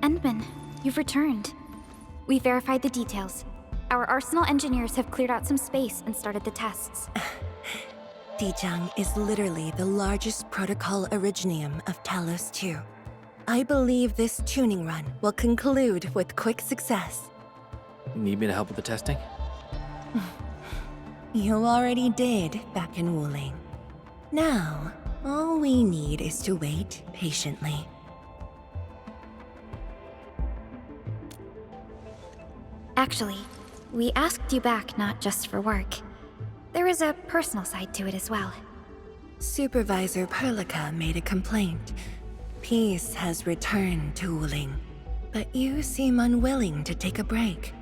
Endman, you've returned. We verified the details. Our Arsenal engineers have cleared out some space and started the tests. Dijang is literally the largest protocol originium of Talos 2. I believe this tuning run will conclude with quick success. Need me to help with the testing? You already did back in Wuling. Now, all we need is to wait patiently. Actually, we asked you back not just for work. There is a personal side to it as well. Supervisor Perlica made a complaint. Peace has returned to Wuling, but you seem unwilling to take a break.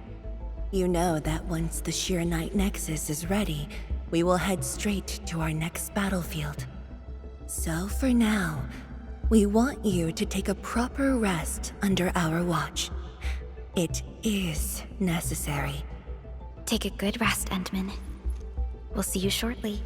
You know that once the Arknight Nexus is ready, we will head straight to our next battlefield. So for now, we want you to take a proper rest under our watch. It is necessary. Take a good rest, Endman. We'll see you shortly.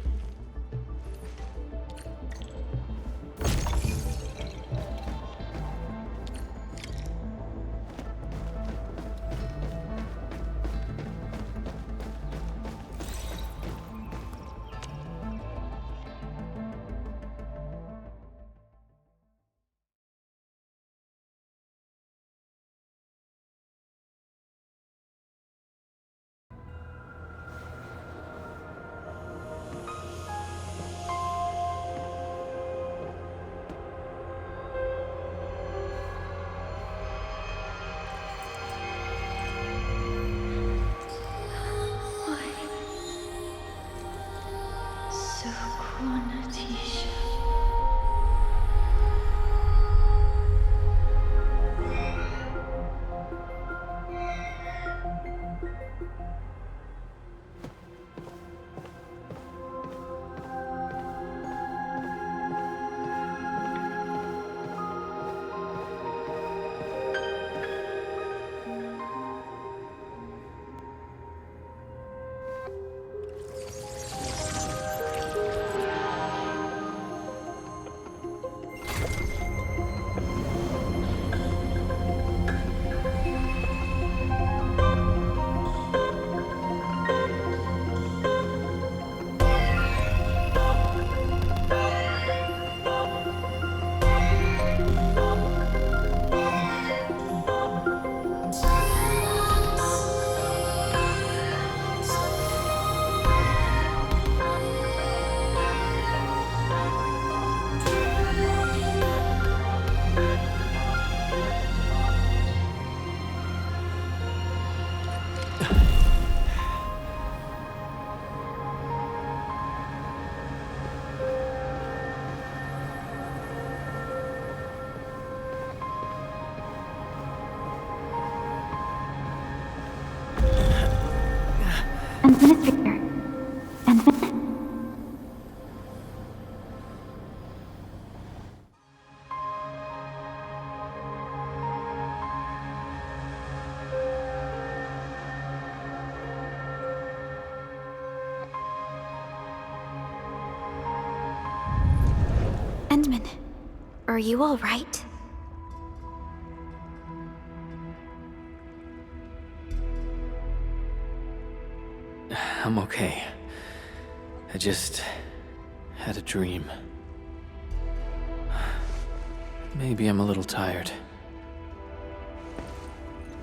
Administrator. Endman? Endman, are you all right? I'm okay. I just had a dream. Maybe I'm a little tired.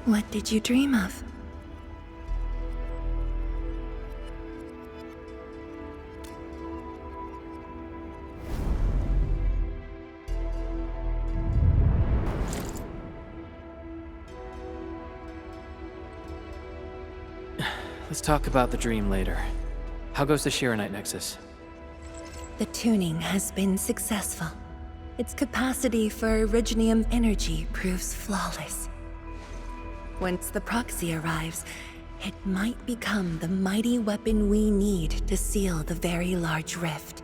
What did you dream of? Let's talk about the dream later. How goes the Arknight Nexus? The tuning has been successful. Its capacity for originium energy proves flawless. Once the proxy arrives, it might become the mighty weapon we need to seal the very large rift.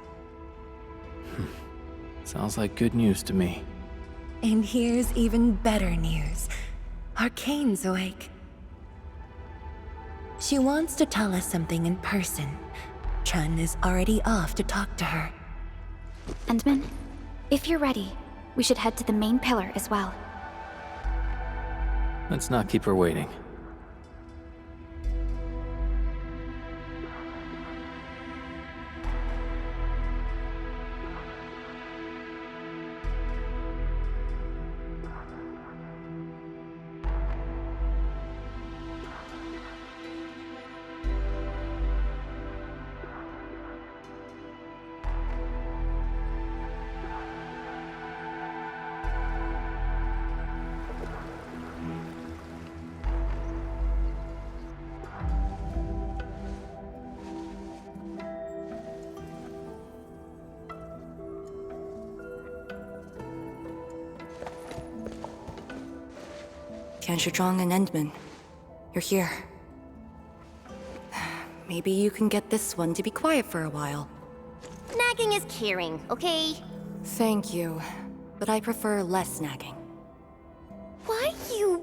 Sounds like good news to me. And here's even better news. Arcane's awake. She wants to tell us something in person. Chun is already off to talk to her. Endman, if you're ready, we should head to the main pillar as well. Let's not keep her waiting. Zhang and Endman, you're here. Maybe you can get this one to be quiet for a while. Nagging is caring, okay? Thank you, but I prefer less nagging. Why you...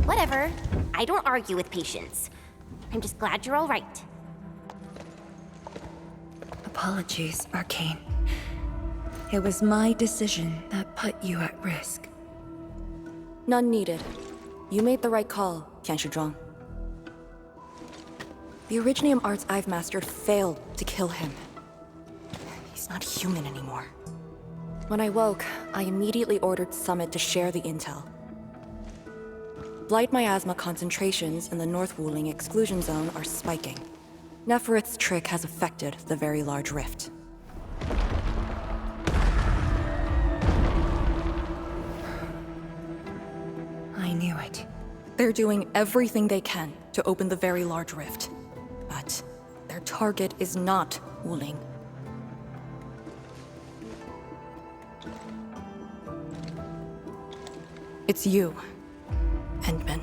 Whatever. I don't argue with patience. I'm just glad you're all right. Apologies, Arcane. It was my decision that put you at risk. None needed. You made the right call, Zhang. The Originium arts I've mastered failed to kill him. He's not human anymore. When I woke, I immediately ordered Summit to share the intel. Blight miasma concentrations in the North Wuling exclusion zone are spiking. Neferith's trick has affected the Very Large Rift. I knew it. They're doing everything they can to open the Very Large Rift. But their target is not Wuling. It's you, Endman.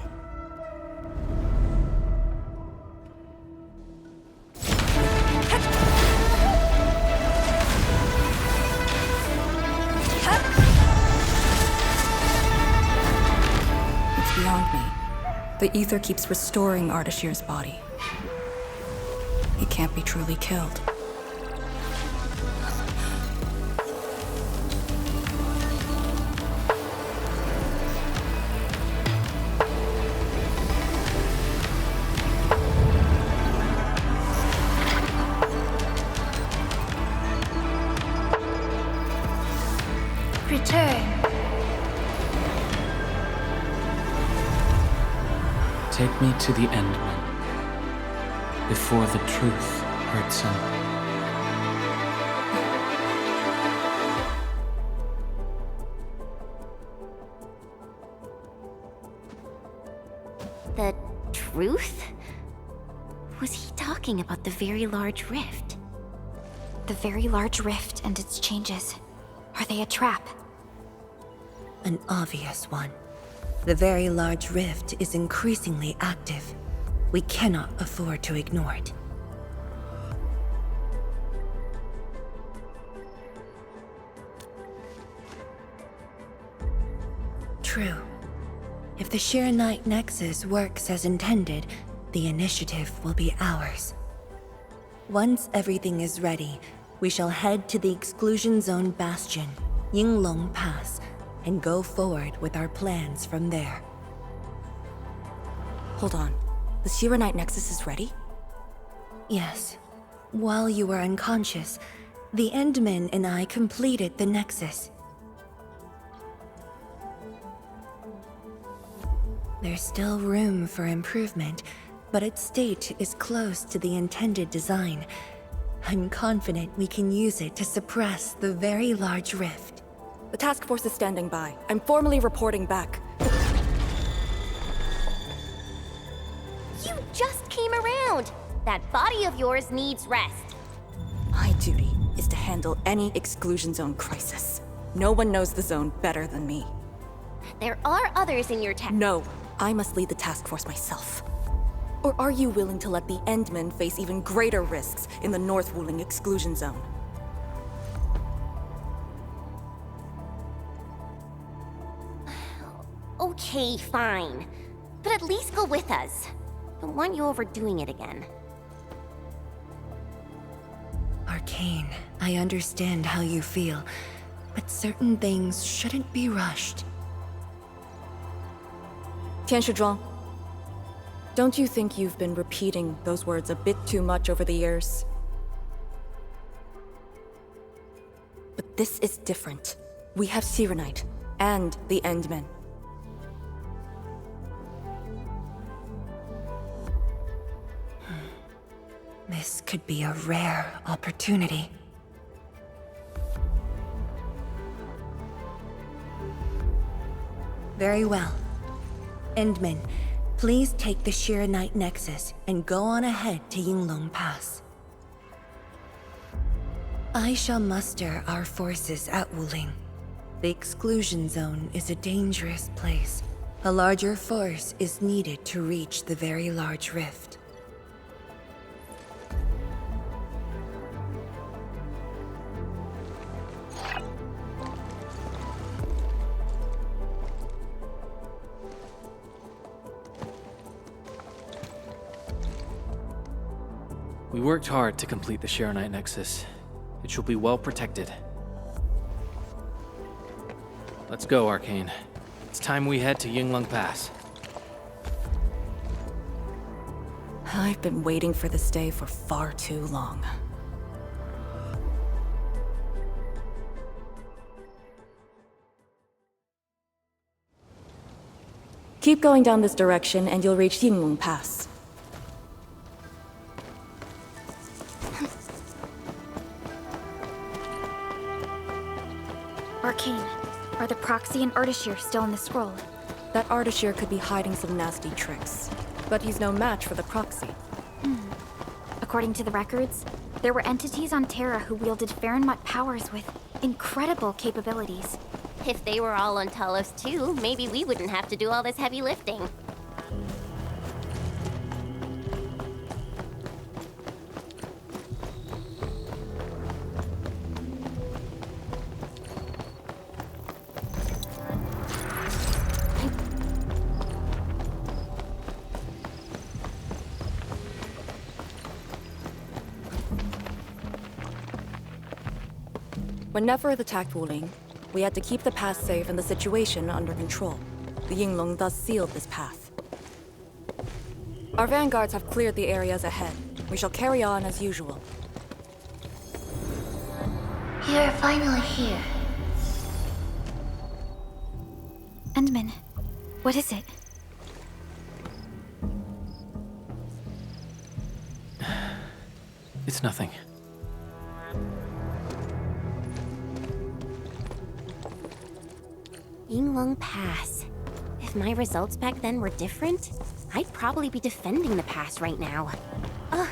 It's beyond me. The ether keeps restoring Ardashir's body. He can't be truly killed. Return. Take me to the Endman, before the truth hurts him. The truth? Was he talking about the Very Large Rift? The Very Large Rift and its changes. Are they a trap? An obvious one. The Very Large Rift is increasingly active. We cannot afford to ignore it. True. If the Shirenite Nexus works as intended, the initiative will be ours. Once everything is ready, we shall head to the Exclusion Zone Bastion, Yinglong Pass, and go forward with our plans from there. Hold on. The Shirenite Nexus is ready? Yes. While you were unconscious, the Endman and I completed the Nexus. There's still room for improvement, but its state is close to the intended design. I'm confident we can use it to suppress the Very Large Rift. The task force is standing by. I'm formally reporting back. You just came around! That body of yours needs rest. My duty is to handle any exclusion zone crisis. No one knows the zone better than me. There are others in your tech. No, I must lead the task force myself. Or are you willing to let the Endmen face even greater risks in the North Wuling exclusion zone? Okay, fine. But at least go with us. Don't want you overdoing it again. Arcane, I understand how you feel, but certain things shouldn't be rushed. Tianshizhuang, don't you think you've been repeating those words a bit too much over the years? But this is different. We have Sirenite and the Endmen. This could be a rare opportunity. Very well. Endman, please take the Shirenite Nexus and go on ahead to Yinglong Pass. I shall muster our forces at Wuling. The exclusion zone is a dangerous place. A larger force is needed to reach the very large rift. We worked hard to complete the Shirenite Nexus. It shall be well protected. Let's go, Arcane. It's time we head to Yinglong Pass. I've been waiting for this day for far too long. Keep going down this direction and you'll reach Yinglong Pass. Arcane, are the Proxy and Artishir still in the scroll? That Artishir could be hiding some nasty tricks, but he's no match for the Proxy. According to the records, there were entities on Terra who wielded Farenmut powers with incredible capabilities. If they were all on Talos too, maybe we wouldn't have to do all this heavy lifting. When Nefereth attacked Wuling, we had to keep the pass safe and the situation under control. The Yinglong thus sealed this path. Our vanguards have cleared the areas ahead. We shall carry on as usual. You're finally here. Endman, what is it? It's nothing. Yinglong Pass. If my results back then were different, I'd probably be defending the pass right now. Ugh,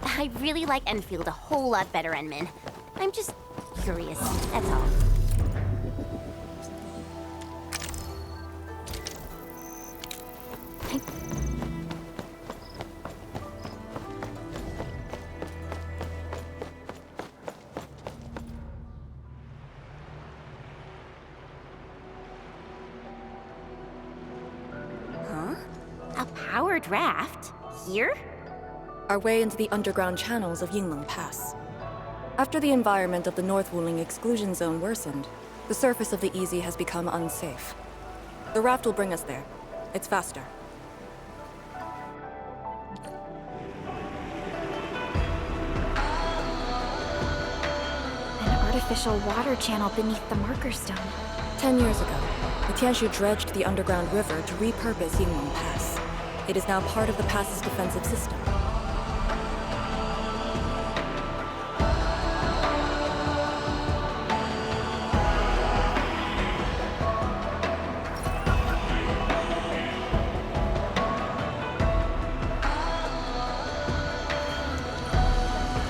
I really like Enfield a whole lot better, Enman. I'm just curious, that's all. A powered raft? Here? Our way into the underground channels of Yinglong Pass. After the environment of the North Wuling exclusion zone worsened, the surface of the Easy has become unsafe. The raft will bring us there. It's faster. An artificial water channel beneath the marker stone. 10 years ago, the Tianshu dredged the underground river to repurpose Yinglong Pass. It is now part of the pass's defensive system.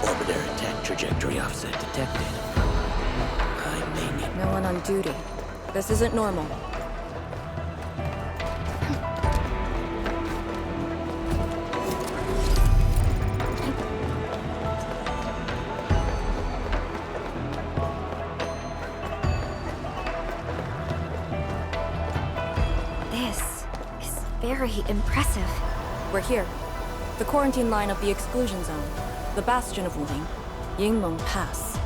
Orbiter attack trajectory offset detected. I may need... No one on duty. This isn't normal. This is very impressive. We're here. The quarantine line of the exclusion zone. The bastion of Wuling. Yinglong Pass.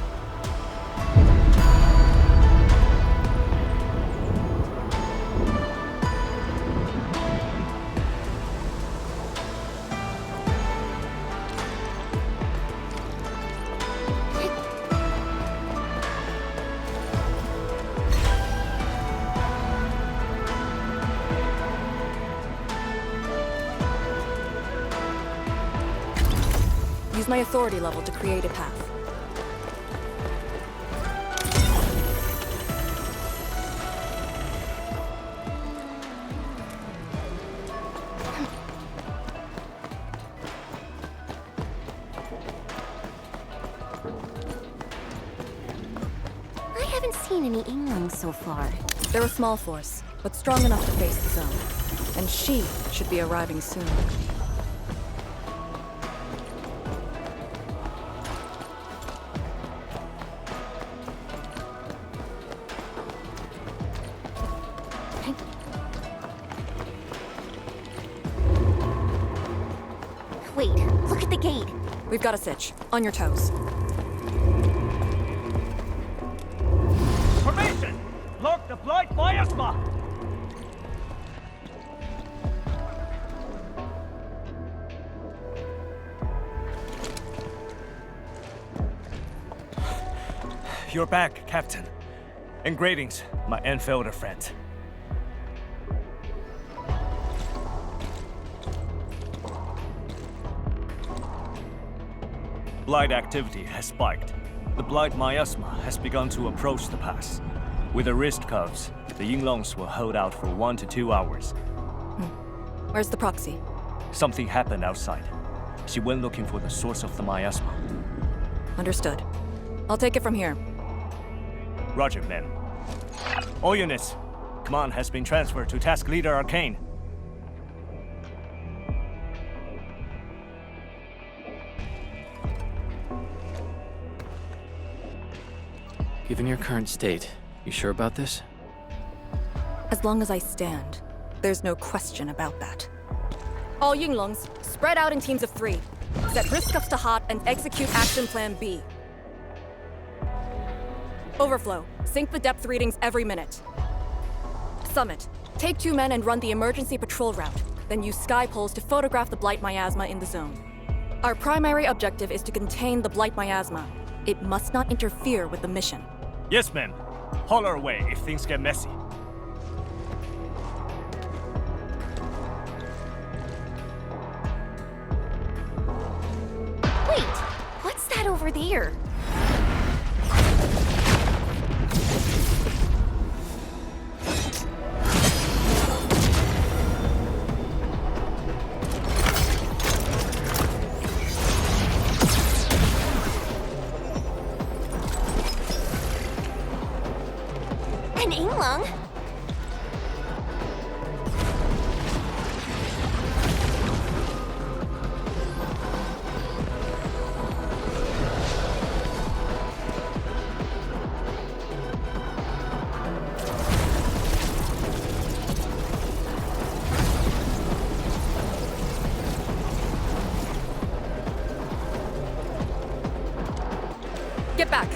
my authority level to create a path. I haven't seen any Inglings so far. They're a small force, but strong enough to face the zone. And she should be arriving soon. Wait, look at the gate. We've got a sitch. On your toes. Formation! Lock the blight miasma! You're back, Captain. And greetings, my Enfielder friend. Blight activity has spiked. The blight miasma has begun to approach the pass. With the wrist cuffs, the Yinglongs will hold out for 1 to 2 hours. Where's the proxy? Something happened outside. She went looking for the source of the miasma. Understood. I'll take it from here. Roger, ma'am. All units, command has been transferred to Task Leader Arcane. Given your current state, you sure about this? As long as I stand, there's no question about that. All Yinglongs, spread out in teams of 3. Set wrist cuffs to hot and execute Action Plan B. Overflow, sync the depth readings every minute. Summit, take 2 men and run the emergency patrol route, then use sky poles to photograph the blight miasma in the zone. Our primary objective is to contain the blight miasma. It must not interfere with the mission. Yes, ma'am. Holler away if things get messy. Wait, what's that over there? An Inglong? Get back!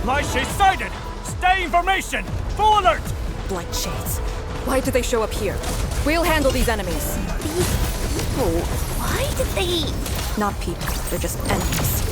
Blight shades sighted! Stay in formation! Full alert! Blight shades. Why do they show up here? We'll handle these enemies. These people, why did they... Not people, they're just enemies.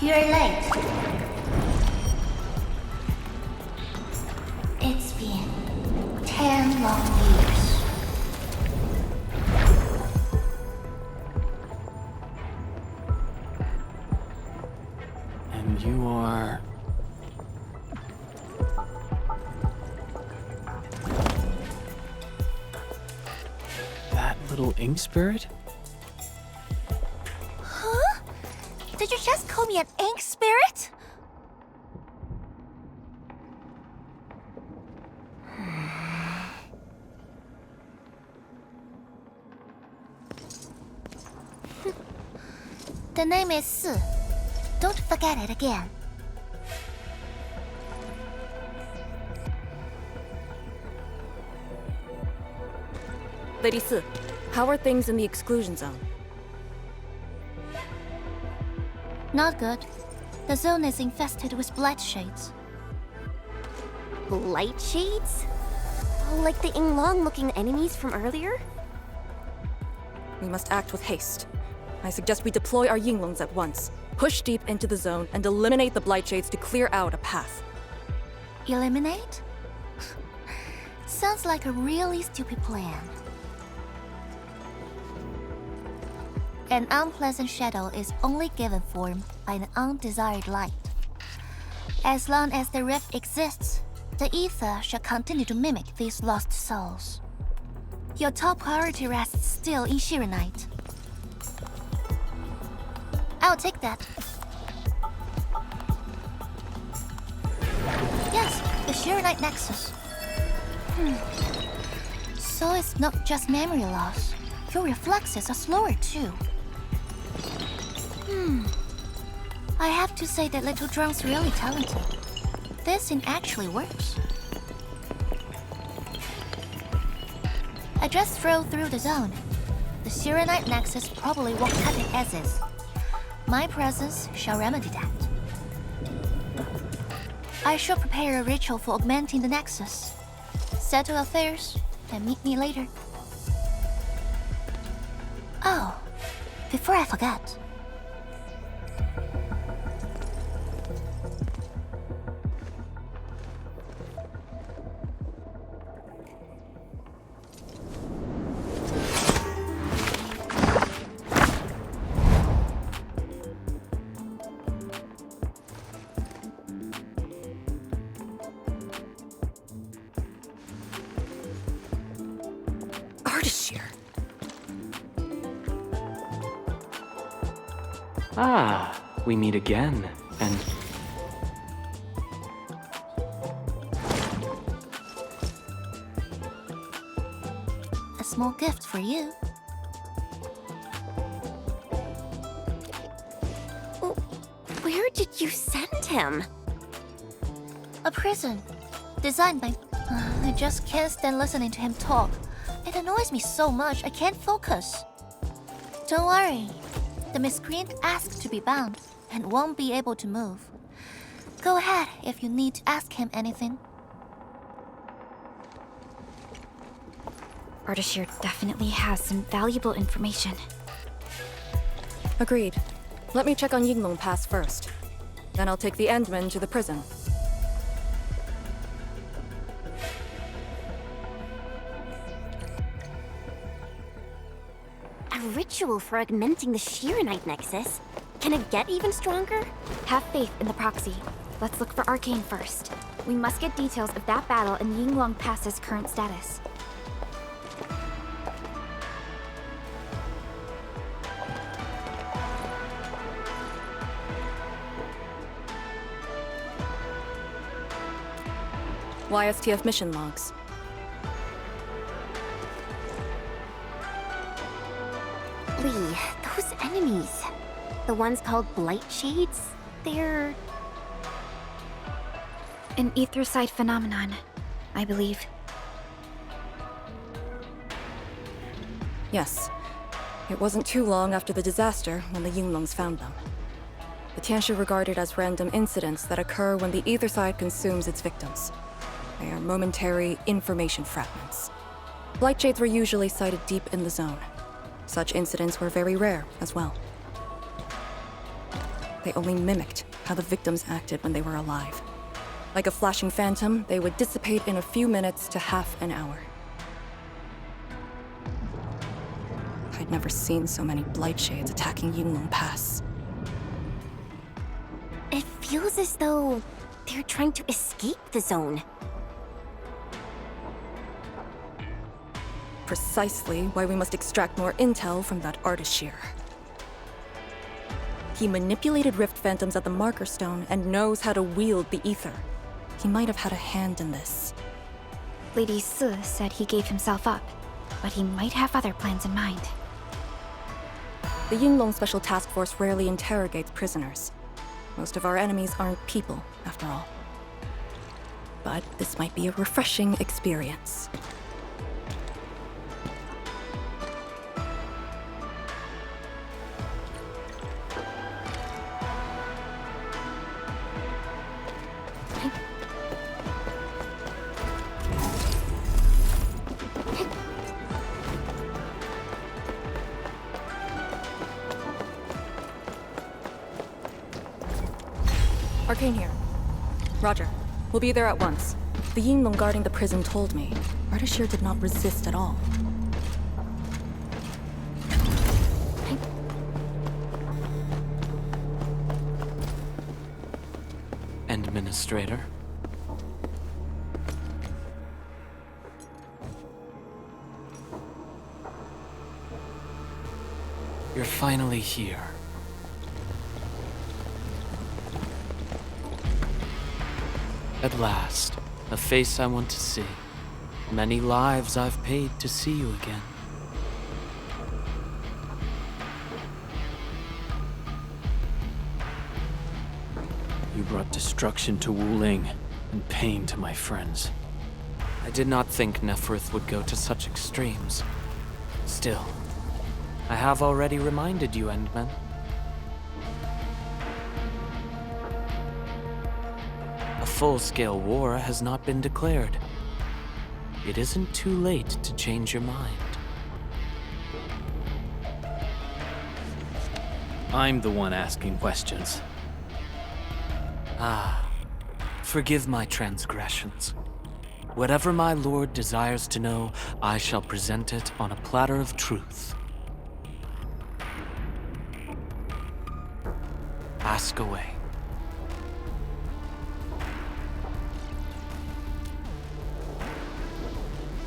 You're late. It's been 10 long years. And you are... that little ink spirit? Huh? Did you just call me an ink spirit? The name is Si. Don't forget it again. Lady Si, how are things in the exclusion zone? Not good. The zone is infested with blight shades. Blight shades? Oh, like the Yinglong-looking enemies from earlier? We must act with haste. I suggest we deploy our Yinglongs at once, push deep into the zone, and eliminate the blight shades to clear out a path. Eliminate? Sounds like a really stupid plan. An unpleasant shadow is only given form by an undesired light. As long as the rift exists, the ether shall continue to mimic these lost souls. Your top priority rests still in Shirenite. I'll take that. Yes, the Shirenite Nexus. So it's not just memory loss. Your reflexes are slower too. I have to say that Little Drunk's really talented. This thing actually works. I just drove through the zone. The Shirenite Nexus probably won't cut it as is. My presence shall remedy that. I shall prepare a ritual for augmenting the Nexus. Settle affairs, and meet me later. Oh, before I forget. Ah, we meet again, and... A small gift for you. Where did you send him? A prison. Designed by... I just can't stand listening to him talk. It annoys me so much I can't focus. Don't worry. The miscreant asked to be bound and won't be able to move. Go ahead if you need to ask him anything. Ardashir definitely has some valuable information. Agreed. Let me check on Yinglong Pass first. Then I'll take the Endmen to the prison. A ritual for augmenting the Shirenite Nexus? Can it get even stronger? Have faith in the proxy. Let's look for Arcane first. We must get details of that battle and Yinglong Pass's current status. YSTF mission logs. Lee, those enemies. The ones called Blight Shades? They're... An ethercide phenomenon, I believe. Yes. It wasn't too long after the disaster when the Yinglongs found them. The Tianshu regarded as random incidents that occur when the ether side consumes its victims. They are momentary information fragments. Blight Shades were usually sighted deep in the zone. Such incidents were very rare as well. they only mimicked how the victims acted when they were alive. Like a flashing phantom, they would dissipate in a few minutes to half an hour. I'd never seen so many Blightshades attacking Yinglong Pass. It feels as though they're trying to escape the zone. Precisely why we must extract more intel from that Ardashir. He manipulated Rift Phantoms at the Marker Stone and knows how to wield the Ether. He might have had a hand in this. Lady Si said he gave himself up, but he might have other plans in mind. The Yinglong Special Task Force rarely interrogates prisoners. Most of our enemies aren't people, after all. But this might be a refreshing experience. Arcane here. Roger. We'll be there at once. The Yinglong guarding the prison told me Ardashir did not resist at all. Administrator. You're finally here. At last, a face I want to see. Many lives I've paid to see you again. You brought destruction to Wuling and pain to my friends. I did not think Neferth would go to such extremes. Still, I have already reminded you, Endmen. A full-scale war has not been declared. It isn't too late to change your mind. I'm the one asking questions. Ah, forgive my transgressions. Whatever my lord desires to know, I shall present it on a platter of truth. Ask away.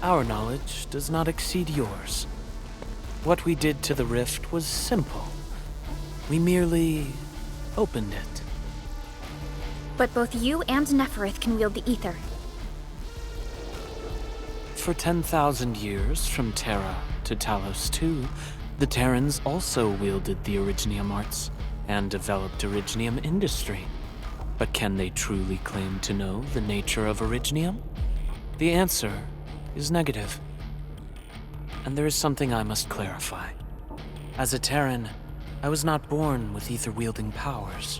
Our knowledge does not exceed yours. What we did to the rift was simple. We merely opened it. But both you and Neferth can wield the Ether. For 10,000 years, from Terra to Talos II, the Terrans also wielded the Originium arts and developed Originium industry. But can they truly claim to know the nature of Originium? The answer is negative. And there is something I must clarify. As a Terran, I was not born with ether-wielding powers.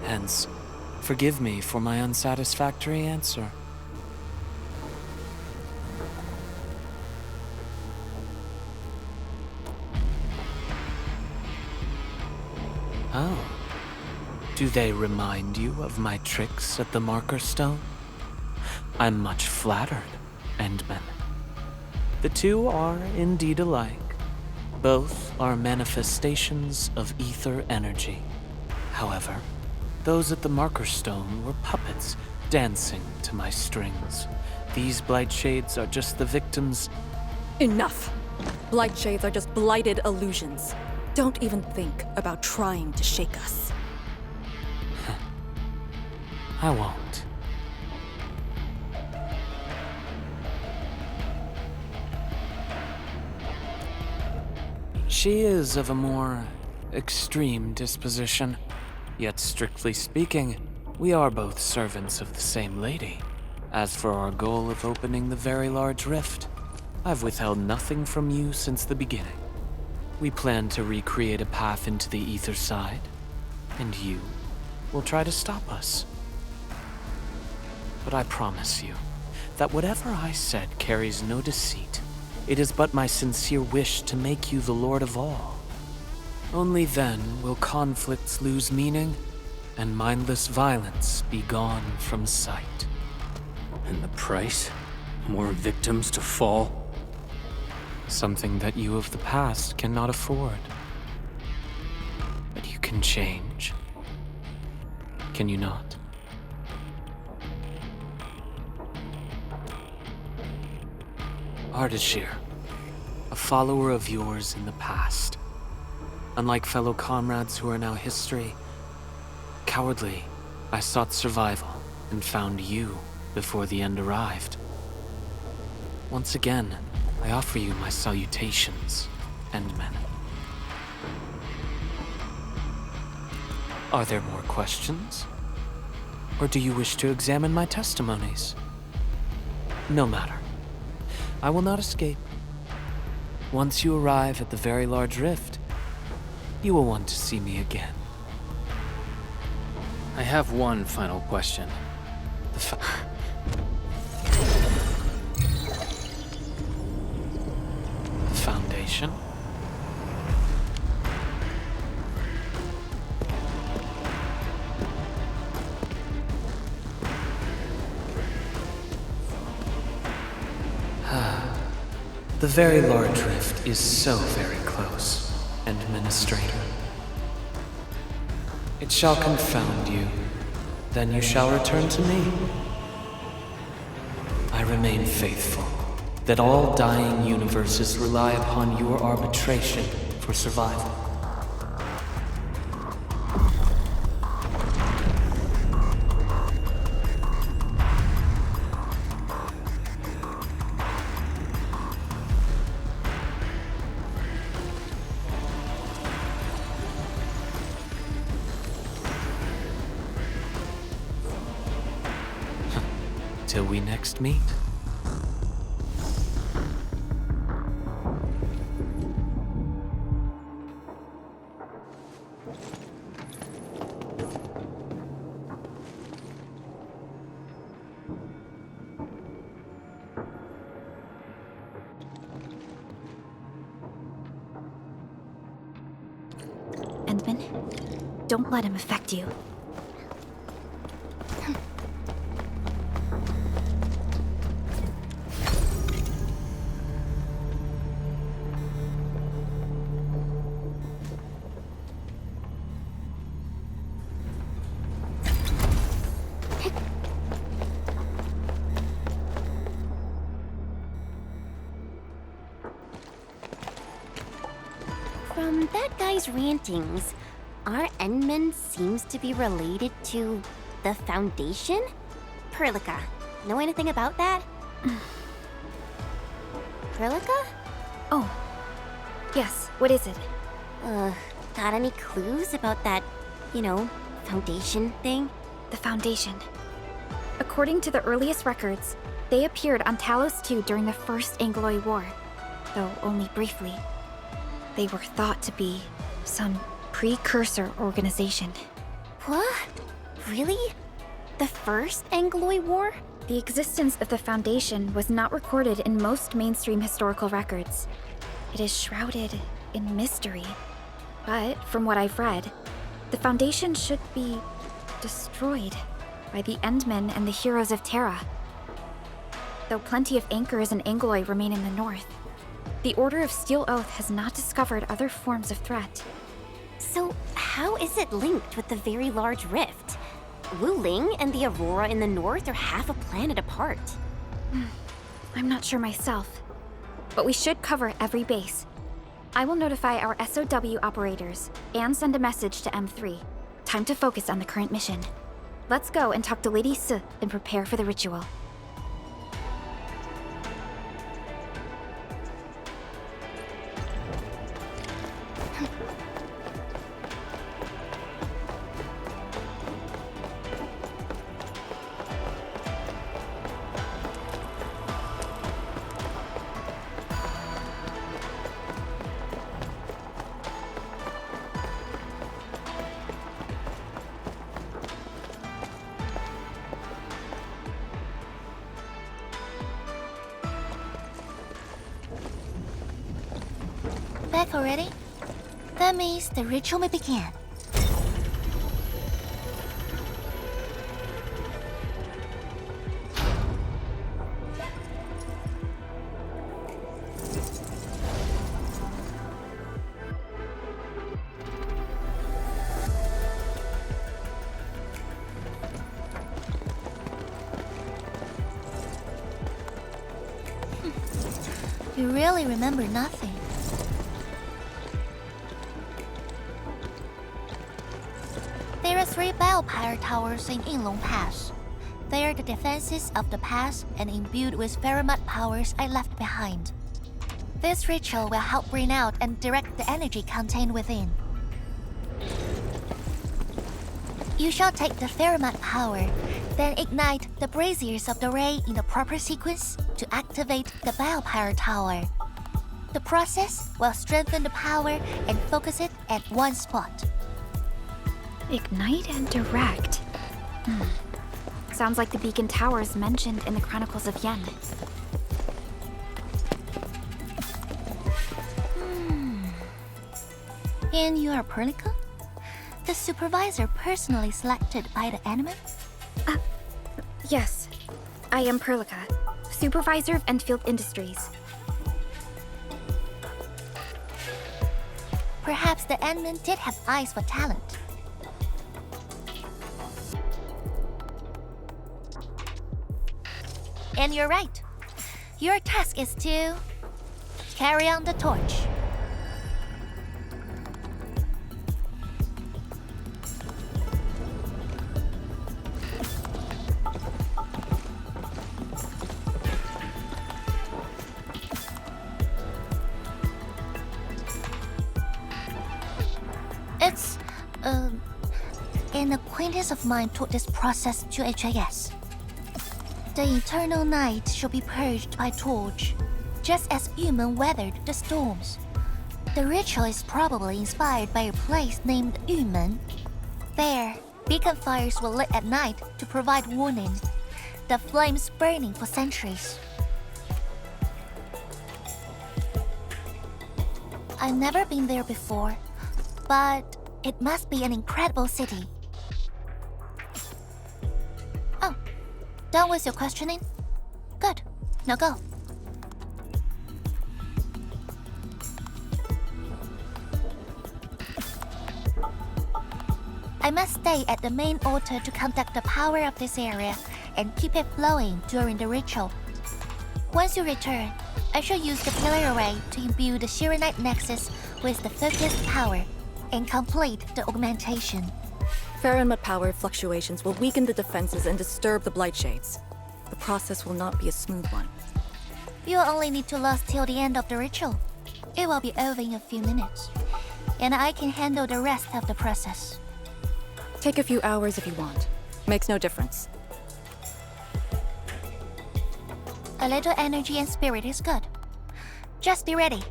Hence, forgive me for my unsatisfactory answer. Oh. Do they remind you of my tricks at the Marker Stone? I'm much flattered, Endmen. The two are indeed alike. Both are manifestations of ether energy. However, those at the Marker Stone were puppets dancing to my strings. These Blightshades are just the victims. Enough! Blightshades are just blighted illusions. Don't even think about trying to shake us. I won't. She is of a more extreme disposition. Yet strictly speaking, we are both servants of the same lady. As for our goal of opening the very large rift, I've withheld nothing from you since the beginning. We plan to recreate a path into the ether side, and you will try to stop us. But I promise you that whatever I said carries no deceit. It is but my sincere wish to make you the lord of all. Only then will conflicts lose meaning and mindless violence be gone from sight. And the price? More victims to fall? Something that you of the past cannot afford. But you can change. Can you not? Ardashir, a follower of yours in the past. Unlike fellow comrades who are now history, cowardly, I sought survival and found you before the end arrived. Once again, I offer you my salutations, Endmen. Are there more questions? Or do you wish to examine my testimonies? No matter. I will not escape. Once you arrive at the Very Large Rift, you will want to see me again. I have one final question. The Foundation? The Very Large Rift is so very close, Administrator. It shall confound you, then you shall return to me. I remain faithful, that all dying universes rely upon your arbitration for survival. Till we next meet. Endman, don't let him affect you. From that guy's rantings, our Endman seems to be related to the Foundation? Perlica, know anything about that? Perlica? Oh, yes, what is it? Got any clues about that, Foundation thing? The Foundation. According to the earliest records, they appeared on Talos II during the First Angloy War, though only briefly. They were thought to be some precursor organization. What? Really? The First Angloy War? The existence of the Foundation was not recorded in most mainstream historical records. It is shrouded in mystery. But, from what I've read, the Foundation should be destroyed by the Endmen and the heroes of Terra. Though plenty of anchors and Angloy remain in the north, the Order of Steel Oath has not discovered other forms of threat. So, how is it linked with the Very Large Rift? Wuling and the Aurora in the north are half a planet apart. I'm not sure myself, but we should cover every base. I will notify our SOW operators and send a message to M3. Time to focus on the current mission. Let's go and talk to Lady S and prepare for the ritual. Back already? That means the ritual may begin. You really remember nothing. There are 3 Bellpire towers in Yinglong Pass. They are the defenses of the pass and imbued with Pheromat powers I left behind. This ritual will help bring out and direct the energy contained within. You shall take the Pheromat power, then ignite the braziers of the ray in the proper sequence to activate the Bellpire tower. The process will strengthen the power and focus it at one spot. Ignite and direct. Sounds like the beacon towers mentioned in the Chronicles of Yen. And you are Perlica? The supervisor personally selected by the enemy? Yes, I am Perlica, supervisor of Endfield Industries. Perhaps the admin did have eyes for talent. And you're right. Your task is to carry on the torch. It's, an acquaintance of mine taught this process to HIS. The eternal night shall be purged by torch, just as Yumen weathered the storms. The ritual is probably inspired by a place named Yumen. There, beacon fires were lit at night to provide warning, the flames burning for centuries. I've never been there before, but it must be an incredible city. Oh, done with your questioning? Good. Now go. I must stay at the main altar to conduct the power of this area and keep it flowing during the ritual. Once you return, I shall use the pillar array to imbue the Shiranite Nexus with the focused power and complete the augmentation. Pheromat power fluctuations will weaken the defenses and disturb the Blight Shades. The process will not be a smooth one. You'll only need to last till the end of the ritual. It will be over in a few minutes, and I can handle the rest of the process. Take a few hours if you want. Makes no difference. A little energy and spirit is good. Just be ready.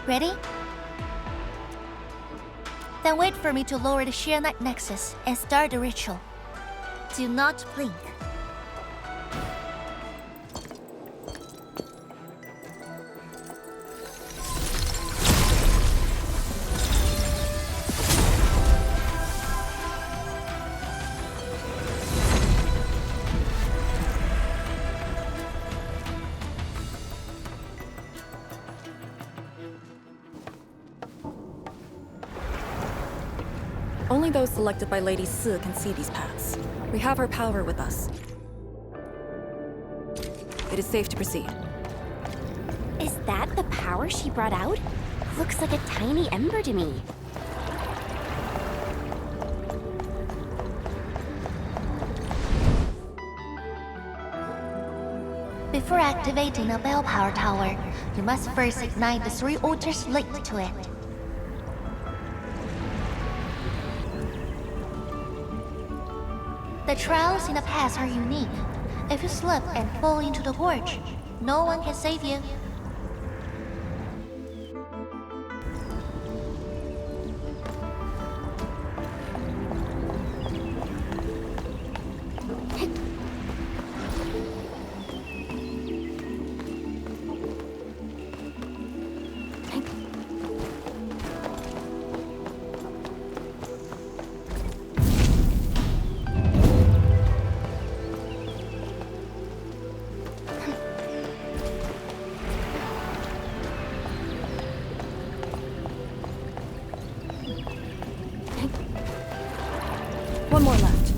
Ready? Then wait for me to lower the Shiranite Nexus and start the ritual. Do not blink. Only those selected by Lady Si can see these paths. We have her power with us. It is safe to proceed. Is that the power she brought out? Looks like a tiny ember to me. Before activating a Bellpire tower, you must first ignite the 3 altars linked to it. The trials in the past are unique. If you slip and fall into the gorge, no one can save you. One more left.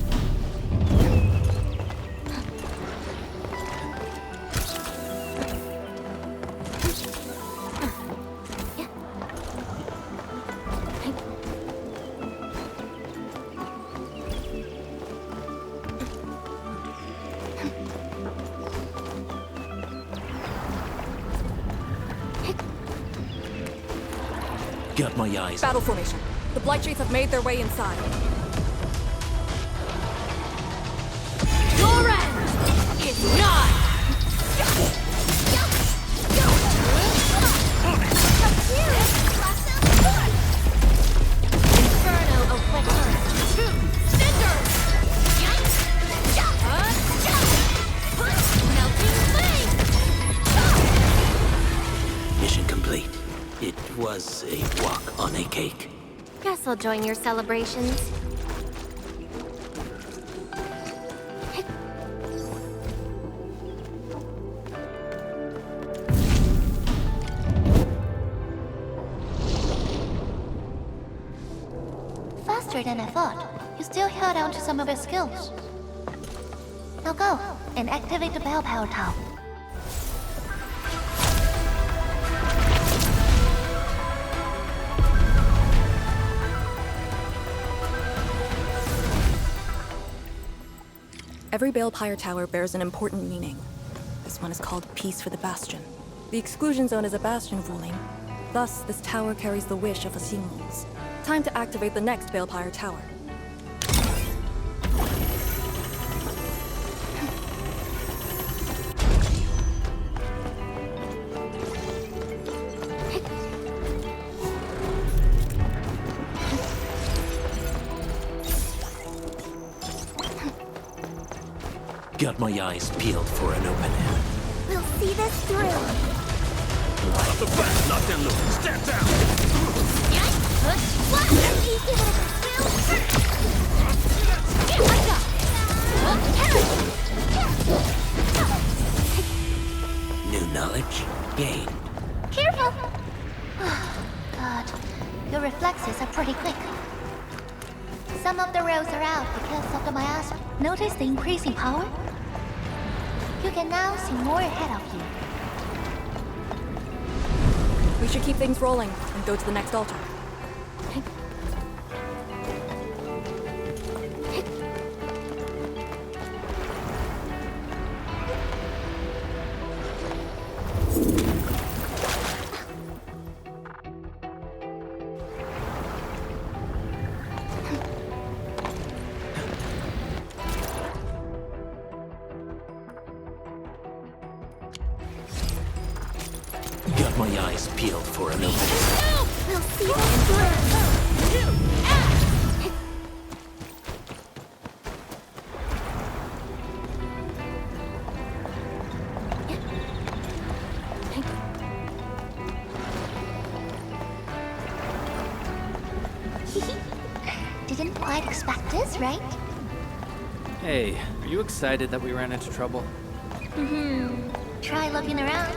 Got my eyes. Battle formation. The Blight Shades have made their way inside. Your end is nigh! Inferno of Witcher. Cinder! Melting flame! Mission complete. It was a walk on a cake. Guess I'll join your celebrations. Faster than I thought. You still held on to some of your skills. Now go and activate the bell power tower. Every Balefire tower bears an important meaning. This one is called Peace for the Bastion. The exclusion zone is a bastion of Wuling. Thus, this tower carries the wish of us Yinglings. Time to activate the next Balefire tower. Got my eyes peeled for an opening. We'll see this through. Off the back, locked and loose. Stand down! New knowledge gained. Careful! God, your reflexes are pretty quick. Some of the rails are out because of the miasma. Notice the increasing power? You can now see more ahead of you. We should keep things rolling and go to the next altar. Got my eyes peeled for an opening. We'll see this through. Didn't quite expect this, right? Hey, are you excited that we ran into trouble? Try looking around.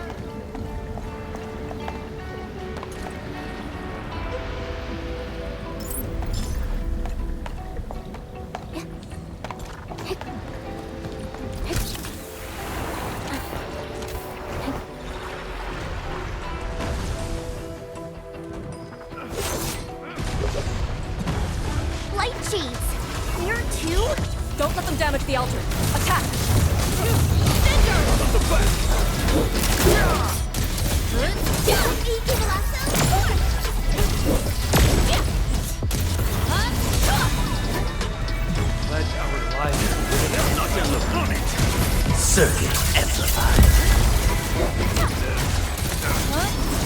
Light shades! Here too? Don't let them damage the altar. Attack! Pledge our lives. Circuit amplified.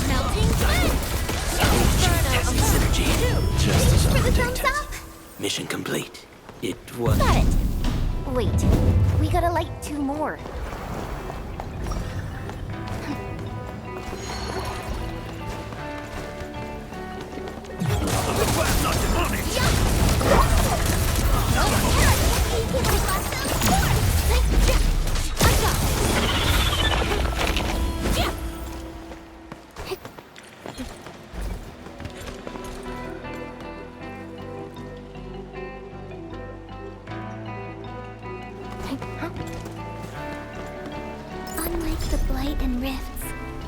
Melting flame! Essence synergy. Just as I predicted. Mission complete. It was. Got it. Wait, we gotta light two more. light and rifts.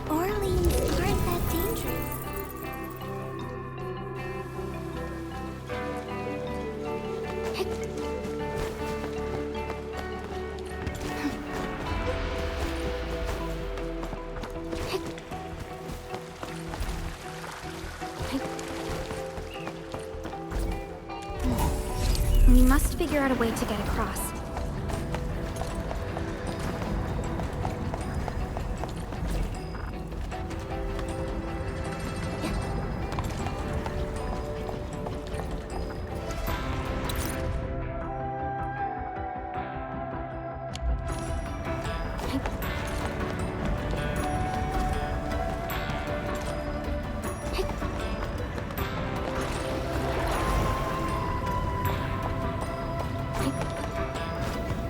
Orleans aren't that dangerous. We must figure out a way to get across.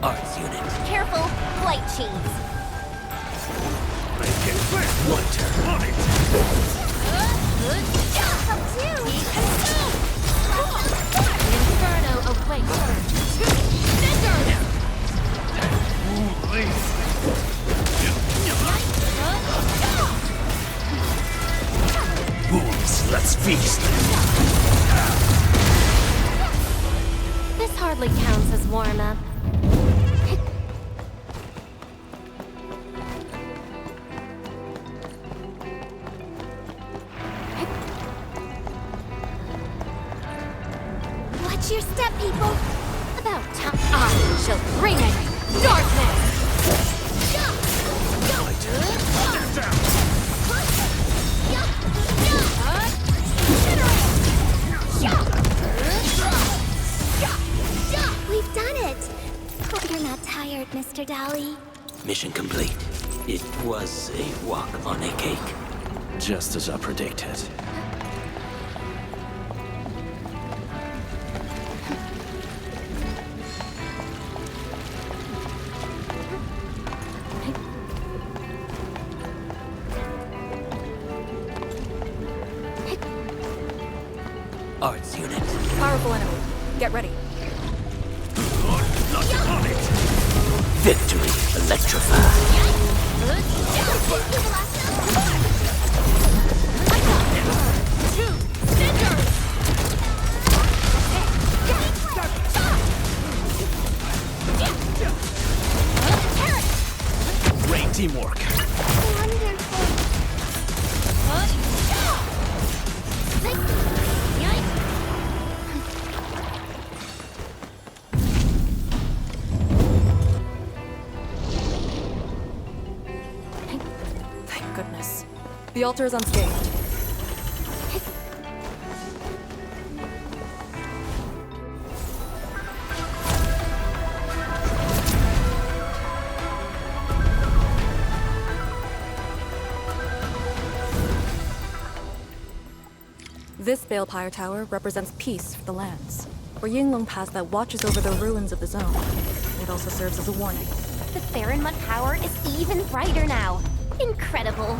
Arts unit. Careful, flight cheese. One turn. Inferno awaits. Wolves, let's feast. This hardly counts as warm-up. Watch your step, people. About time I shall bring it. Darkness! We've done it. Hope you're not tired, Mr. Dolly. Mission complete. It was a walk on a cake. Just as I predicted. Arts unit. Powerful enemy. Get ready. Victory. Electrify. Great teamwork. Thank goodness. The altar is unscathed. This Balefire Tower represents peace for the lands. Or Yinglong Pass that watches over the ruins of the zone. It also serves as a warning. The Farinmud power is even brighter now. Incredible.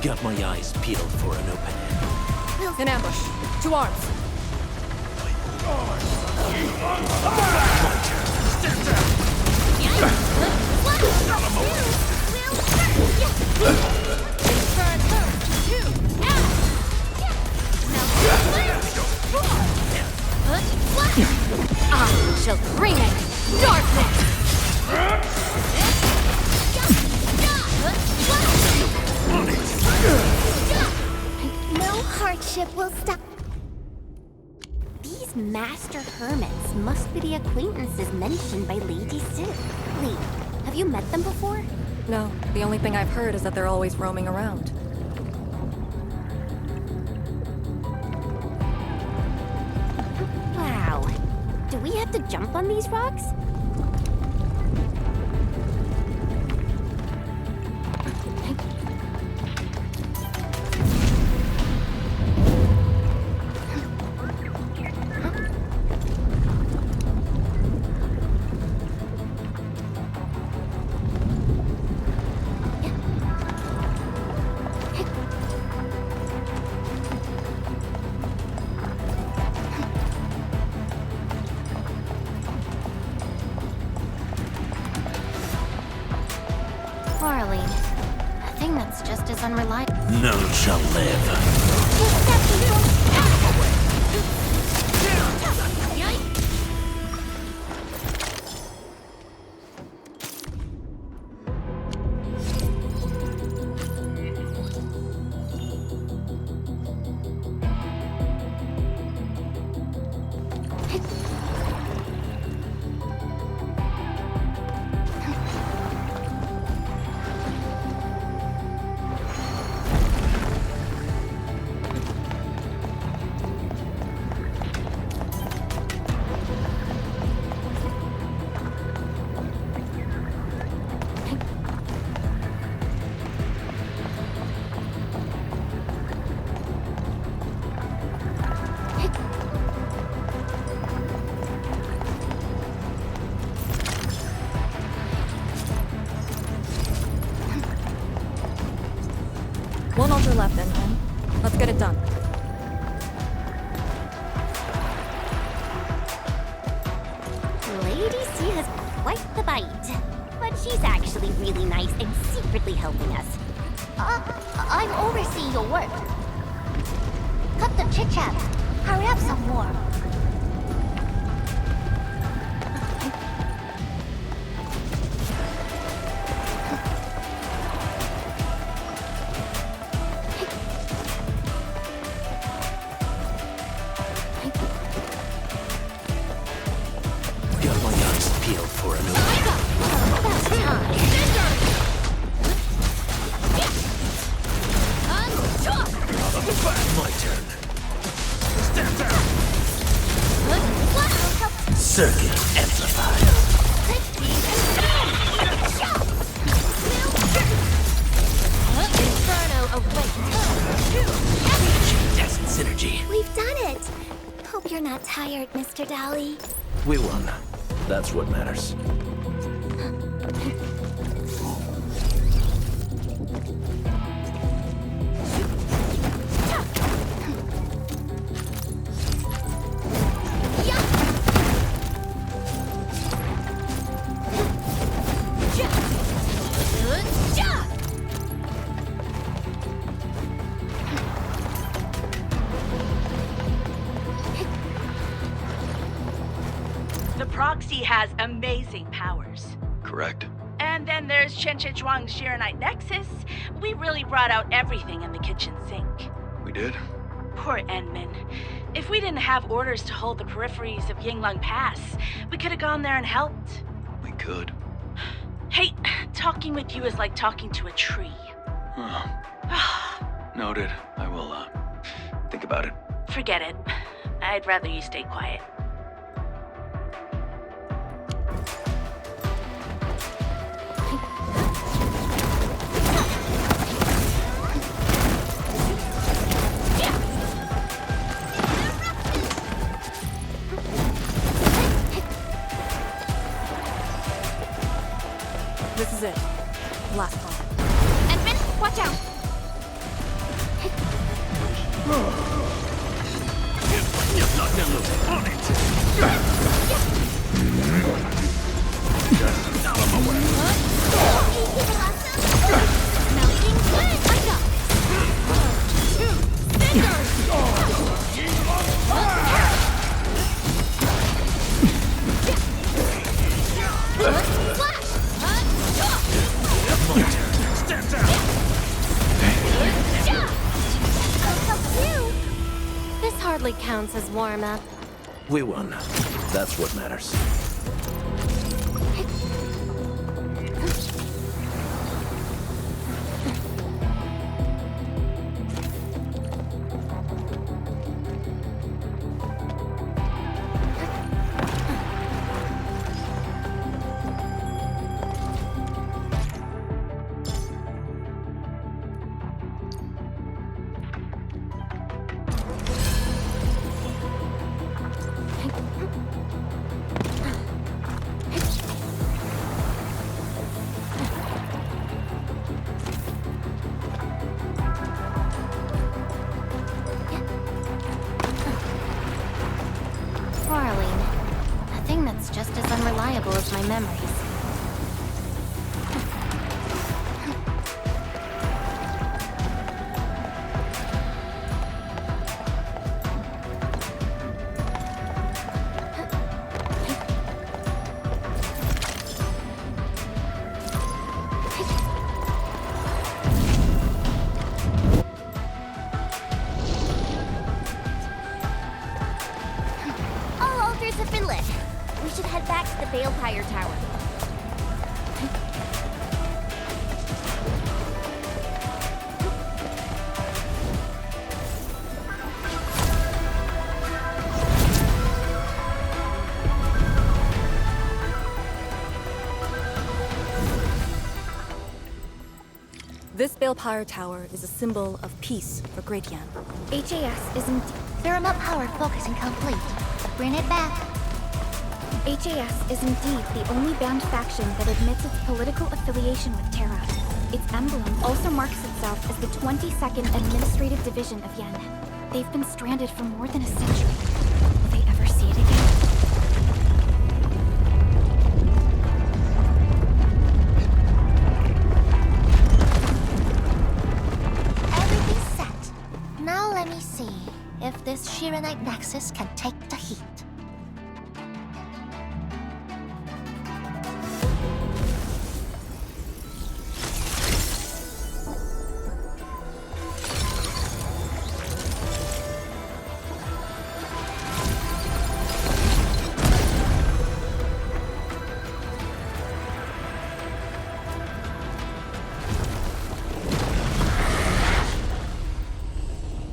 Got my eyes peeled for an opening. In ambush. To arms. I shall bring it! Darkness! No hardship will stop. These master hermits must be the acquaintances mentioned by Lady Sif. Lee, have you met them before? No, the only thing I've heard is that they're always roaming around. Wow. Do we have to jump on these rocks? Marley, a thing that's just as unreliable. None shall live. One altar left, Enton. Let's get it done. Lady C has quite the bite. But she's actually really nice and secretly helping us. I'm overseeing your work. Cut the chit-chat. Hurry up some more. Got my eyes peeled for a new My turn. Stand down. Circuit amplified. Inferno awaits. Incandescent synergy. We've done it. Hope you're not tired, Mr. Dolly. We won. That's what matters. The proxy has amazing powers. Correct. And then there's Chen Zhuang's Shiranite Nexus. We really brought out everything in the kitchen sink. We did? Poor Enman. If we didn't have orders to hold the peripheries of Yinglong Pass, we could have gone there and helped. We could. Hey, talking with you is like talking to a tree. Noted. I will, think about it. Forget it. I'd rather you stay quiet. This is it. Last call. Edmund, watch out! counts as warm-up. We won. That's what matters. Just as unreliable as my memories. All altars have been lit. We should head back to the Balefire Tower. This Balefire Tower is a symbol of peace for Great Yan. HAS is indeed... Thermal power focusing complete. Bring it back. HAS is indeed the only banned faction that admits its political affiliation with Terra. Its emblem also marks itself as the 22nd Administrative Division of Yen. They've been stranded for more than a century. Will they ever see it again? Everything's set. Now let me see if this Shiranite Nexus can take the heat.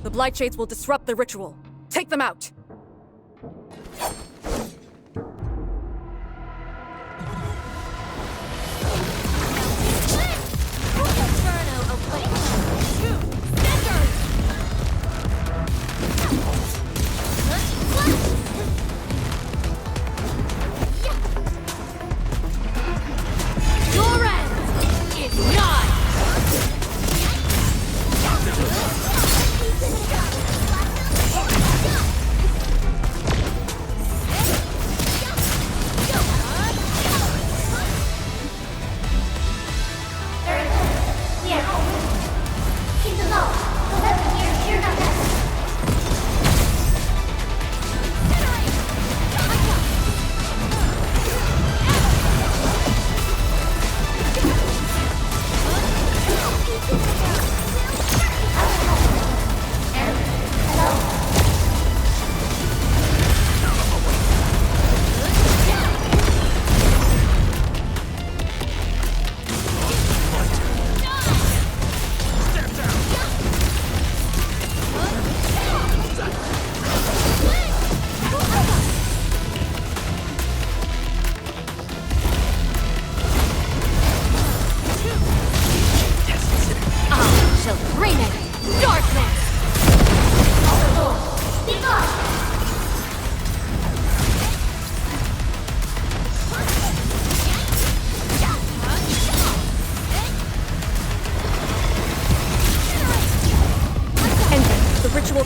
The Blightshades will disrupt the ritual. Take them out! Your end is not!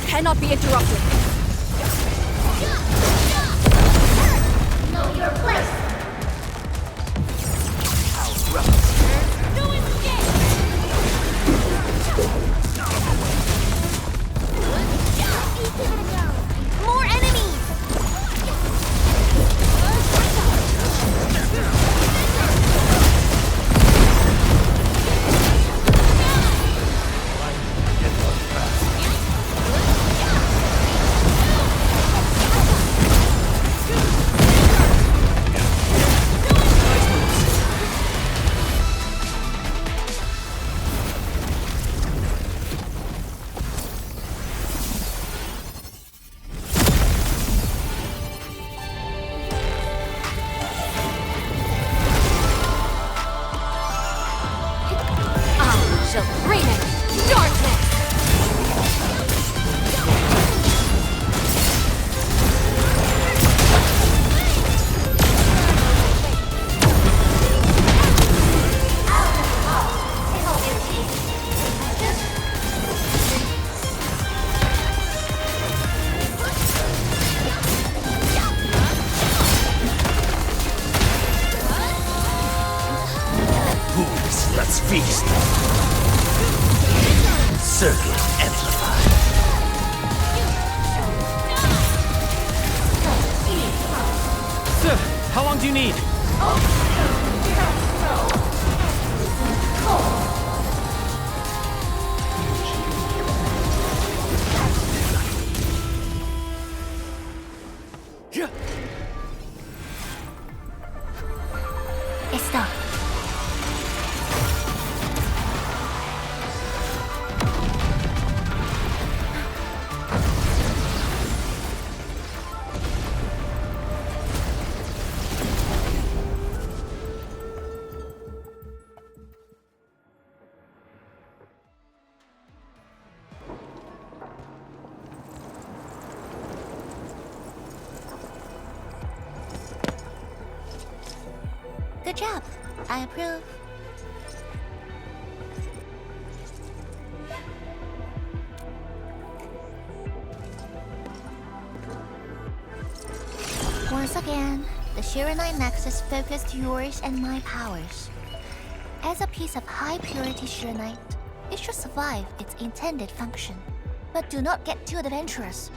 Cannot be interrupted. Know your place. More enemies! Let's feast. Circuit amplified. Sir, how long do you need? It's done. Good job. I approve. Once again, the Shiranite Nexus focused yours and my powers. As a piece of high-purity Shiranite, it should survive its intended function. But do not get too adventurous.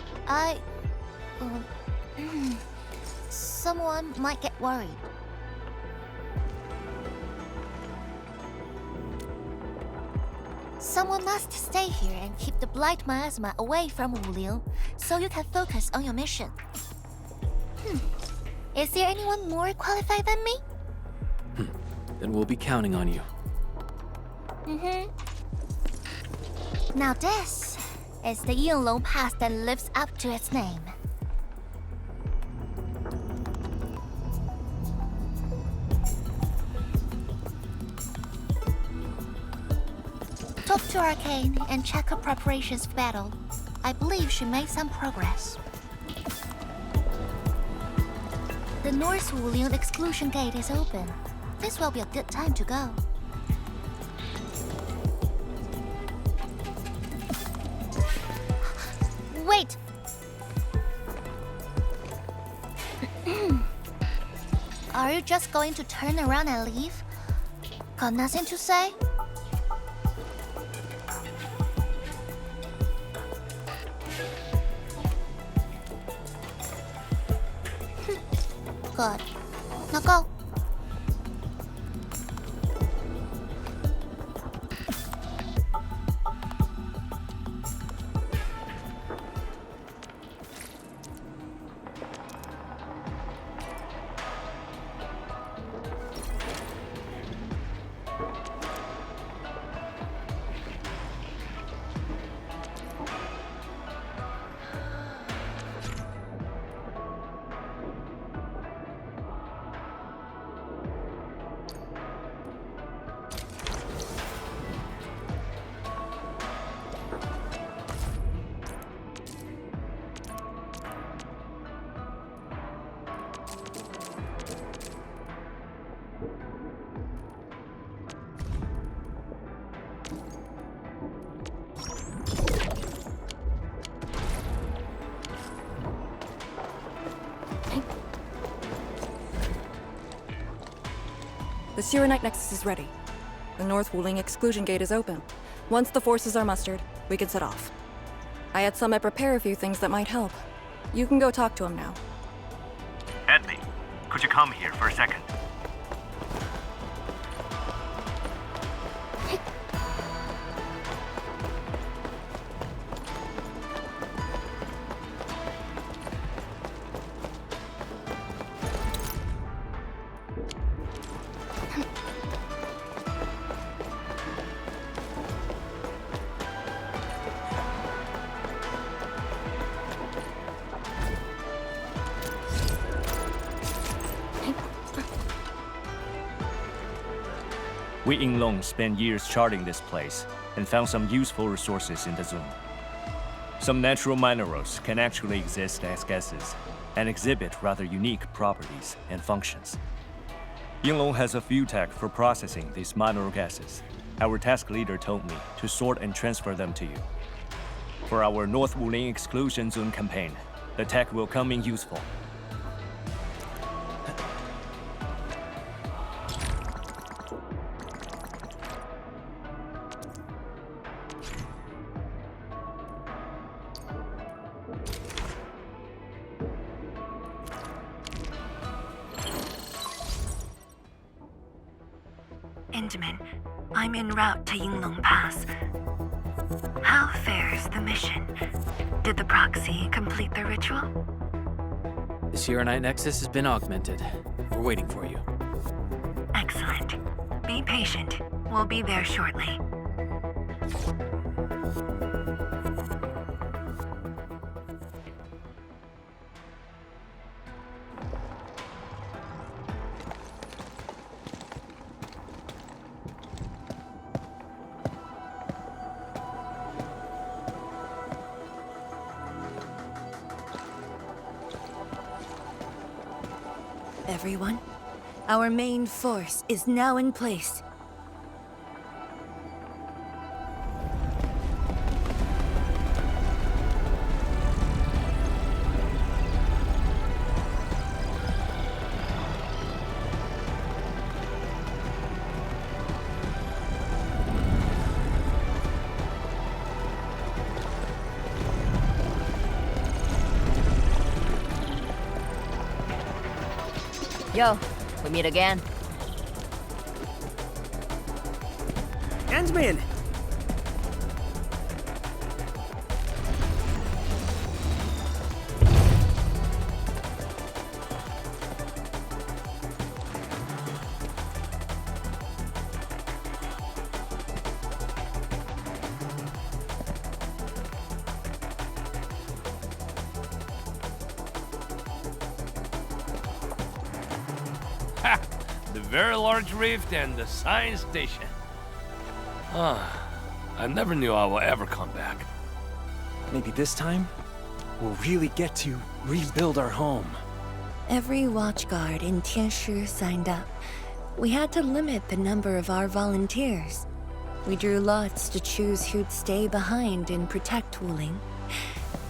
Someone might get worried. Someone must stay here and keep the Blight Miasma away from Wuling, so you can focus on your mission. Is there anyone more qualified than me? Then we'll be counting on you. Now this is the Yinglong Pass that lives up to its name. Talk to Arcane and check her preparations for battle. I believe she made some progress. The North Wuling exclusion gate is open. This will be a good time to go. Wait! Are you just going to turn around and leave? Got nothing to say? Good. Now go. The Shiranite Nexus is ready. The North Wuling exclusion gate is open. Once the forces are mustered, we can set off. I had Summit prepare a few things that might help. You can go talk to him now. Edley, could you come here for a second? We Yinglong spent years charting this place and found some useful resources in the zone. Some natural minerals can actually exist as gases and exhibit rather unique properties and functions. Yinglong has a few tech for processing these mineral gases. Our task leader told me to sort and transfer them to you. For our North Wuling exclusion zone campaign, the tech will come in useful. Endman. I'm en route to Yinglong Pass. How fares the mission? Did the proxy complete the ritual? The Sierranite Nexus has been augmented. We're waiting for you. Excellent. Be patient. We'll be there shortly. Everyone, our main force is now in place. Yo, we meet again. Endman! The very large rift and the science station. I never knew I would ever come back. Maybe this time, we'll really get to rebuild our home. Every watchguard in Tianshi signed up. We had to limit the number of our volunteers. We drew lots to choose who'd stay behind and protect Wuling.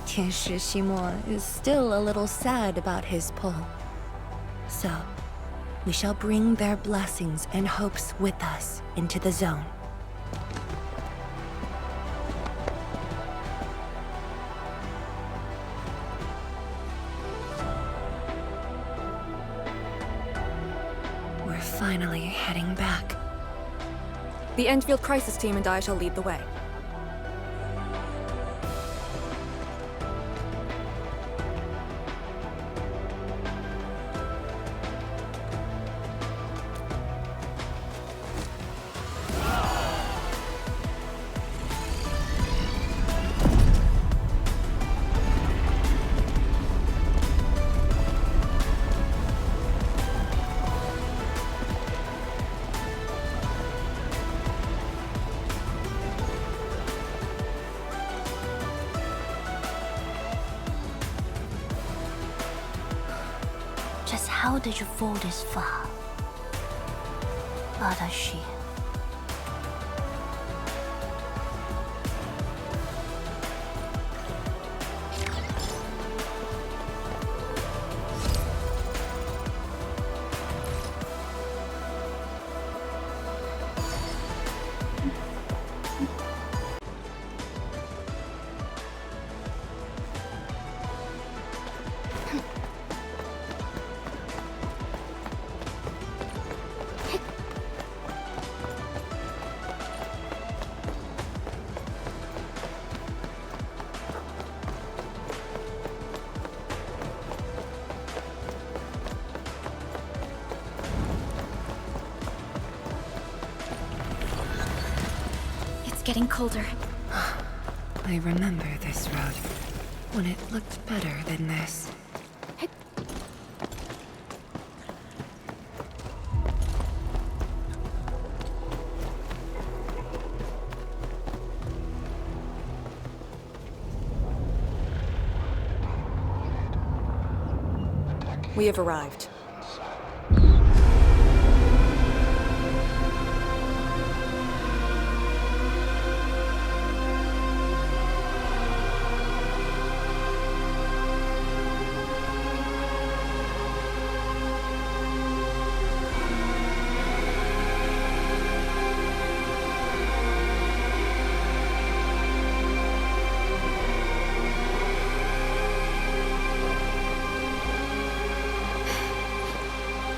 Tianshi Ximo is still a little sad about his pull. So, we shall bring their blessings and hopes with us into the zone. We're finally heading back. The Endfield crisis team and I shall lead the way. Just how did you fall this far? Adashi. Getting colder. I remember this road, when it looked better than this. We have arrived.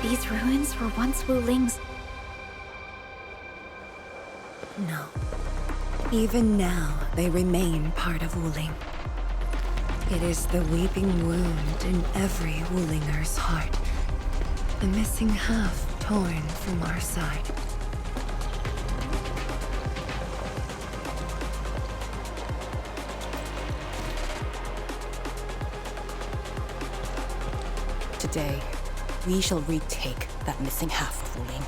These ruins were once Wuling's. No. Even now, they remain part of Wuling. It is the weeping wound in every Wulinger's heart. The missing half torn from our side. Today, we shall retake that missing half of Wuling.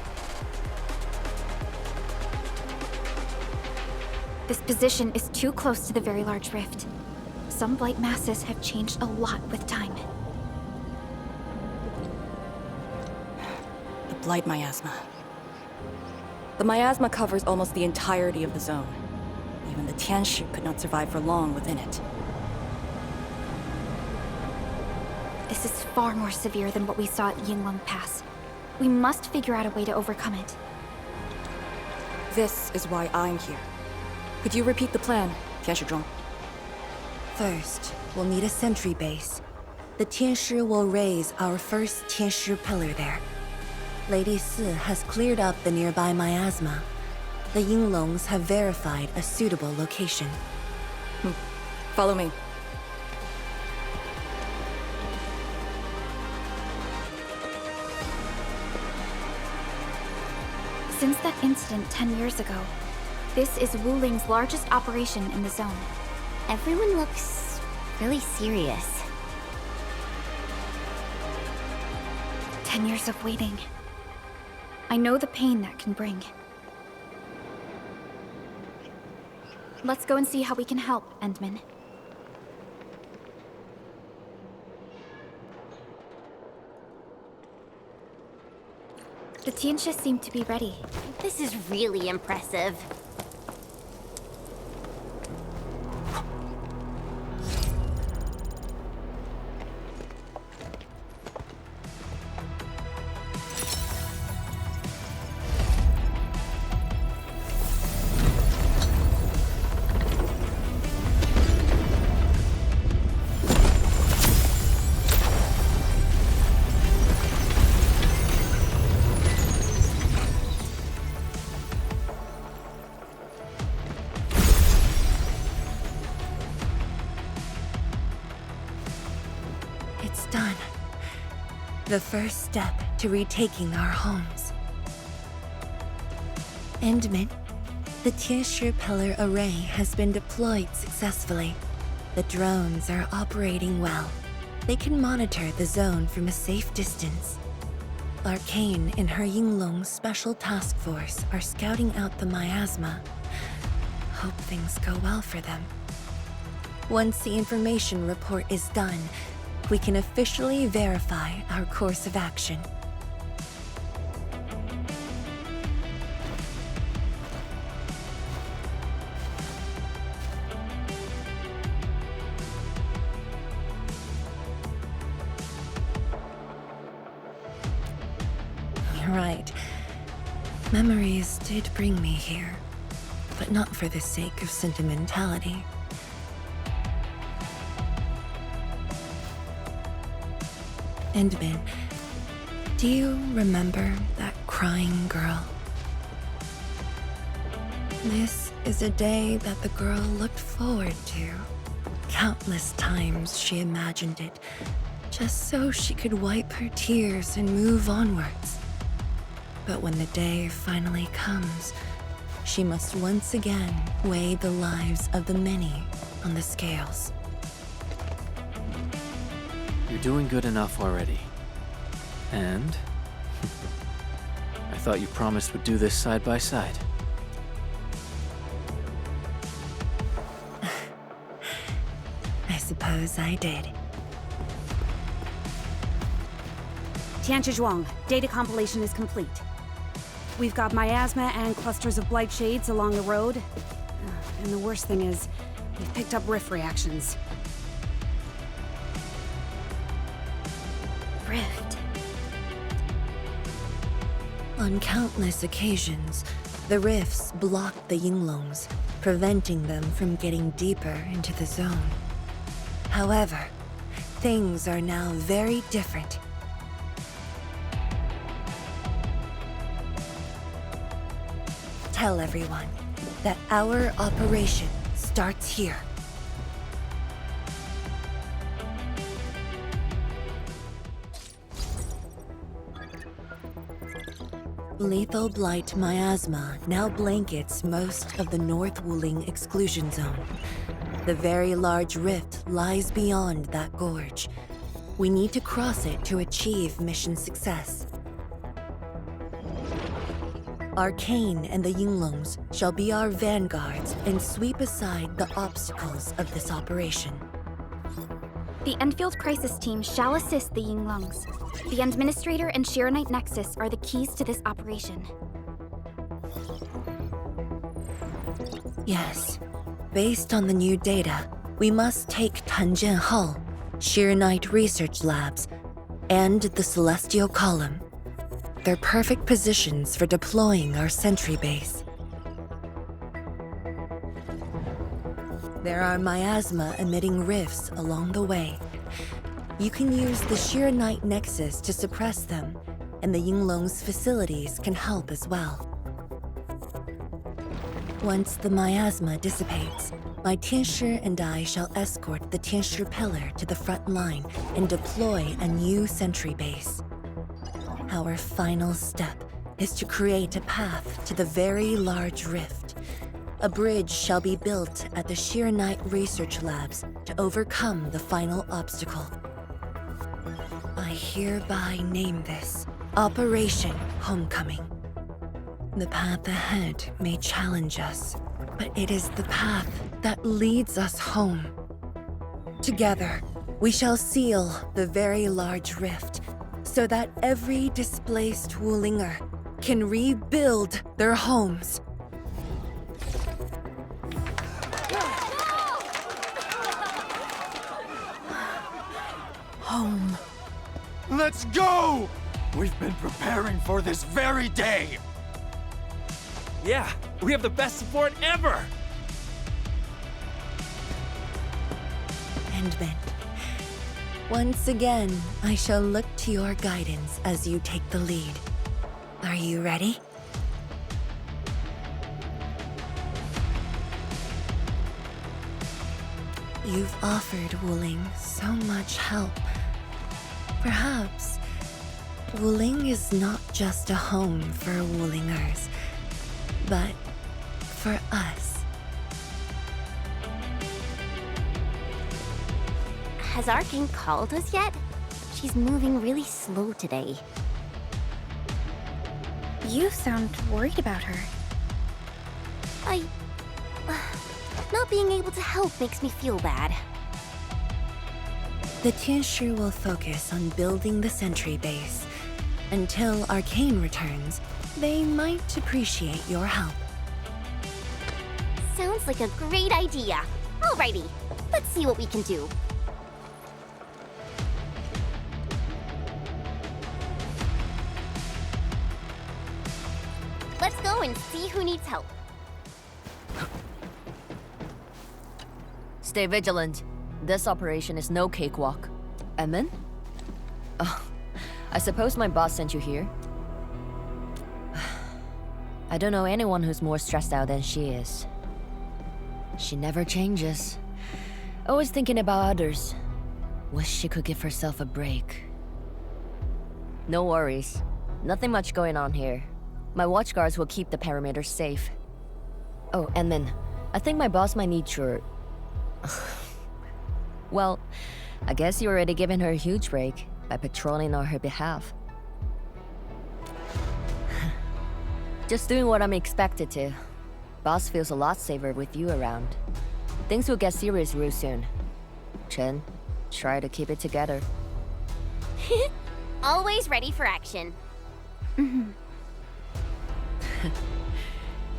This position is too close to the very large rift. Some blight masses have changed a lot with time. The Blight Miasma. The miasma covers almost the entirety of the zone. Even the Tianshi could not survive for long within it. This is far more severe than what we saw at Yinglong Pass. We must figure out a way to overcome it. This is why I'm here. Could you repeat the plan, Tianshi? First, we'll need a sentry base. The Tianshi will raise our first Tianshi pillar there. Lady Si has cleared up the nearby miasma. The Yinglongs have verified a suitable location. Follow me. Since that incident 10 years ago, this is Wuling's largest operation in the zone. Everyone looks really serious. 10 years of waiting. I know the pain that can bring. Let's go and see how we can help, Endman. The Tianshi seem to be ready. This is really impressive. It's done. The first step to retaking our homes. Endman, the Tianshi pillar array has been deployed successfully. The drones are operating well. They can monitor the zone from a safe distance. Arcane and her Yinglong Special Task Force are scouting out the miasma. Hope things go well for them. Once the information report is done, we can officially verify our course of action. You're right. Memories did bring me here, but not for the sake of sentimentality. Endman, do you remember that crying girl? This is a day that the girl looked forward to. Countless times she imagined it, just so she could wipe her tears and move onwards. But when the day finally comes, she must once again weigh the lives of the many on the scales. You're doing good enough already. And I thought you promised we'd do this side by side. I suppose I did. Tianshi, data compilation is complete. We've got miasma and clusters of blight shades along the road. And the worst thing is, we've picked up rift reactions. Rift. On countless occasions, the rifts blocked the Yinglongs, preventing them from getting deeper into the zone. However, things are now very different. Tell everyone, that our operation starts here. Lethal Blight miasma now blankets most of the North Wuling exclusion zone. The very large rift lies beyond that gorge. We need to cross it to achieve mission success. Arcane and the Yinglongs shall be our vanguards and sweep aside the obstacles of this operation. The Endfield Crisis Team shall assist the Yinglongs. The Administrator and Shiranite Nexus are the keys to this operation. Yes. Based on the new data, we must take Tanjian Hull, Shiranite Research Labs, and the Celestial Column. They're perfect positions for deploying our sentry base. There are miasma-emitting rifts along the way. You can use the Shiranite Nexus to suppress them, and the Yinglong's facilities can help as well. Once the miasma dissipates, my Tianshi and I shall escort the Tianshi Pillar to the front line and deploy a new sentry base. Our final step is to create a path to the very large rift. A bridge shall be built at the Shiranite Research Labs to overcome the final obstacle. I hereby name this Operation Homecoming. The path ahead may challenge us, but it is the path that leads us home. Together, we shall seal the very large rift so that every displaced Wulinger can rebuild their homes. Home. Let's go! We've been preparing for this very day! Yeah, we have the best support ever! Endman, once again, I shall look to your guidance as you take the lead. Are you ready? You've offered Wuling so much help. Perhaps Wuling is not just a home for Wulingers, but for us. Has Arcane called us yet? She's moving really slow today. You sound worried about her. Not being able to help makes me feel bad. The Tianshi will focus on building the sentry base. Until Arcane returns, they might appreciate your help. Sounds like a great idea. Alrighty, let's see what we can do. Let's go and see who needs help. Stay vigilant. This operation is no cakewalk. Emin? Oh, I suppose my boss sent you here? I don't know anyone who's more stressed out than she is. She never changes. Always thinking about others. Wish she could give herself a break. No worries. Nothing much going on here. My watchguards will keep the perimeter safe. Oh, Emin, I think my boss might need your... Well, I guess you already given her a huge break by patrolling on her behalf. Just doing what I'm expected to. Boss feels a lot safer with you around. Things will get serious real soon. Chen, try to keep it together. Always ready for action.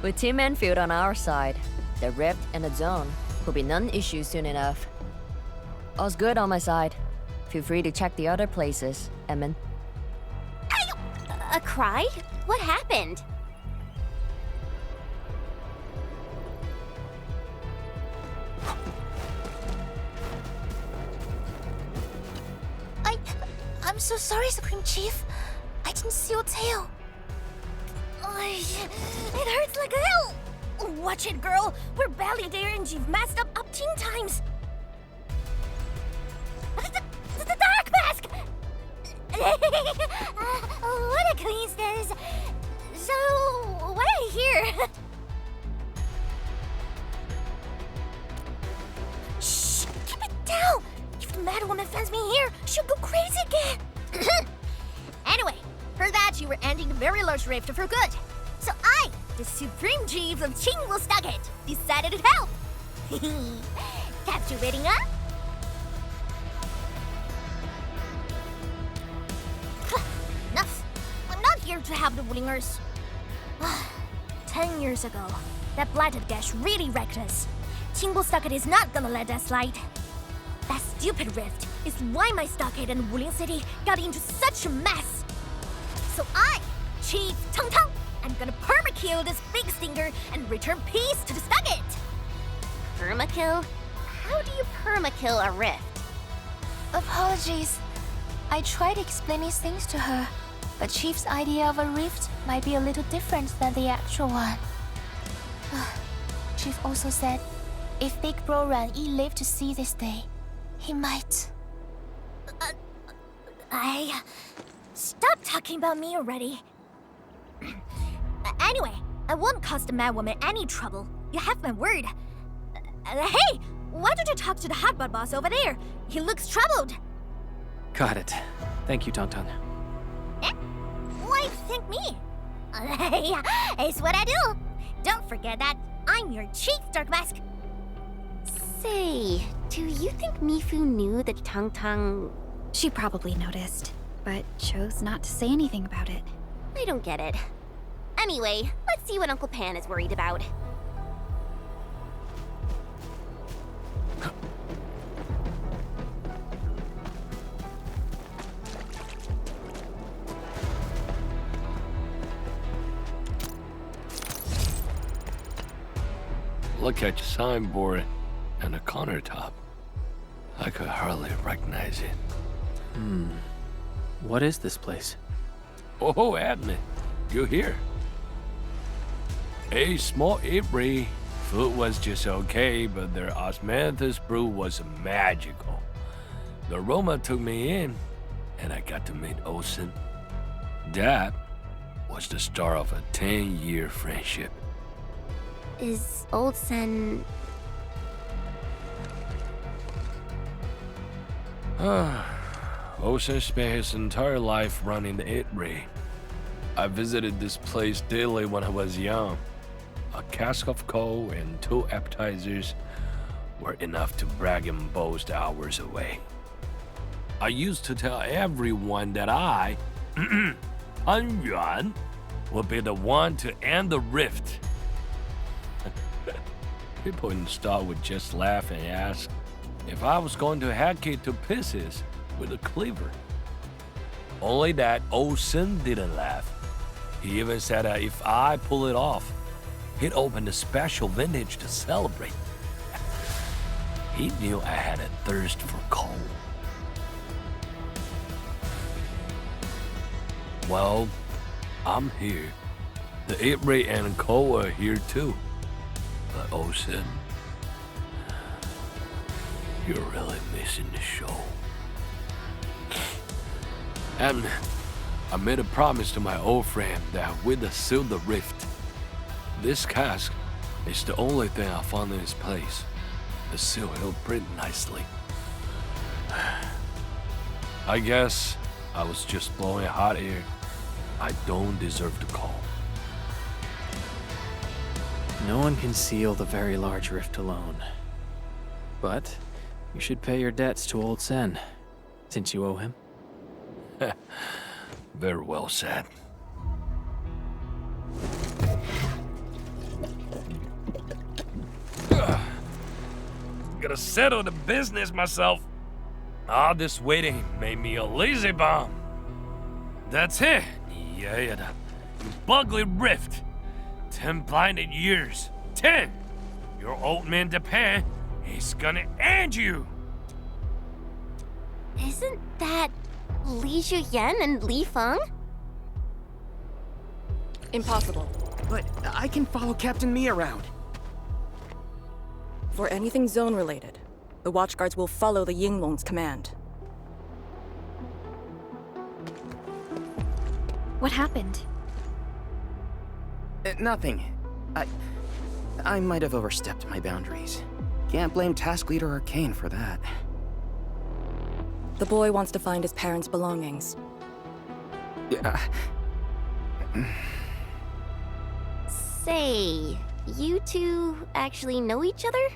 With Team Endfield on our side, the rift and the zone will be non-issue soon enough. All's good on my side. Feel free to check the other places, Emin. A cry? What happened? I'm so sorry, Supreme Chief. I didn't see your tail. It hurts like hell. Watch it, girl! We're barely there and you've messed up 10 times! The dark mask! What a coincidence! So, what I hear? Shh! Keep it down! If the mad woman finds me here, she'll go crazy again! Anyway, heard that you were ending the very large rift for good. So I, the Supreme Chief of Chingle Stucket, decided to help! Captivating, huh? Enough! I'm not here to help the Wulingers. 10 years ago, that blighted gash really wrecked us. Chingle Stucket is not gonna let that slide. That stupid rift is why my stockade and Wuling City got into such a mess. So I, Chief Tong Tong, I'm gonna permakill this big stinker and return peace to the Stucket! Permakill? How do you permakill a rift? Apologies. I tried explaining things to her, but Chief's idea of a rift might be a little different than the actual one. Chief also said, if Big Bro Ran Yi lived to see this day, he might... Stop talking about me already. Anyway, I won't cause the mad woman any trouble. You have my word. Hey! Why don't you talk to the hotbot boss over there? He looks troubled. Got it. Thank you, Tong Tong. Why thank me? It's what I do. Don't forget that I'm your chief, Dark Mask. Say, do you think Mifu knew that Tong Tong... She probably noticed, but chose not to say anything about it. I don't get it. Anyway, let's see what Uncle Pan is worried about. Look at your signboard and the countertop. I could hardly recognize it. What is this place? Oh, admin, you're here. A small apiary. Food was just okay, but their osmanthus brew was magical. The aroma took me in, and I got to meet Olsen. That was the start of a 10-year friendship. Is Old Sen... Olsen spent his entire life running the apiary. I visited this place daily when I was young. A cask of coal and 2 appetizers were enough to brag and boast hours away. I used to tell everyone that I, Han Yuan, would be the one to end the rift. People in the store would just laugh and ask if I was going to hack it to pieces with a cleaver. Only that Olsen didn't laugh. He even said that if I pull it off, he'd open a special vintage to celebrate. He knew I had a thirst for coal. Well, I'm here. The apiary and coal are here too. But Olsen, you're really missing the show. And I made a promise to my old friend that we'd seal the rift. This cask is the only thing I found in its place. The seal held pretty nicely. I guess I was just blowing hot air. I don't deserve the call. No one can seal the very large rift alone. But you should pay your debts to Old Sen, since you owe him. Very well said. Gotta settle the business myself. All this waiting made me a lazy bum. That's it. Yeah, the bugly rift. 10 blinded years. 10! Your old man Japan is gonna end you! Isn't that Li Zhuyan and Li Feng? Impossible. but I can follow Captain Me around. For anything zone-related, the Watchguards will follow the Yinglong's command. What happened? Nothing. I might have overstepped my boundaries. Can't blame Task Leader Arcane for that. The boy wants to find his parents' belongings. Yeah. Say, you two actually know each other?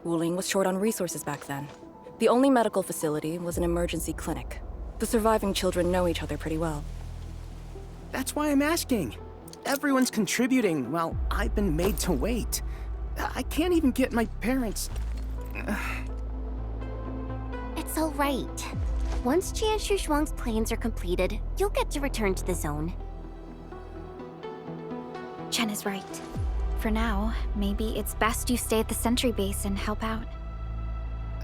Wuling was short on resources back then. The only medical facility was an emergency clinic. The surviving children know each other pretty well. That's why I'm asking. Everyone's contributing while I've been made to wait. I can't even get my parents... It's all right. Once Jianshu Zhuang's plans are completed, you'll get to return to the zone. Chen is right. For now, maybe it's best you stay at the sentry base and help out.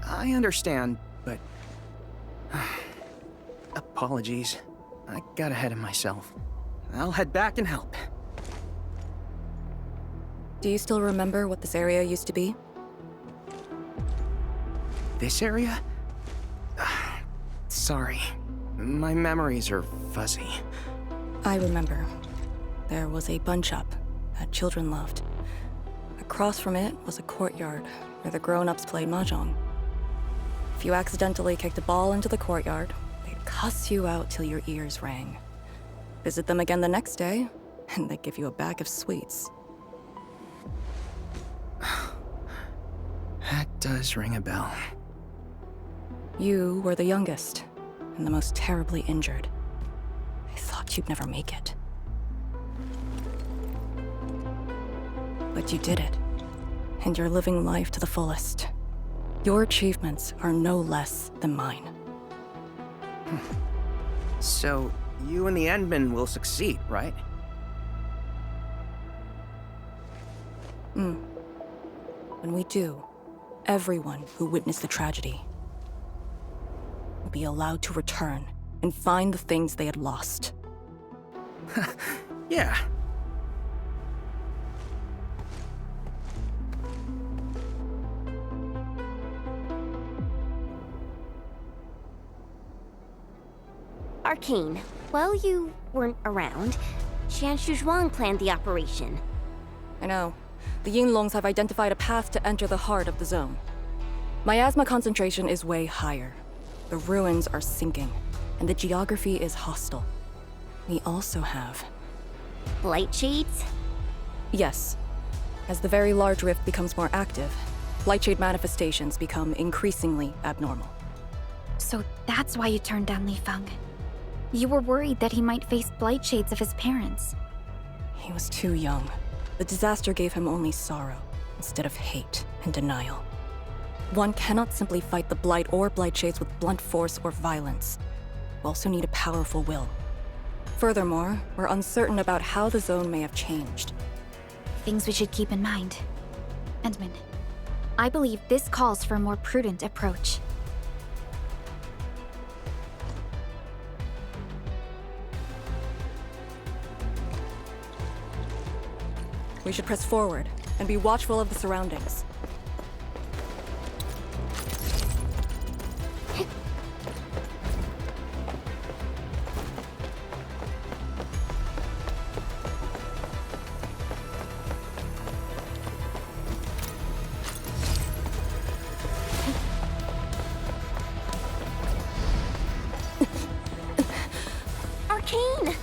I understand, but... Apologies. I got ahead of myself. I'll head back and help. Do you still remember what this area used to be? This area? Sorry. My memories are fuzzy. I remember. There was a bun shop that children loved. Across from it was a courtyard where the grown-ups played mahjong. If you accidentally kicked a ball into the courtyard, they'd cuss you out till your ears rang. Visit them again the next day, and they'd give you a bag of sweets. That does ring a bell. You were the youngest, and the most terribly injured. I thought you'd never make it. But you did it, and you're living life to the fullest. Your achievements are no less than mine. So, you and the Endmen will succeed, right? When we do, everyone who witnessed the tragedy will be allowed to return and find the things they had lost. Yeah. Arcane, while you weren't around, Jianshu Zhuang planned the operation. I know. The Yinglongs have identified a path to enter the heart of the zone. Miasma concentration is way higher. The ruins are sinking, and the geography is hostile. We also have... Blight shades? Yes. As the very large rift becomes more active, Blightshade manifestations become increasingly abnormal. So that's why you turned down Li Feng. You were worried that he might face blight shades of his parents. He was too young. The disaster gave him only sorrow, instead of hate and denial. One cannot simply fight the Blight or Blightshades with blunt force or violence. We also need a powerful will. Furthermore, we're uncertain about how the zone may have changed. Things we should keep in mind. Endman, I believe this calls for a more prudent approach. We should press forward and be watchful of the surroundings. Arcane!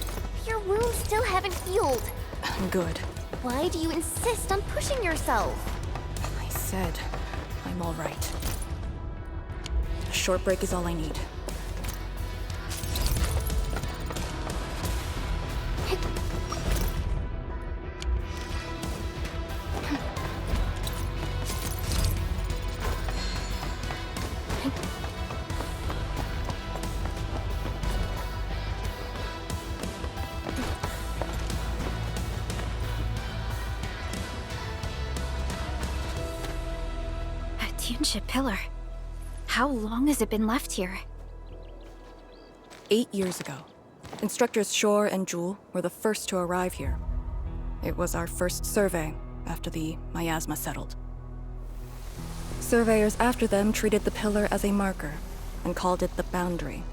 Your wounds still haven't healed. I'm good. Why do you insist on pushing yourself? I said I'm all right. A short break is all I need. Tuneship pillar. How long has it been left here? 8 years ago, Instructors Shore and Jewel were the first to arrive here. It was our first survey after the miasma settled. Surveyors after them treated the pillar as a marker and called it the boundary.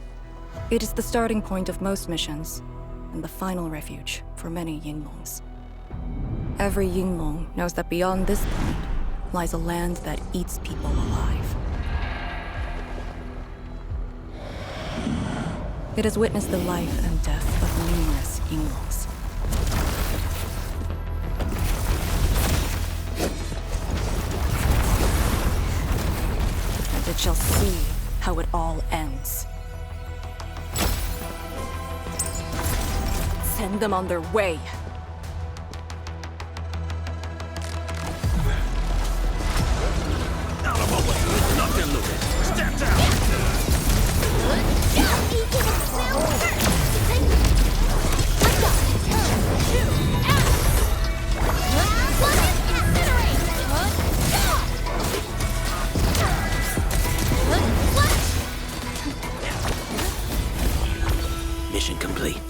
It is the starting point of most missions and the final refuge for many Yinglongs. Every Yinglong knows that beyond this point lies a land that eats people alive. It has witnessed the life and death of numerous Yinglongs. And it shall see how it all ends. Send them on their way. Out of my way! Nothing looted! Step down! Mission complete.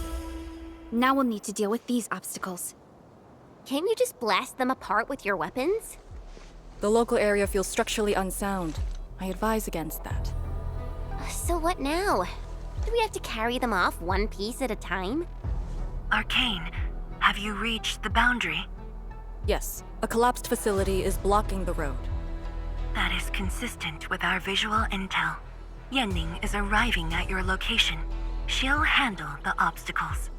Now we'll need to deal with these obstacles. Can't you just blast them apart with your weapons? The local area feels structurally unsound. I advise against that. So what now? Do we have to carry them off one piece at a time? Arcane, have you reached the boundary? Yes, a collapsed facility is blocking the road. That is consistent with our visual intel. Yenning is arriving at your location. She'll handle the obstacles.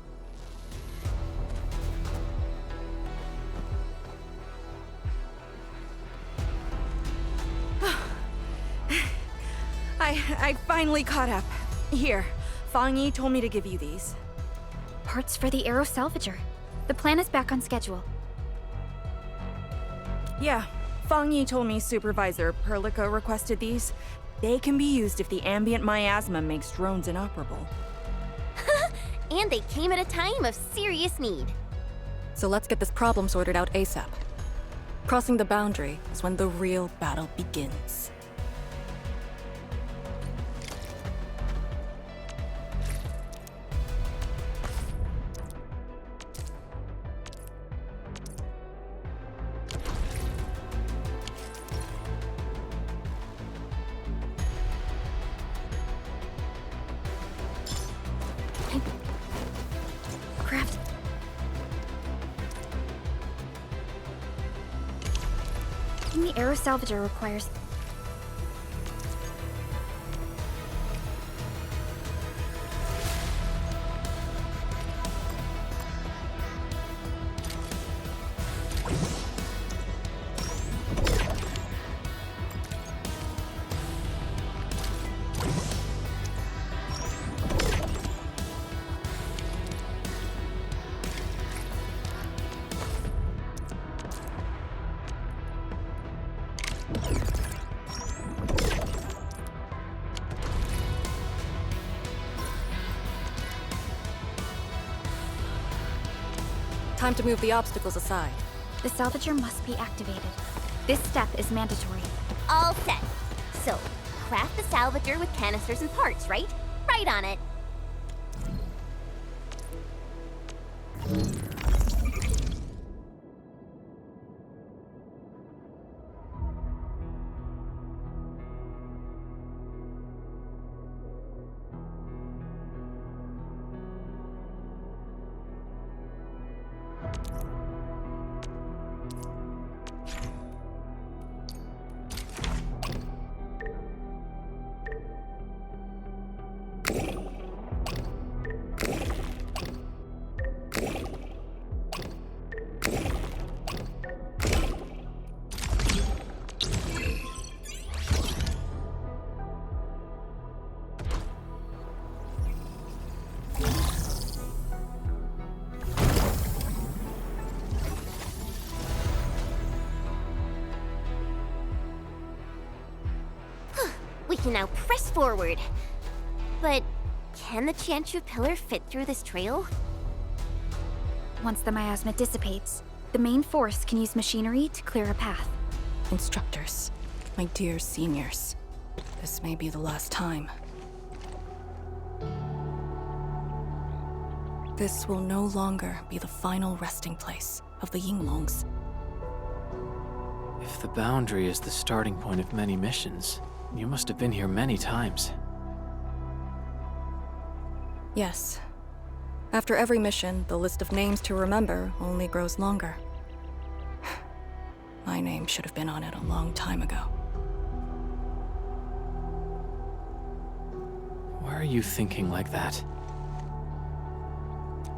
I finally caught up. Here, Fang Yi told me to give you these. Parts for the Aero Salvager. The plan is back on schedule. Yeah, Fang Yi told me Supervisor Perlica requested these. They can be used if the ambient miasma makes drones inoperable. And they came at a time of serious need. So let's get this problem sorted out ASAP. Crossing the boundary is when the real battle begins. Craft. And the Aero Salvager requires... Time to move the obstacles aside. The Salvager must be activated. This step is mandatory. All set. So, craft the Salvager with canisters and parts, right? Right on it. We can now press forward. But can the Tianchu pillar fit through this trail? Once the miasma dissipates, the main force can use machinery to clear a path. Instructors, my dear seniors, this may be the last time. This will no longer be the final resting place of the Yinglongs. If the boundary is the starting point of many missions, you must have been here many times. Yes. After every mission, the list of names to remember only grows longer. My name should have been on it a long time ago. Why are you thinking like that?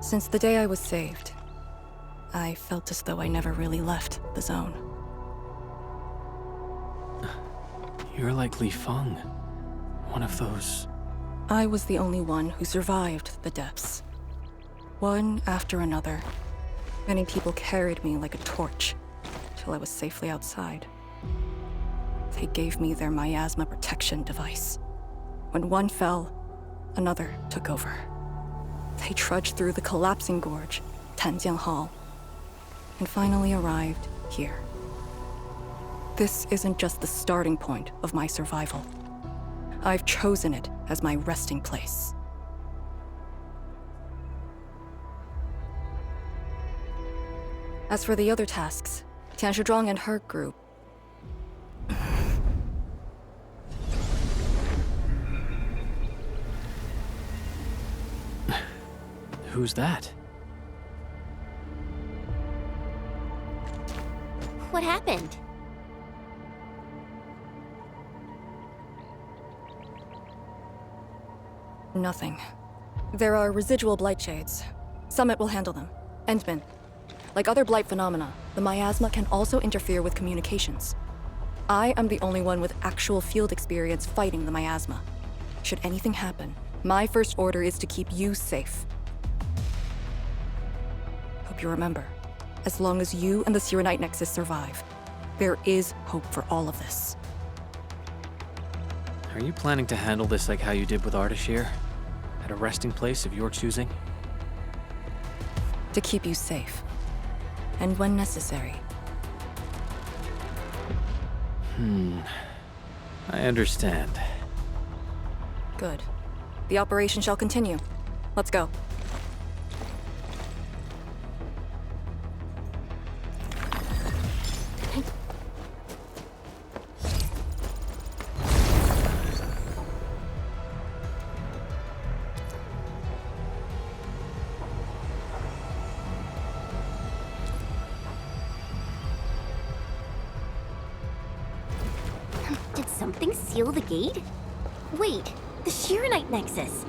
Since the day I was saved, I felt as though I never really left the zone. You're like Li Feng, one of those... I was the only one who survived the depths. One after another, many people carried me like a torch till I was safely outside. They gave me their miasma protection device. When one fell, another took over. They trudged through the collapsing gorge, Tanjiang Hall, and finally arrived here. This isn't just the starting point of my survival. I've chosen it as my resting place. As for the other tasks, Tian Shizhuang and her group... Who's that? What happened? Nothing. There are residual blight shades. Summit will handle them. Endman. Like other blight phenomena, the miasma can also interfere with communications. I am the only one with actual field experience fighting the miasma. Should anything happen, my first order is to keep you safe. Hope you remember, as long as you and the Sirenite Nexus survive, there is hope for all of this. Are you planning to handle this like how you did with Ardashir? At a resting place of your choosing? To keep you safe. And when necessary. I understand. Good. The operation shall continue. Let's go. Did something seal the gate? Wait, the Shirenite Nexus.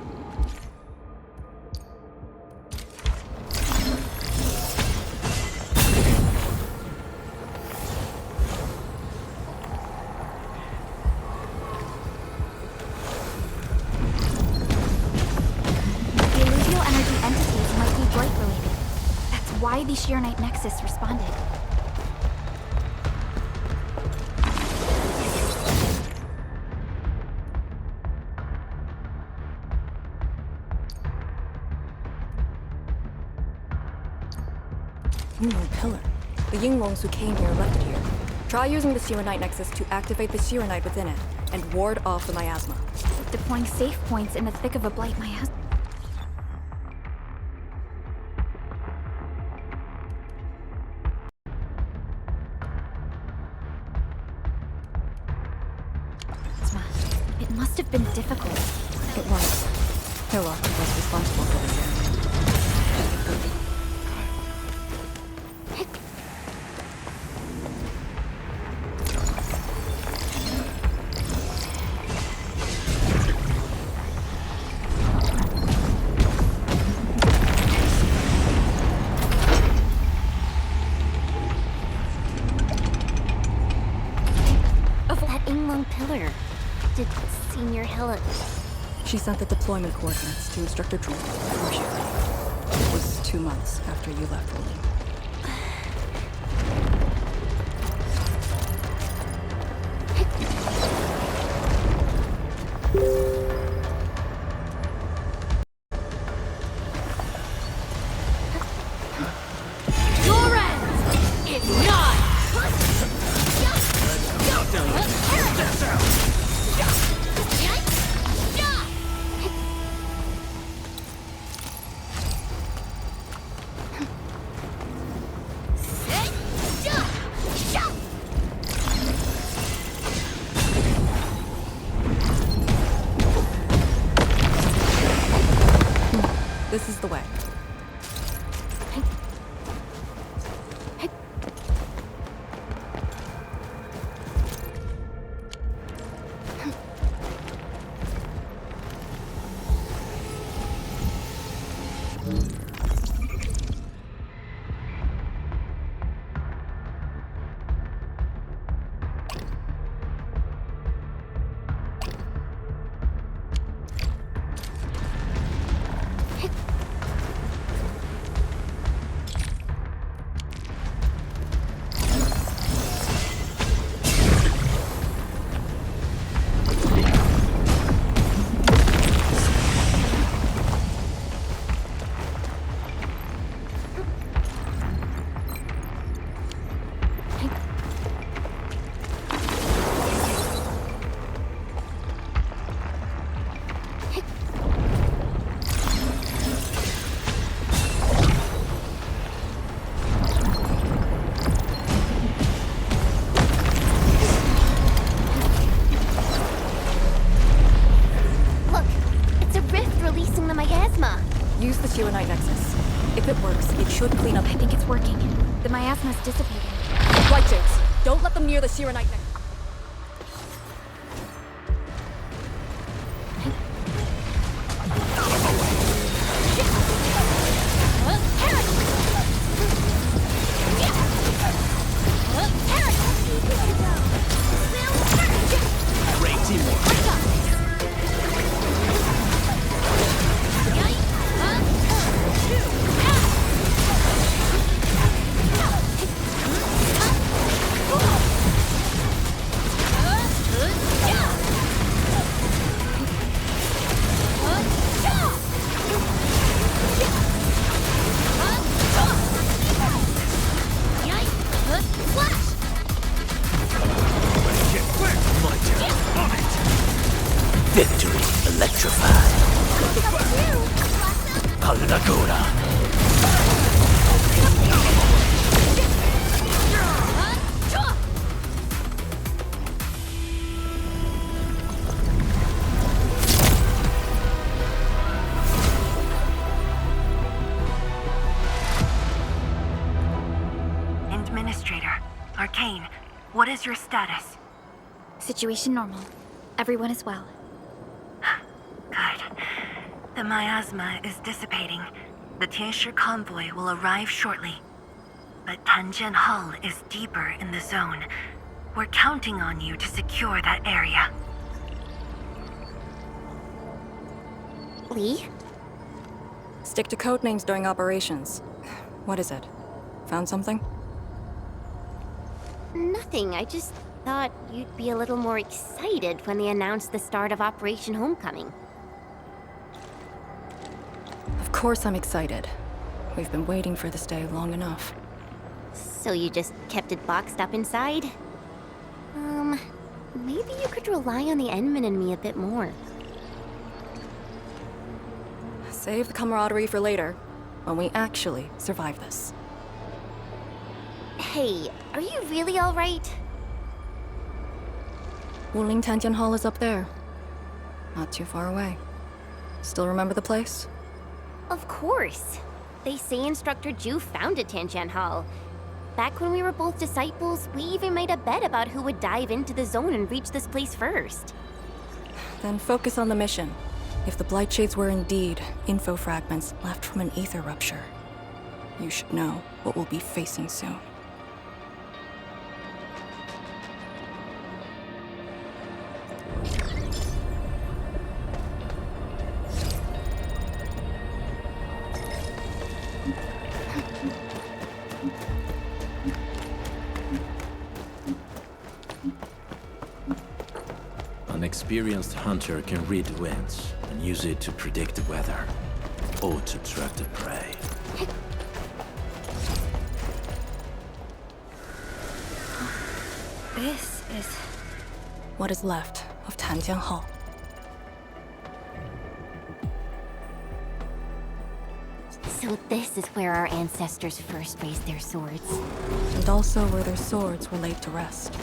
The alluvial energy entities might be blight related. That's why the Shirenite Nexus responded. Pillar. The Yinglongs who came here left it here. Try using the Sirenite Nexus to activate the Sirenite within it, and ward off the miasma. Deploying safe points in the thick of a blight miasma. It must have been difficult. It was. Hillock was responsible for this area. Pillar. Did Senior Hillock... She sent the deployment coordinates to Instructor Drool before she left. It was 2 months after you left Wuling. Your end is nigh! cleanup. I think it's working. The miasma's dissipating. Blight Shades, don't let them near the Sirenite. Great teamwork. Victory electrified. Paludagora. Administrator, Arcane, what is your status? Situation normal. Everyone is well. Good. The miasma is dissipating. The Tianshi convoy will arrive shortly. But Tanjian Hall is deeper in the zone. We're counting on you to secure that area. Lee? Stick to code names during operations. What is it? Found something? Nothing. I just thought you'd be a little more excited when they announced the start of Operation Homecoming. Of course I'm excited. We've been waiting for this day long enough. So you just kept it boxed up inside? Maybe you could rely on the Endman and me a bit more. Save the camaraderie for later, when we actually survive this. Hey, are you really alright? Wuling Tanjian Hall is up there. Not too far away. Still remember the place? Of course. They say Instructor Ju founded Tanjian Hall. Back when we were both disciples, we even made a bet about who would dive into the zone and reach this place first. Then focus on the mission. If the Blight Shades were indeed info fragments left from an ether rupture, you should know what we'll be facing soon. An experienced hunter can read winds and use it to predict the weather, or to track the prey. This is... what is left of Tanjian Hall. So this is where our ancestors first raised their swords. And also where their swords were laid to rest.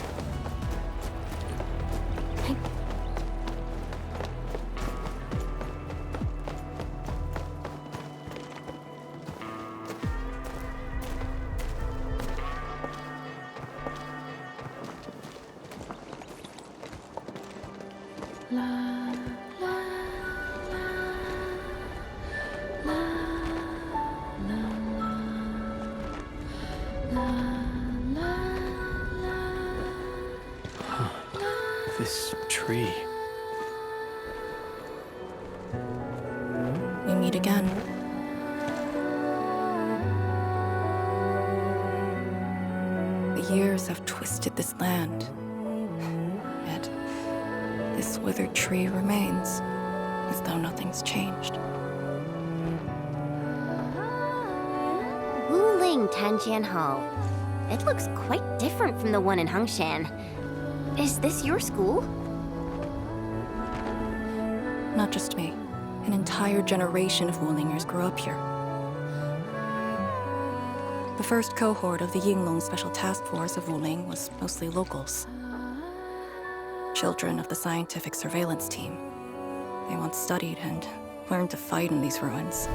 This tree. We meet again. The years have twisted this land. Yet, this withered tree remains, as though nothing's changed. Wuling Tanjian Hall. It looks quite different from the one in Hongshan. Is this your school? Not just me. An entire generation of Wulingers grew up here. The first cohort of the Yinglong Special Task Force of Wuling was mostly locals. Children of the scientific surveillance team. They once studied and learned to fight in these ruins.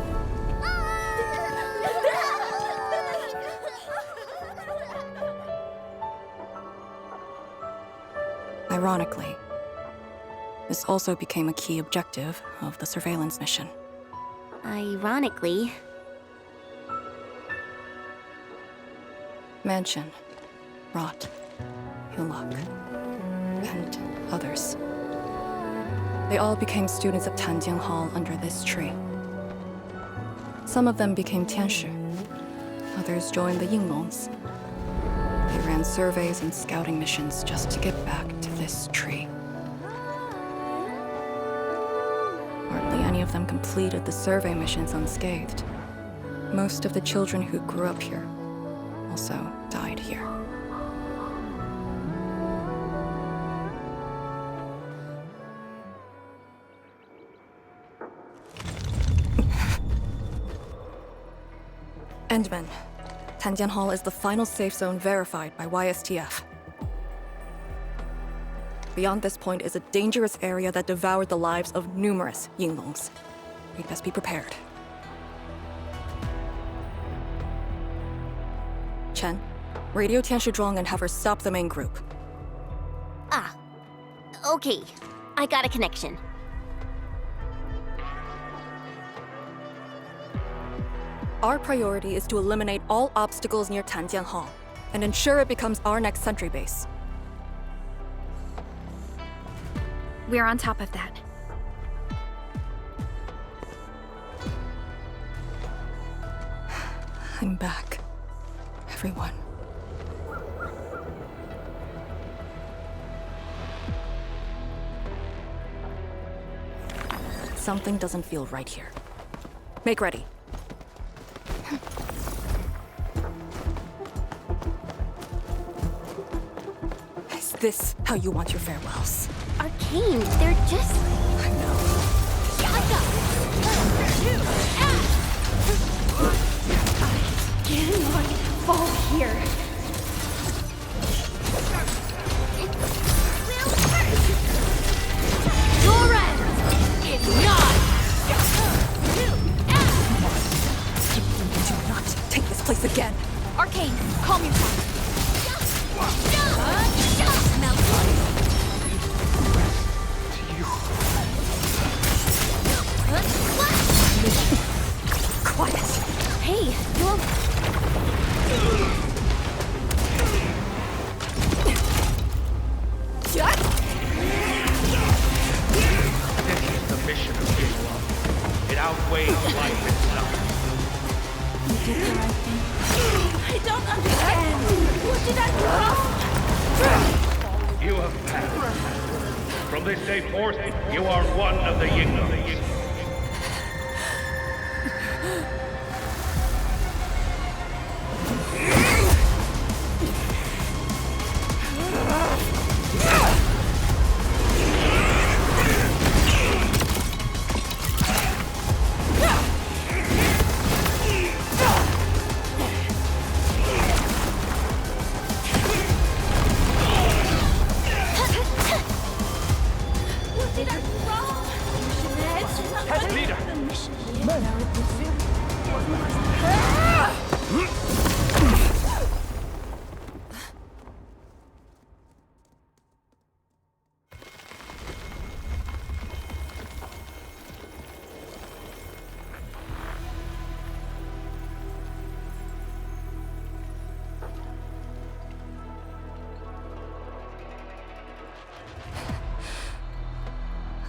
Ironically, this also became a key objective of the surveillance mission. Ironically, Mansion, Rot, Hillock, and others. They all became students of Tanjiang Hall under this tree. Some of them became Tianshi. Others joined the Yinglongs. They ran surveys and scouting missions just to get back to this tree. Hardly any of them completed the survey missions unscathed. Most of the children who grew up here also died here. Endmen, Tanjian Hall is the final safe zone verified by YSTF. Beyond this point is a dangerous area that devoured the lives of numerous Yinglongs. We'd best be prepared. Chen, radio Tianshi Zhuang and have her stop the main group. Okay. I got a connection. Our priority is to eliminate all obstacles near Tanjian Hall and ensure it becomes our next sentry base. We're on top of that. I'm back. Everyone. Something doesn't feel right here. Make ready. Is this how you want your farewells? Arcane, they're just... I know. Cannot fall here. Your end is not. Do not take this place again. Arcane, calm yourself. Quiet. Hey, you're... This is the mission of Yinglong. It outweighs life itself. You did the right thing. I don't understand. What did I do? You have passed. From this day forth, you are one of the Yinglong.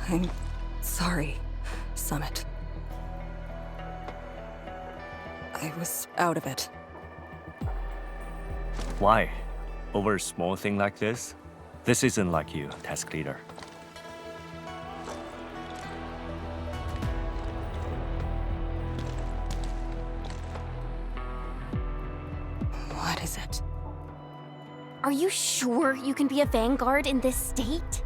I'm sorry, Summit. I was out of it. Why? Over a small thing like this? This isn't like you, task leader. What is it? Are you sure you can be a vanguard in this state?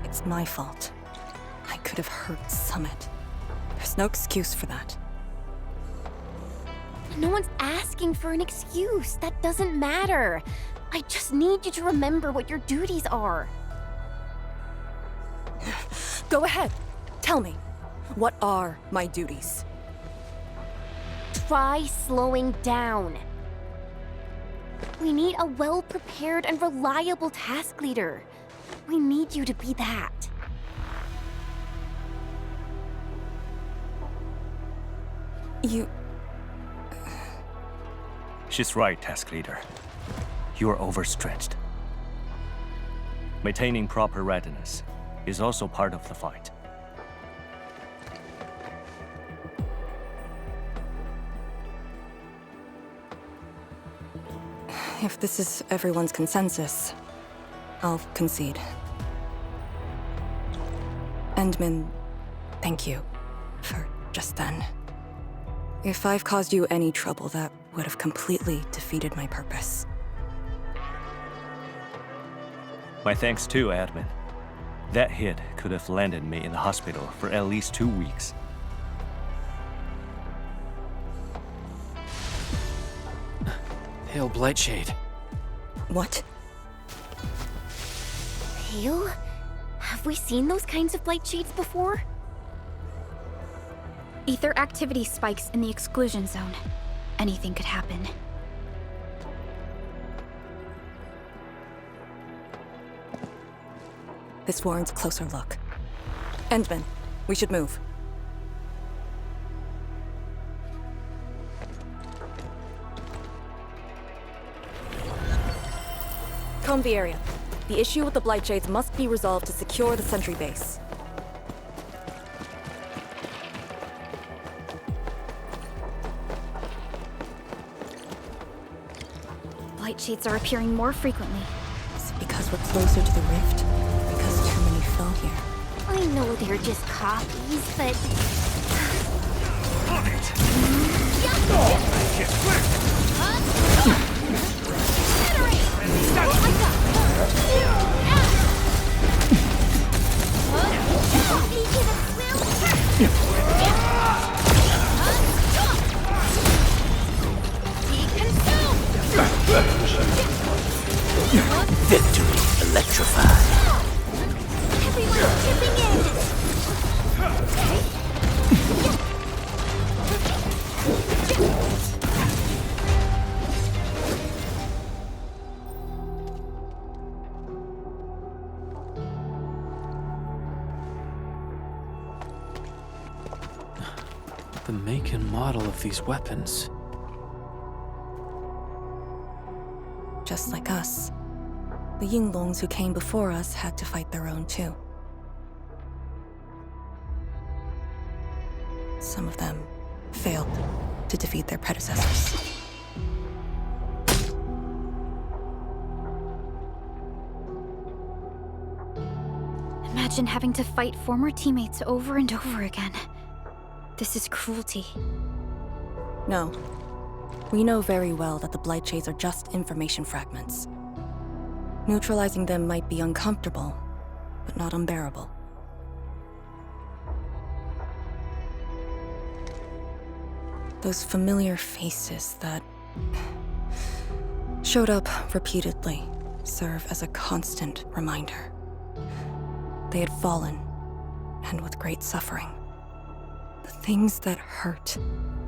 It's my fault. I could have hurt Summit. There's no excuse for that. No one's asking for an excuse. That doesn't matter. I just need you to remember what your duties are. Go ahead. Tell me. What are my duties? Try slowing down. We need a well-prepared and reliable task leader. We need you to be that. She's right, task leader. You're overstretched. Maintaining proper readiness is also part of the fight. If this is everyone's consensus, I'll concede. Endman, thank you for just then. If I've caused you any trouble, that would have completely defeated my purpose. My thanks too, admin. That hit could have landed me in the hospital for at least 2 weeks. Hail Blightshade. What? Pale? Have we seen those kinds of blight shades before? Ether activity spikes in the exclusion zone. Anything could happen. This warrants a closer look. Endman, we should move. Comb the area. The issue with the Blightshades must be resolved to secure the sentry base. Blight shades are appearing more frequently. Is it because we're closer to the rift? Because too many fell here? I know they're just copies, but... On it! Victory electrified. Everyone's chipping in! The make and model of these weapons. Just like us. The Yinglongs who came before us had to fight their own too. Some of them failed to defeat their predecessors. Imagine having to fight former teammates over and over again. This is cruelty. No. We know very well that the Blightshades are just information fragments. Neutralizing them might be uncomfortable, but not unbearable. Those familiar faces that showed up repeatedly serve as a constant reminder. They had fallen, and with great suffering. The things that hurt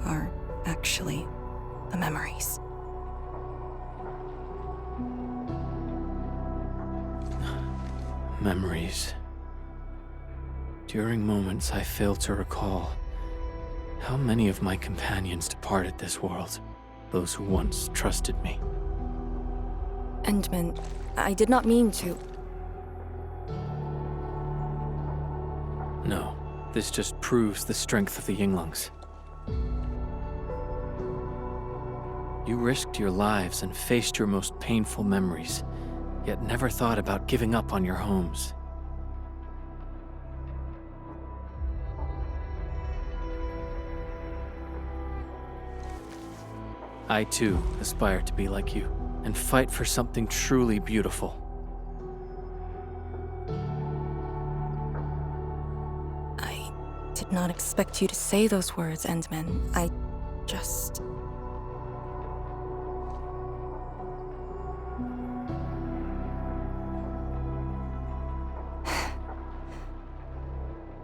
are actually the memories. Memories. During moments I fail to recall, how many of my companions departed this world, those who once trusted me. Endman, I did not mean to. No, this just proves the strength of the Yinglongs. You risked your lives and faced your most painful memories, yet never thought about giving up on your homes. I too aspire to be like you, and fight for something truly beautiful. I did not expect you to say those words, Endman. I just...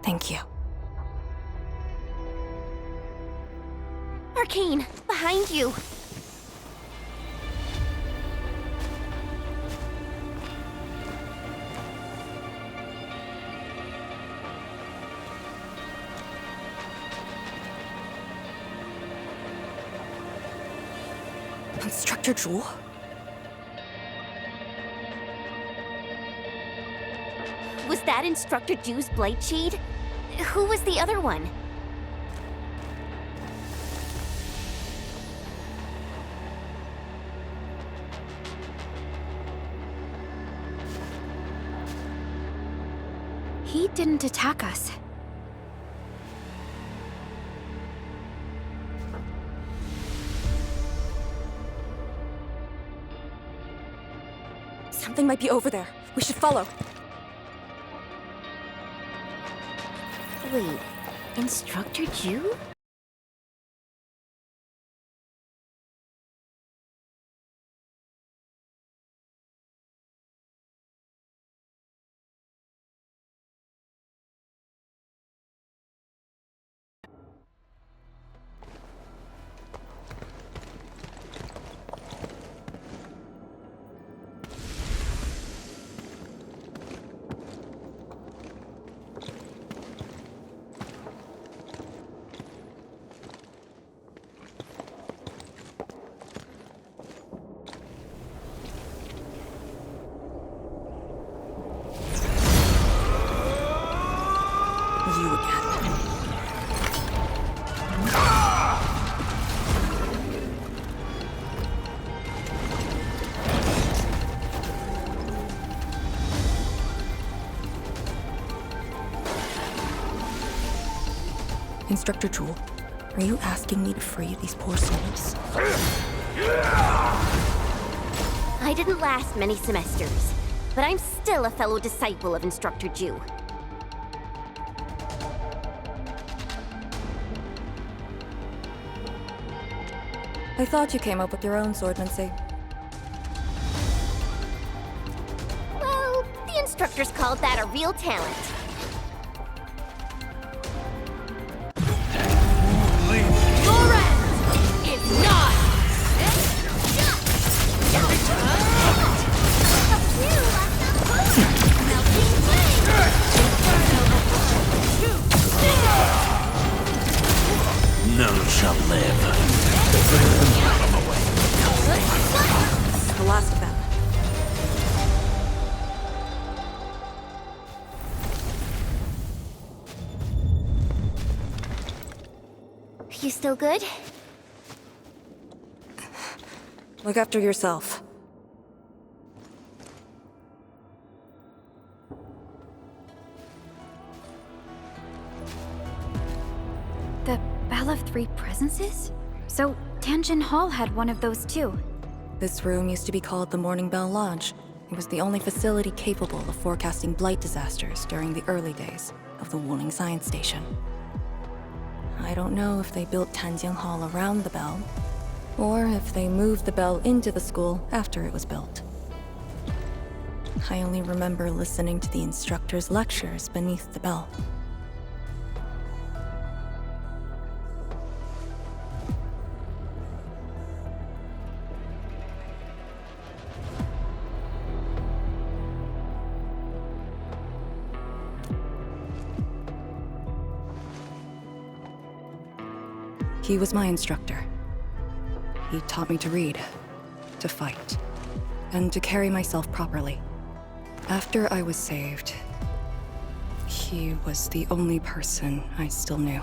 Thank you. Arcane, behind you! Instructor Jewel? Was that Instructor Jew's Blight Shade? Who was the other one? He didn't attack us. Something might be over there. We should follow. Wait, Instructor Jew? You again. Instructor Jewel, are you asking me to free these poor souls? I didn't last many semesters, but I'm still a fellow disciple of Instructor Jew. I thought you came up with your own swordmancy. Well, the instructors called that a real talent. Your end is nigh! None shall live. The last of them. You still good? Look after yourself. The Bell of Three Presences? So, Tanjin Hall had one of those too. This room used to be called the Morning Bell Lodge. It was the only facility capable of forecasting blight disasters during the early days of the Wuling Science Station. I don't know if they built Tanjin Hall around the bell, or if they moved the bell into the school after it was built. I only remember listening to the instructor's lectures beneath the bell. He was my instructor. He taught me to read, to fight, and to carry myself properly. After I was saved, he was the only person I still knew.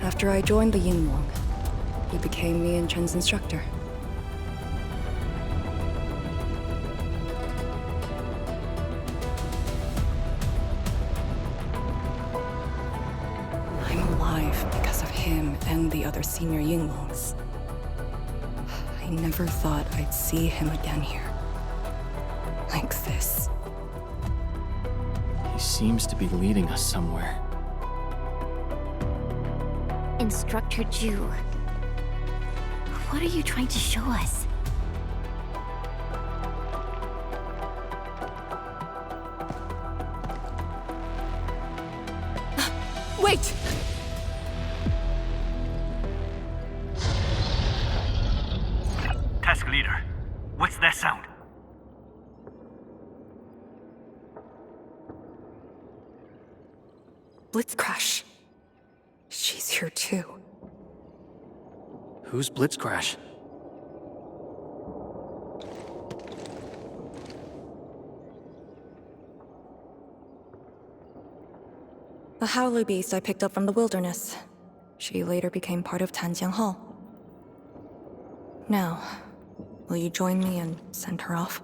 After I joined the Yinglong, he became me and Chen's instructor. And the other senior Yinglongs. I never thought I'd see him again here. Like this. He seems to be leading us somewhere. Instructor Jew. What are you trying to show us? Wait! Task leader, what's that sound? Blitzcrash. She's here too. Who's Blitzcrash? A howler beast I picked up from the wilderness. She later became part of Tanjiang Hall. Now, will you join me and send her off?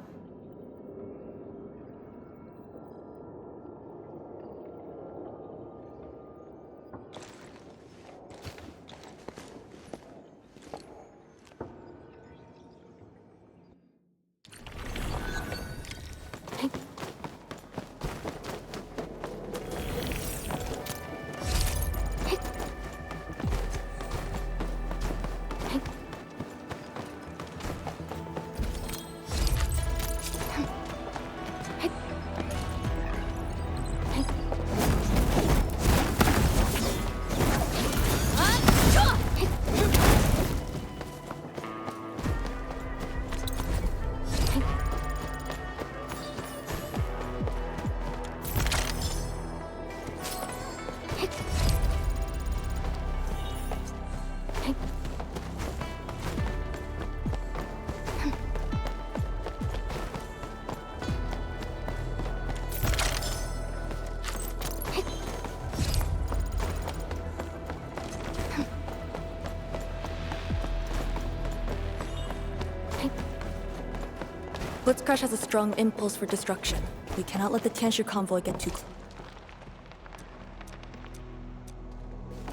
Blitzcrash has a strong impulse for destruction. We cannot let the Tianshu convoy get too close.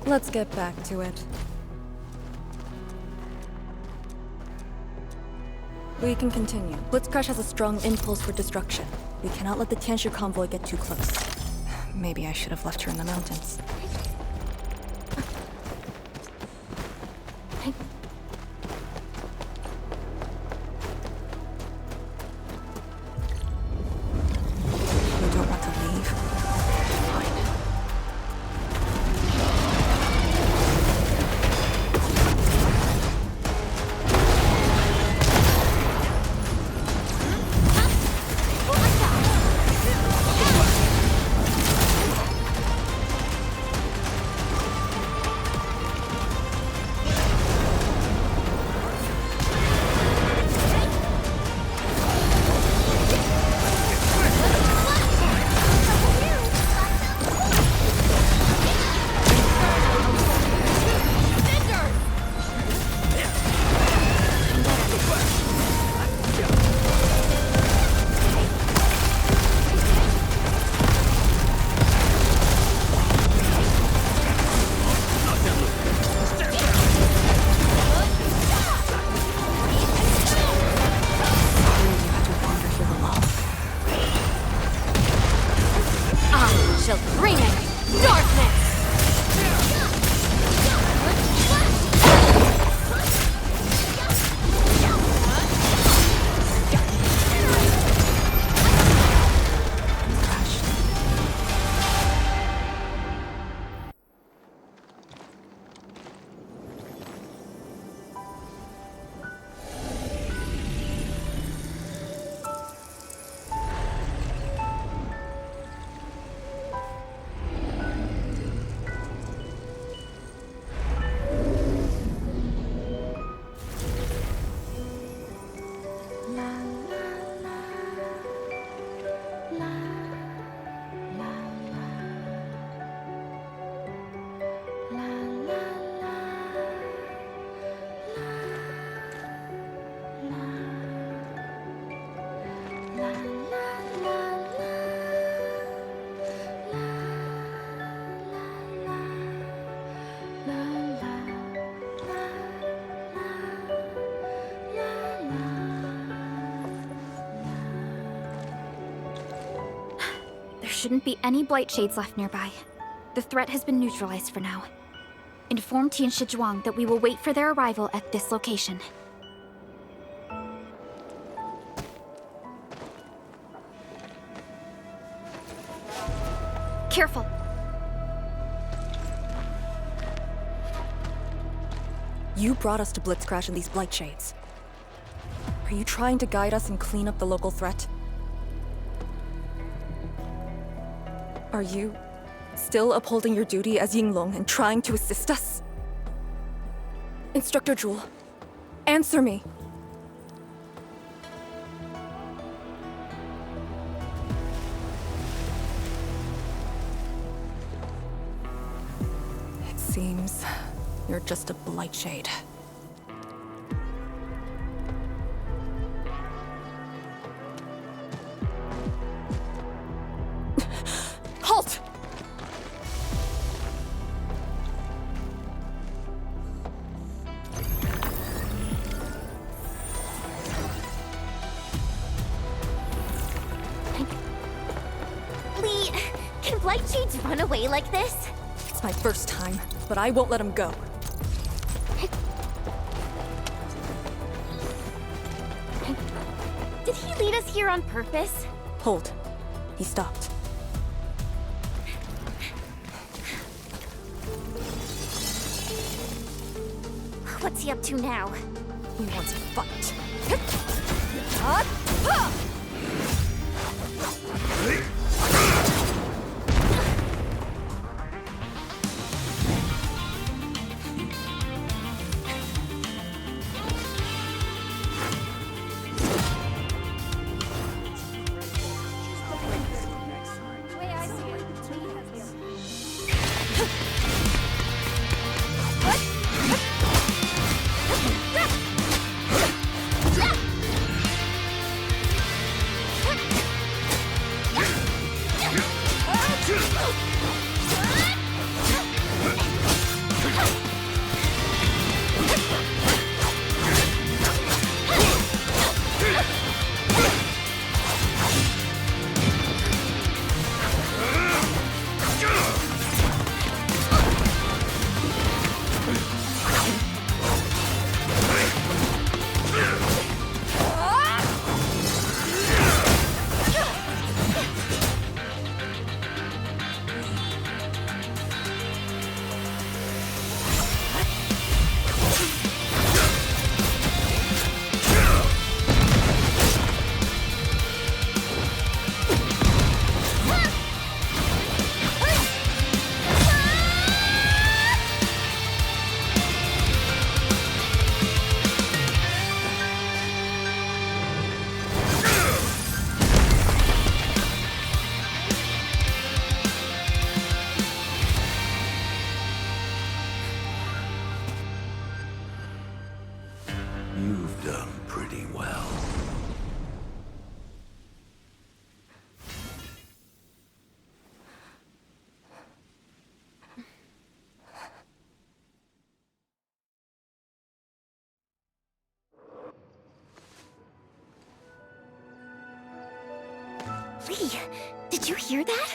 Let's get back to it. We can continue. Blitzcrash has a strong impulse for destruction. We cannot let the Tianshu convoy get too close. Maybe I should have left her in the mountains. Shouldn't be any blight shades left nearby. The threat has been neutralized for now. Inform Tian Shizhuang that we will wait for their arrival at this location. Careful! You brought us to Blitzcrash and these blight shades. Are you trying to guide us and clean up the local threat? Are you Still upholding your duty as Yinglong and trying to assist us? Instructor Jewel, answer me. It seems you're just a blight shade. Halt! Lee, can blight shades run away like this? It's my first time, but I won't let him go. Did he lead us here on purpose? Hold. He stopped. What's he up to now? He wants to fight. You've done pretty well. Lee, did you hear that?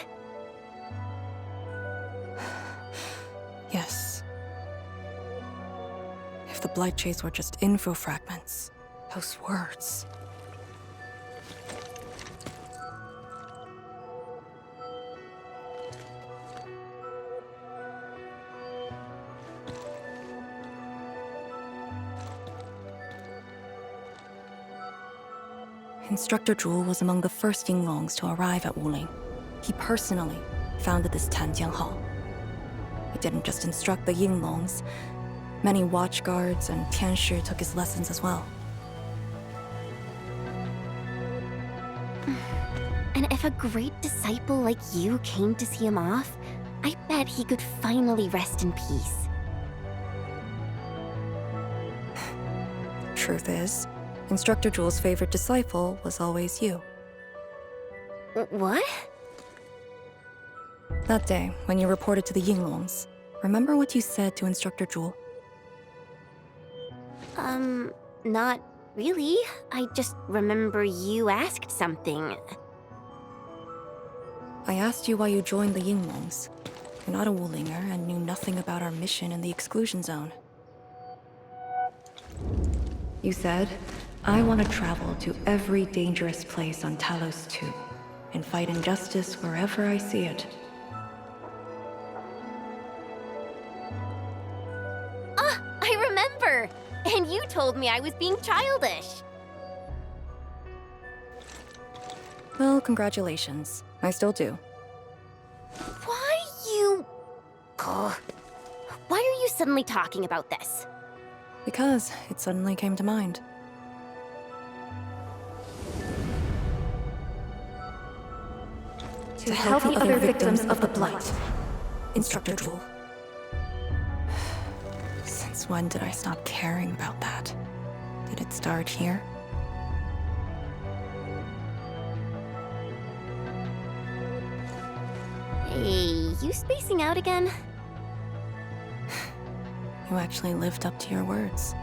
Yes. If the blight shades were just info fragments, those words. Instructor Jewel was among the first Yinglongs to arrive at Wuling. He personally founded this Tanjiang Hall. He didn't just instruct the Yinglongs. Many watchguards and Tianshi took his lessons as well. And if a great disciple like you came to see him off, I bet he could finally rest in peace. Truth is, Instructor Jewel's favorite disciple was always you. What? That day, when you reported to the Yinglongs, remember what you said to Instructor Jewel? Not really. I just remember you asked something. I asked you why you joined the Yinglongs. You're not a Wulinger and knew nothing about our mission in the exclusion zone. You said, I want to travel to every dangerous place on Talos 2 and fight injustice wherever I see it. I remember! And you told me I was being childish. Well, congratulations. I still do. Why Why are you suddenly talking about this? Because it suddenly came to mind. To help the other victims of the Blight. Instructor Jewel. Since when did I stop caring about that? Did it start here? Hey, you spacing out again? You actually lived up to your words.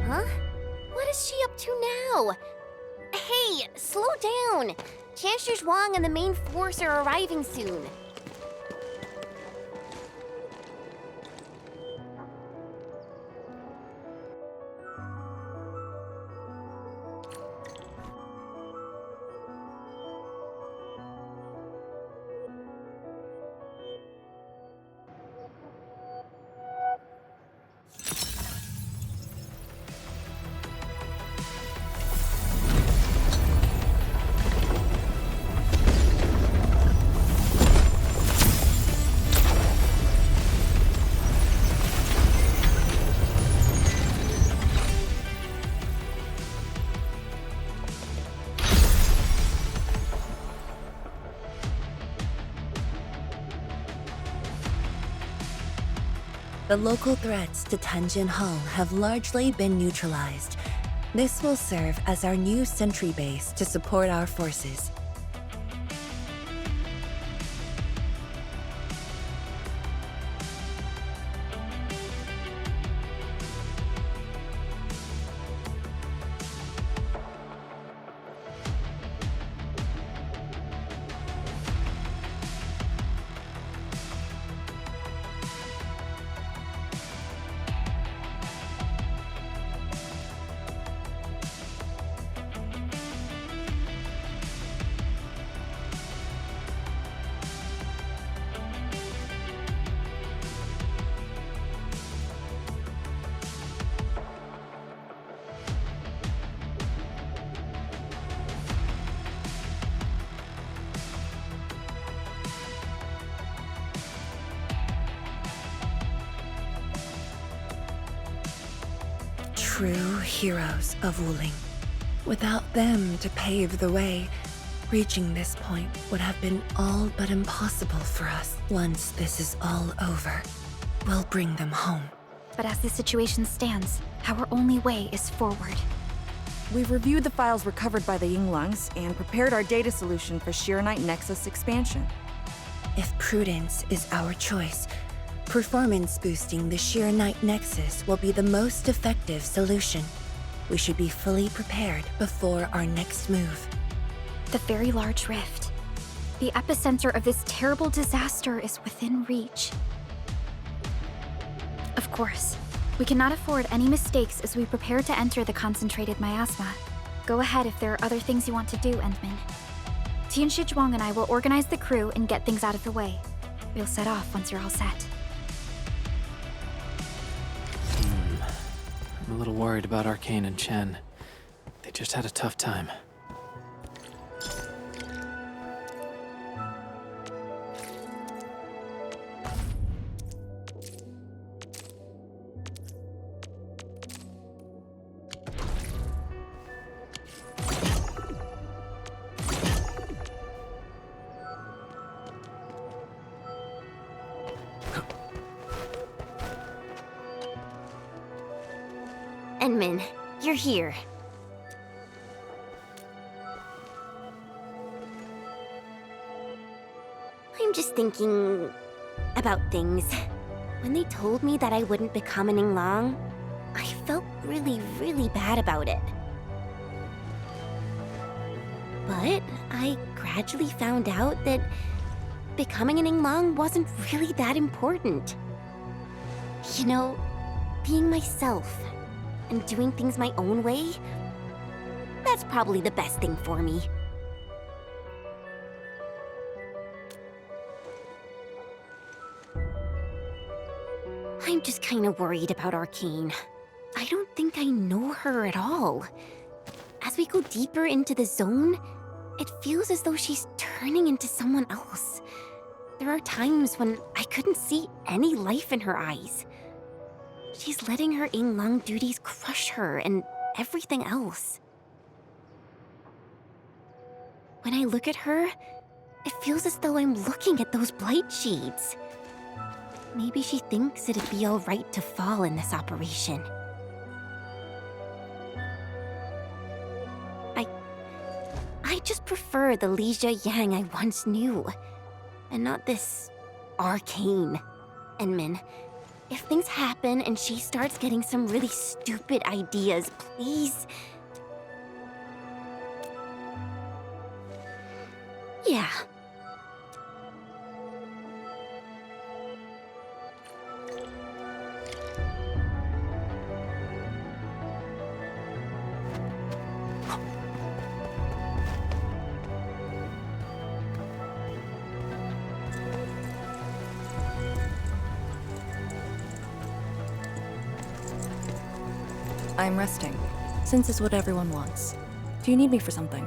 Huh? What is she up to now? Hey, slow down! Chancellor Zhuang and the main force are arriving soon. The local threats to Tanjin Hall have largely been neutralized. This will serve as our new sentry base to support our forces. True heroes of Wuling. Without them to pave the way, reaching this point would have been all but impossible for us. Once this is all over, we'll bring them home. But as the situation stands, our only way is forward. We've reviewed the files recovered by the Yinglangs and prepared our data solution for Shiranite Nexus expansion. If prudence is our choice, performance boosting the Shiranite Nexus will be the most effective solution. We should be fully prepared before our next move. The very large rift. The epicenter of this terrible disaster is within reach. Of course, we cannot afford any mistakes as we prepare to enter the concentrated miasma. Go ahead if there are other things you want to do, Endman. Tianshi Zhuang and I will organize the crew and get things out of the way. We'll set off once you're all set. I'm a little worried about Arcane and Chen. They just had a tough time. Endman, you're here. I'm just thinking about things. When they told me that I wouldn't become an Yinglang, I felt really, really bad about it. But I gradually found out that becoming an Yinglang wasn't really that important. You know, being myself and doing things my own way, that's probably the best thing for me. I'm just kind of worried about Arcane. I don't think I know her at all. As we go deeper into the zone, It feels as though she's turning into someone else. There are times when I couldn't see any life in her eyes. She's letting her Yinglong duties crush her and everything else. When I look at her, it feels as though I'm looking at those blight shades. Maybe she thinks it'd be alright to fall in this operation. I just prefer the Lizha Yang I once knew, and not this arcane. Enmin, if things happen and she starts getting some really stupid ideas, please. Yeah. I'm resting, since it's what everyone wants. Do you need me for something?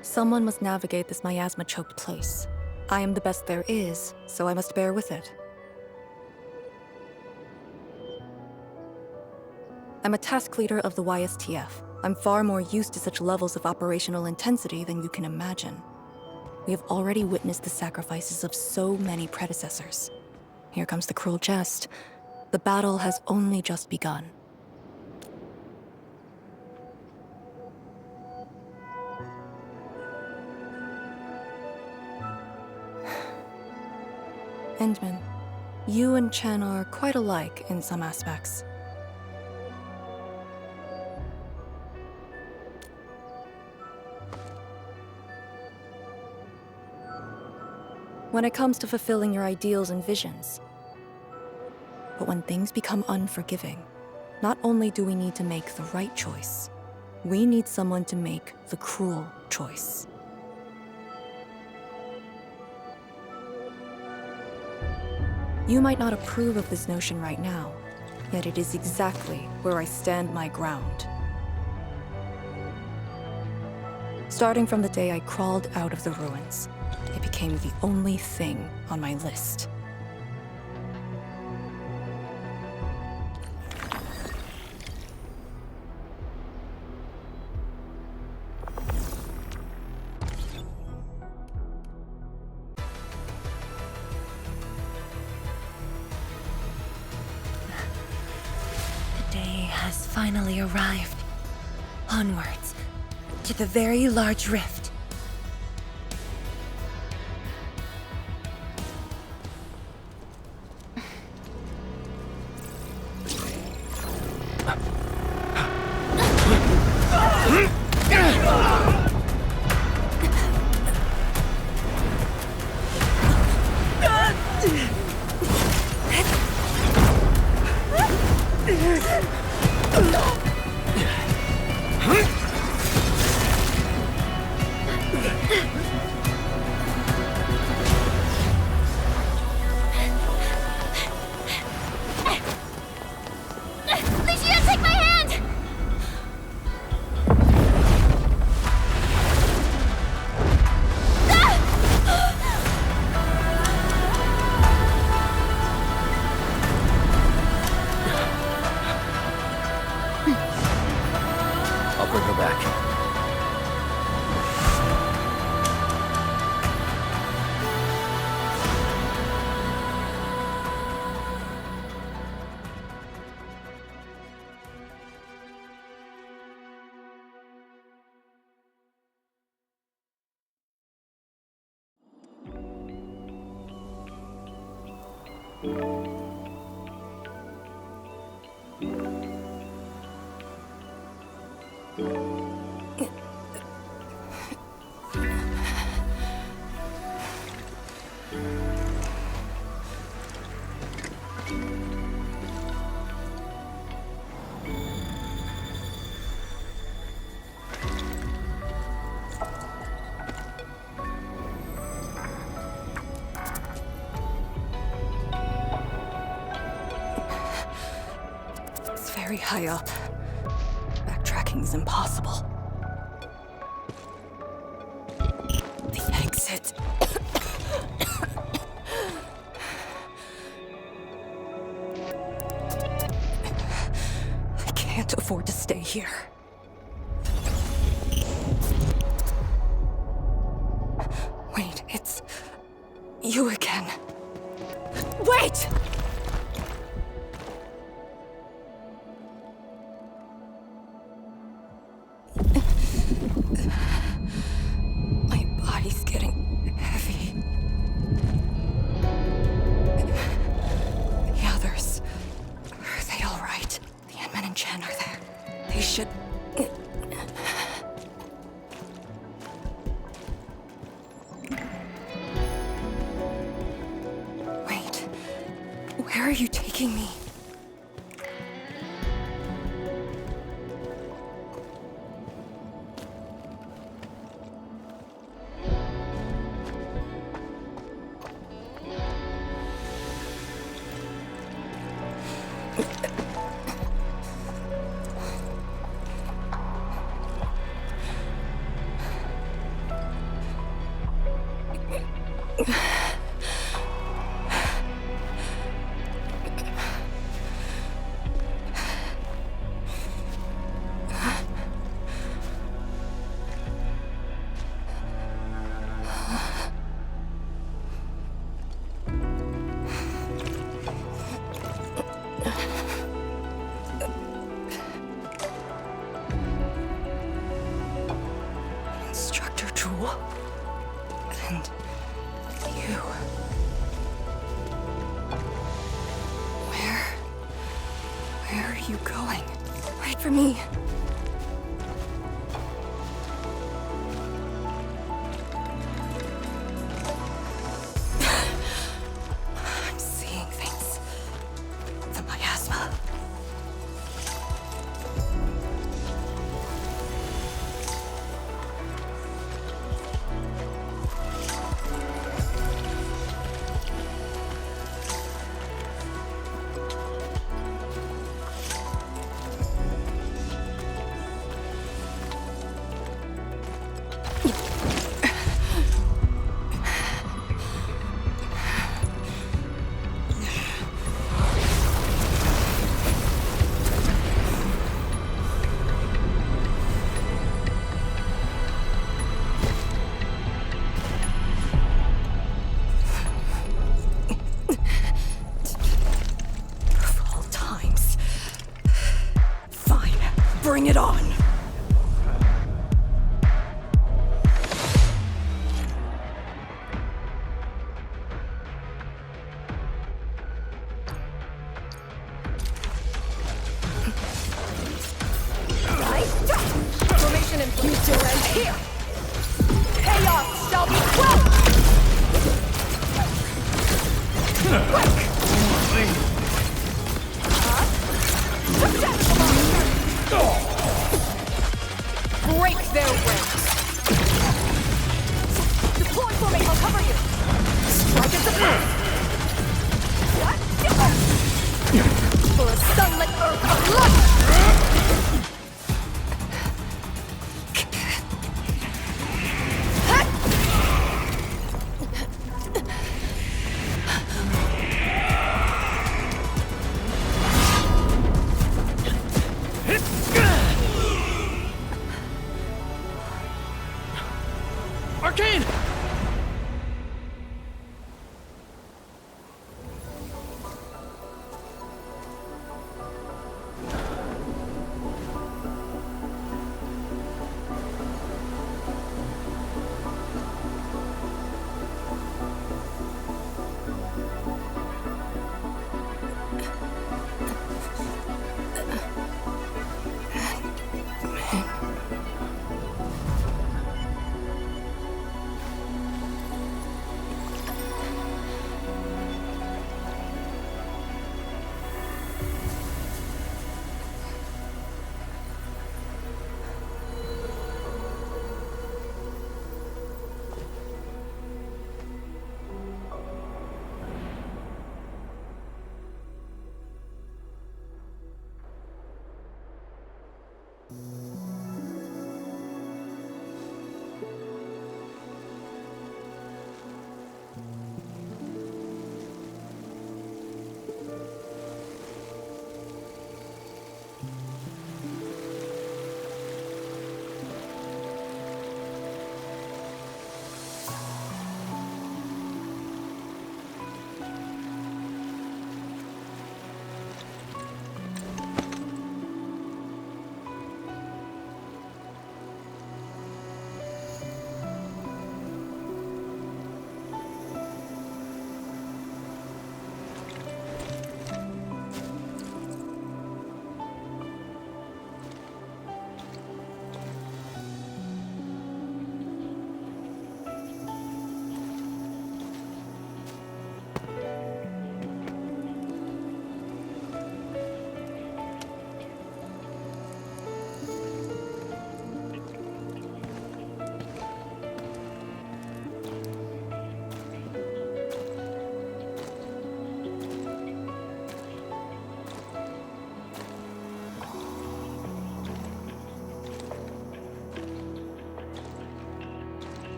Someone must navigate this miasma-choked place. I am the best there is, so I must bear with it. I'm a task leader of the YSTF. I'm far more used to such levels of operational intensity than you can imagine. We have already witnessed the sacrifices of so many predecessors. Here comes the cruel jest. The battle has only just begun. Endman, you and Chen are quite alike in some aspects. When it comes to fulfilling your ideals and visions. But when things become unforgiving, not only do we need to make the right choice, we need someone to make the cruel choice. You might not approve of this notion right now, yet it is exactly where I stand my ground. Starting from the day I crawled out of the ruins, it became the only thing on my list. The day has finally arrived. Onwards, to the very large rift. very high up. Backtracking is impossible. The exit. I can't afford to stay here. Wait, it's you again. Wait! My body's getting heavy. The others, are they all right? The Endmen and Chen are there. They should... Wait, where are you taking me? Instructor Jewel. And you. Where are you going? Wait for me. I'm seeing things. The miasma. Bring it on! Formation in place. You two end here! Chaos shall be quelled! Break their ranks! Deploy formation, I'll cover you! Strike at the first! For a sunlit earth of light!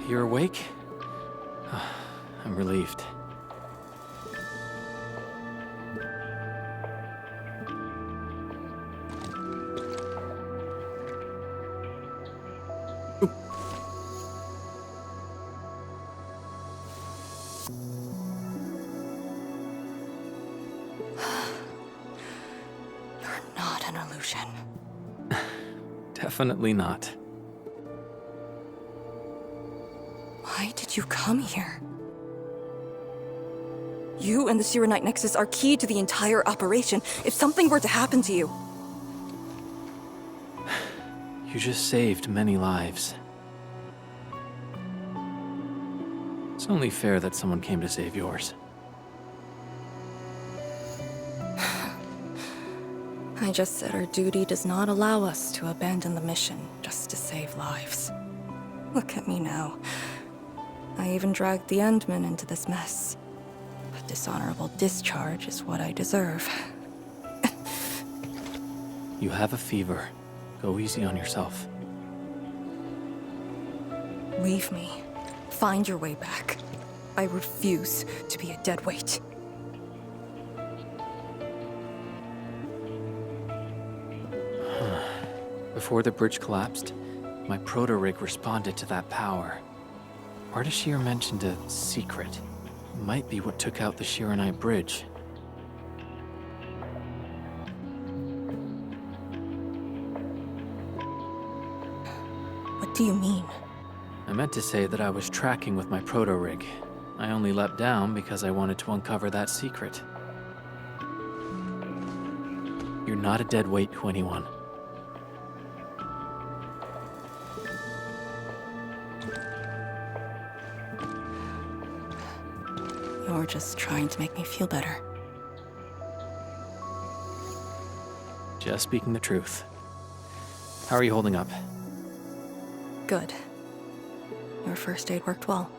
You're awake? I'm relieved. Not an illusion. Definitely not. Why did you come here? You and the Shiranite Nexus are key to the entire operation. If something were to happen to you... You just saved many lives. It's only fair that someone came to save yours. I just said our duty does not allow us to abandon the mission just to save lives. Look at me now. I even dragged the Endmen into this mess. A dishonorable discharge is what I deserve. You have a fever. Go easy on yourself. Leave me. Find your way back. I refuse to be a dead weight. Before the bridge collapsed, my proto-rig responded to that power. Ardashir mentioned a secret. Might be what took out the Shiranite bridge. What do you mean? I meant to say that I was tracking with my proto-rig. I only leapt down because I wanted to uncover that secret. You're not a dead weight to anyone. You're just trying to make me feel better. Just speaking the truth. How are you holding up? Good. Your first aid worked well.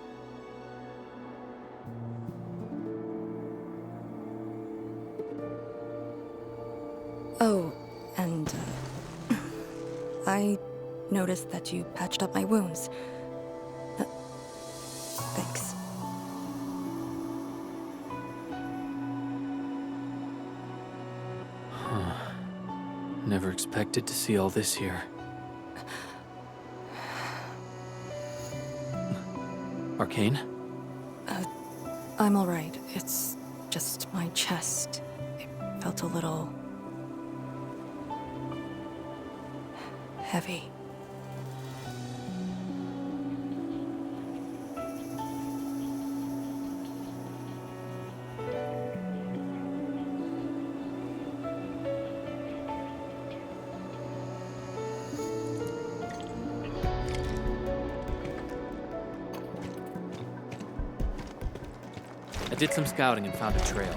Oh, and I noticed that you patched up my wounds. Thanks. Never expected to see all this here. Arcane? I'm alright. It's just my chest. It felt a little... heavy. I did some scouting and found a trail.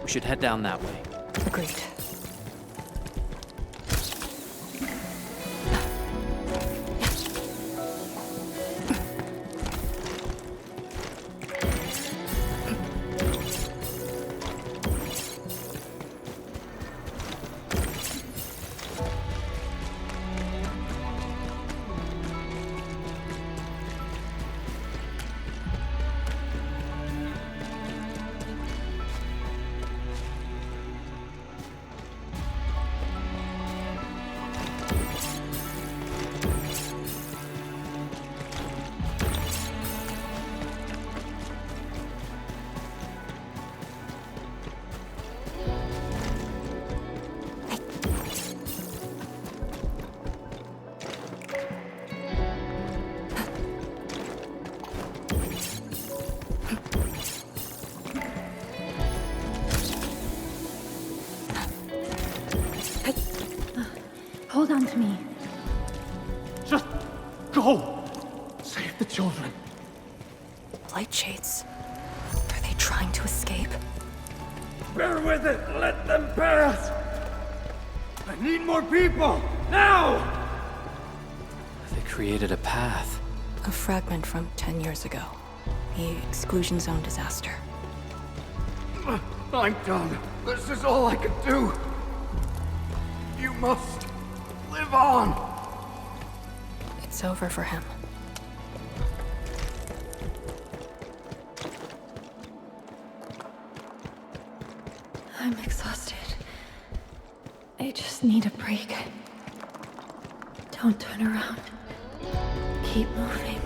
We should head down that way. Agreed. Hold on to me. Just go! Save the children. Light shades. Are they trying to escape? Bear with it! Let them pass! I need more people! Now! They created a path. A fragment from 10 years ago. The exclusion zone disaster. I'm done. This is all I can do. You must live on. It's over for him. I'm exhausted. I just need a break. Don't turn around. Keep moving.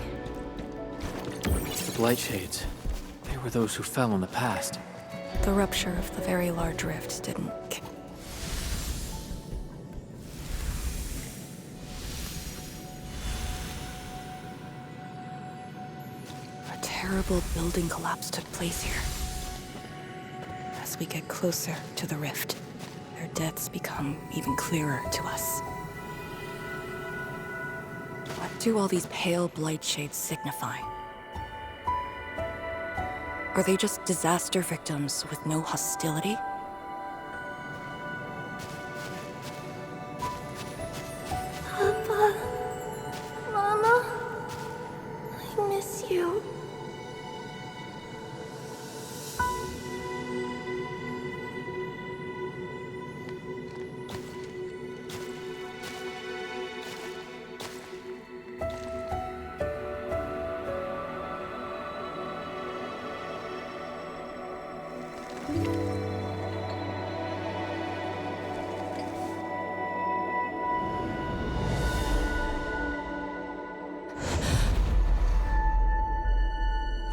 The Blight Shades. They were those who fell in the past. The rupture of the very large rift didn't... A terrible building collapse took place here. As we get closer to the rift, their deaths become even clearer to us. What do all these pale blight shades signify? Are they just disaster victims with no hostility? Papa, Mama, I miss you.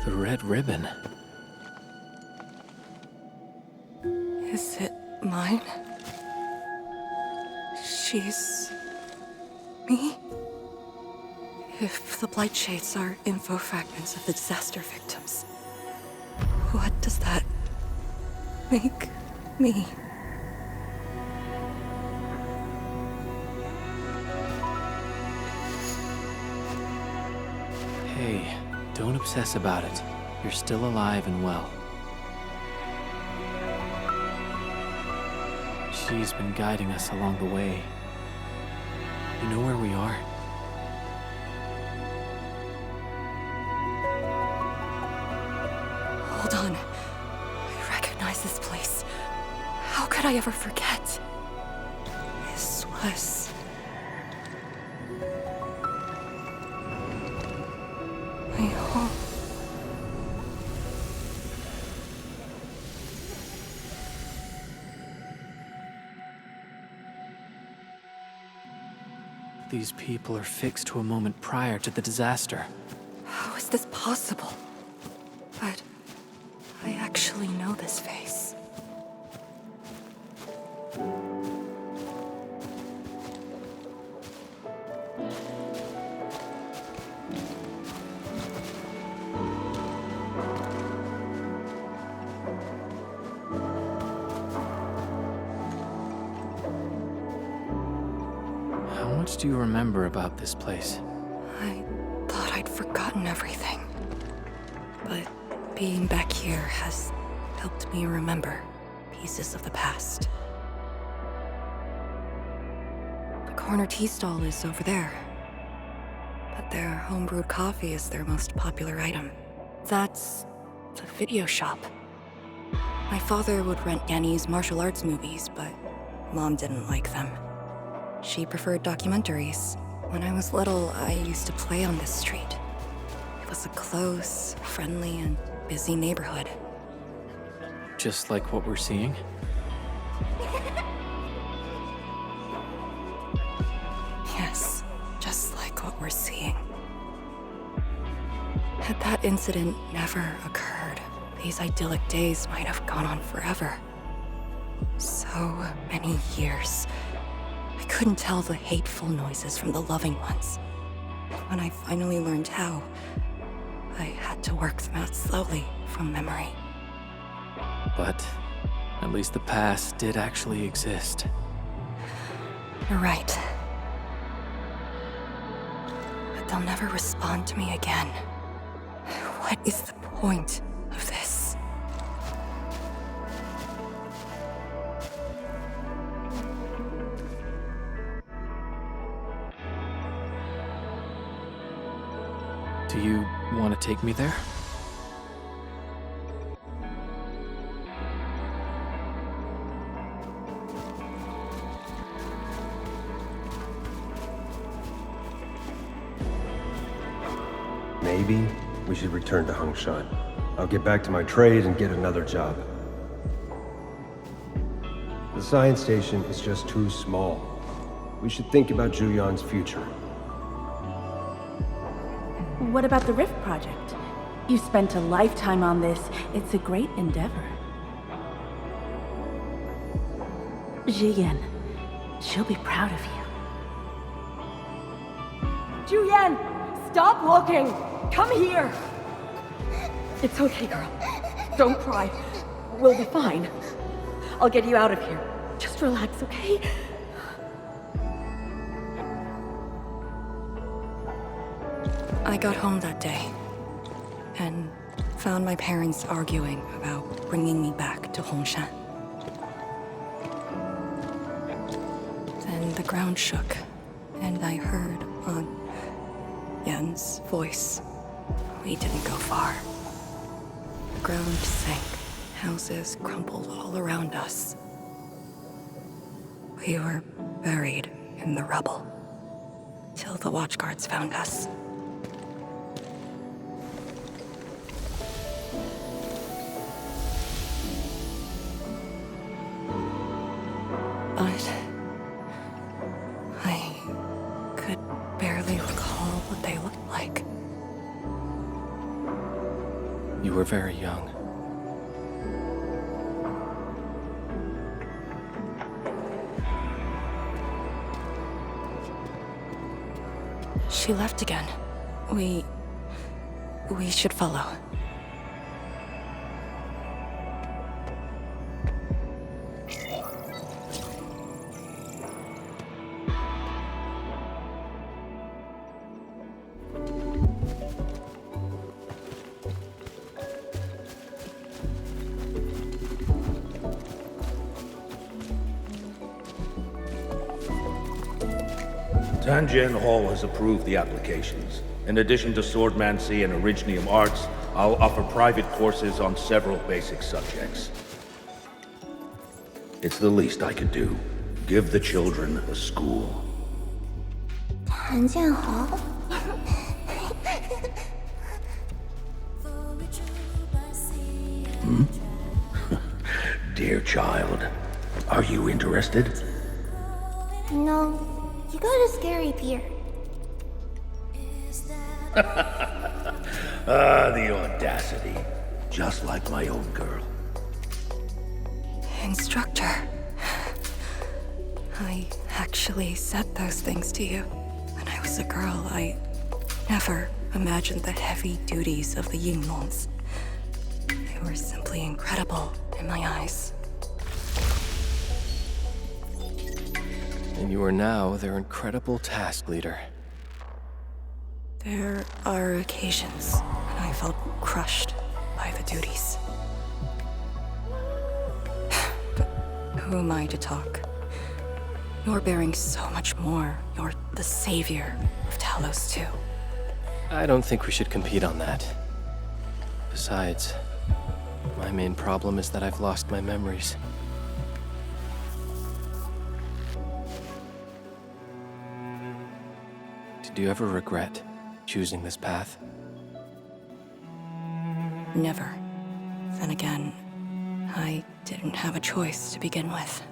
The red ribbon. Is it mine? She's... me? If the blight shades are info fragments of the disaster victims, what does that make me? Hey, don't obsess about it. You're still alive and well. She's been guiding us along the way. You know where we are? Hold on. I recognize this place. How could I ever forget? This was... my home. These people are fixed to a moment prior to the disaster. How is this possible? But I actually know this face. How much do you remember about this place? I thought I'd forgotten everything. But being back here has helped me remember pieces of the past. The corner tea stall is over there. But their homebrewed coffee is their most popular item. That's the video shop. My father would rent Annie's martial arts movies, but Mom didn't like them. She preferred documentaries. When I was little, I used to play on this street. It was a close, friendly, and busy neighborhood. Just like what we're seeing? Yes, just like what we're seeing. Had that incident never occurred, these idyllic days might have gone on forever. So many years. I couldn't tell the hateful noises from the loving ones. When I finally learned how, I had to work them out slowly from memory. But at least the past did actually exist. You're right. But they'll never respond to me again. What is the point of this? Do you want to take me there? Maybe we should return to Hangshan. I'll get back to my trade and get another job. The science station is just too small. We should think about Juyan's future. What about the Rift Project? You spent a lifetime on this. It's a great endeavor. Jiyan, she'll be proud of you. Juyan, stop looking! Come here! It's okay, girl. Don't cry. We'll be fine. I'll get you out of here. Just relax, okay? I got home that day and found my parents arguing about bringing me back to Hongshan. Then the ground shook, and I heard Aunt Yan's voice. We didn't go far. The ground sank. Houses crumpled all around us. We were buried in the rubble till the watchguards found us. But I could barely recall what they looked like. You were very young. She left again. We should follow. Tanjian Hall has approved the applications. In addition to swordmancy and originium arts, I'll offer private courses on several basic subjects. It's the least I could do. Give the children a school. 谭建豪 Dear child, are you interested? No, you got a scary beard. The audacity. Just like my own girl. Instructor. I actually said those things to you. When I was a girl, I never imagined the heavy duties of the Yinglongs. They were simply incredible in my eyes. And you are now their incredible task leader. There are occasions when I felt crushed by the duties. But who am I to talk? You're bearing so much more. You're the savior of Talos too. I don't think we should compete on that. Besides, my main problem is that I've lost my memories. Did you ever regret choosing this path? Never. Then again, I didn't have a choice to begin with.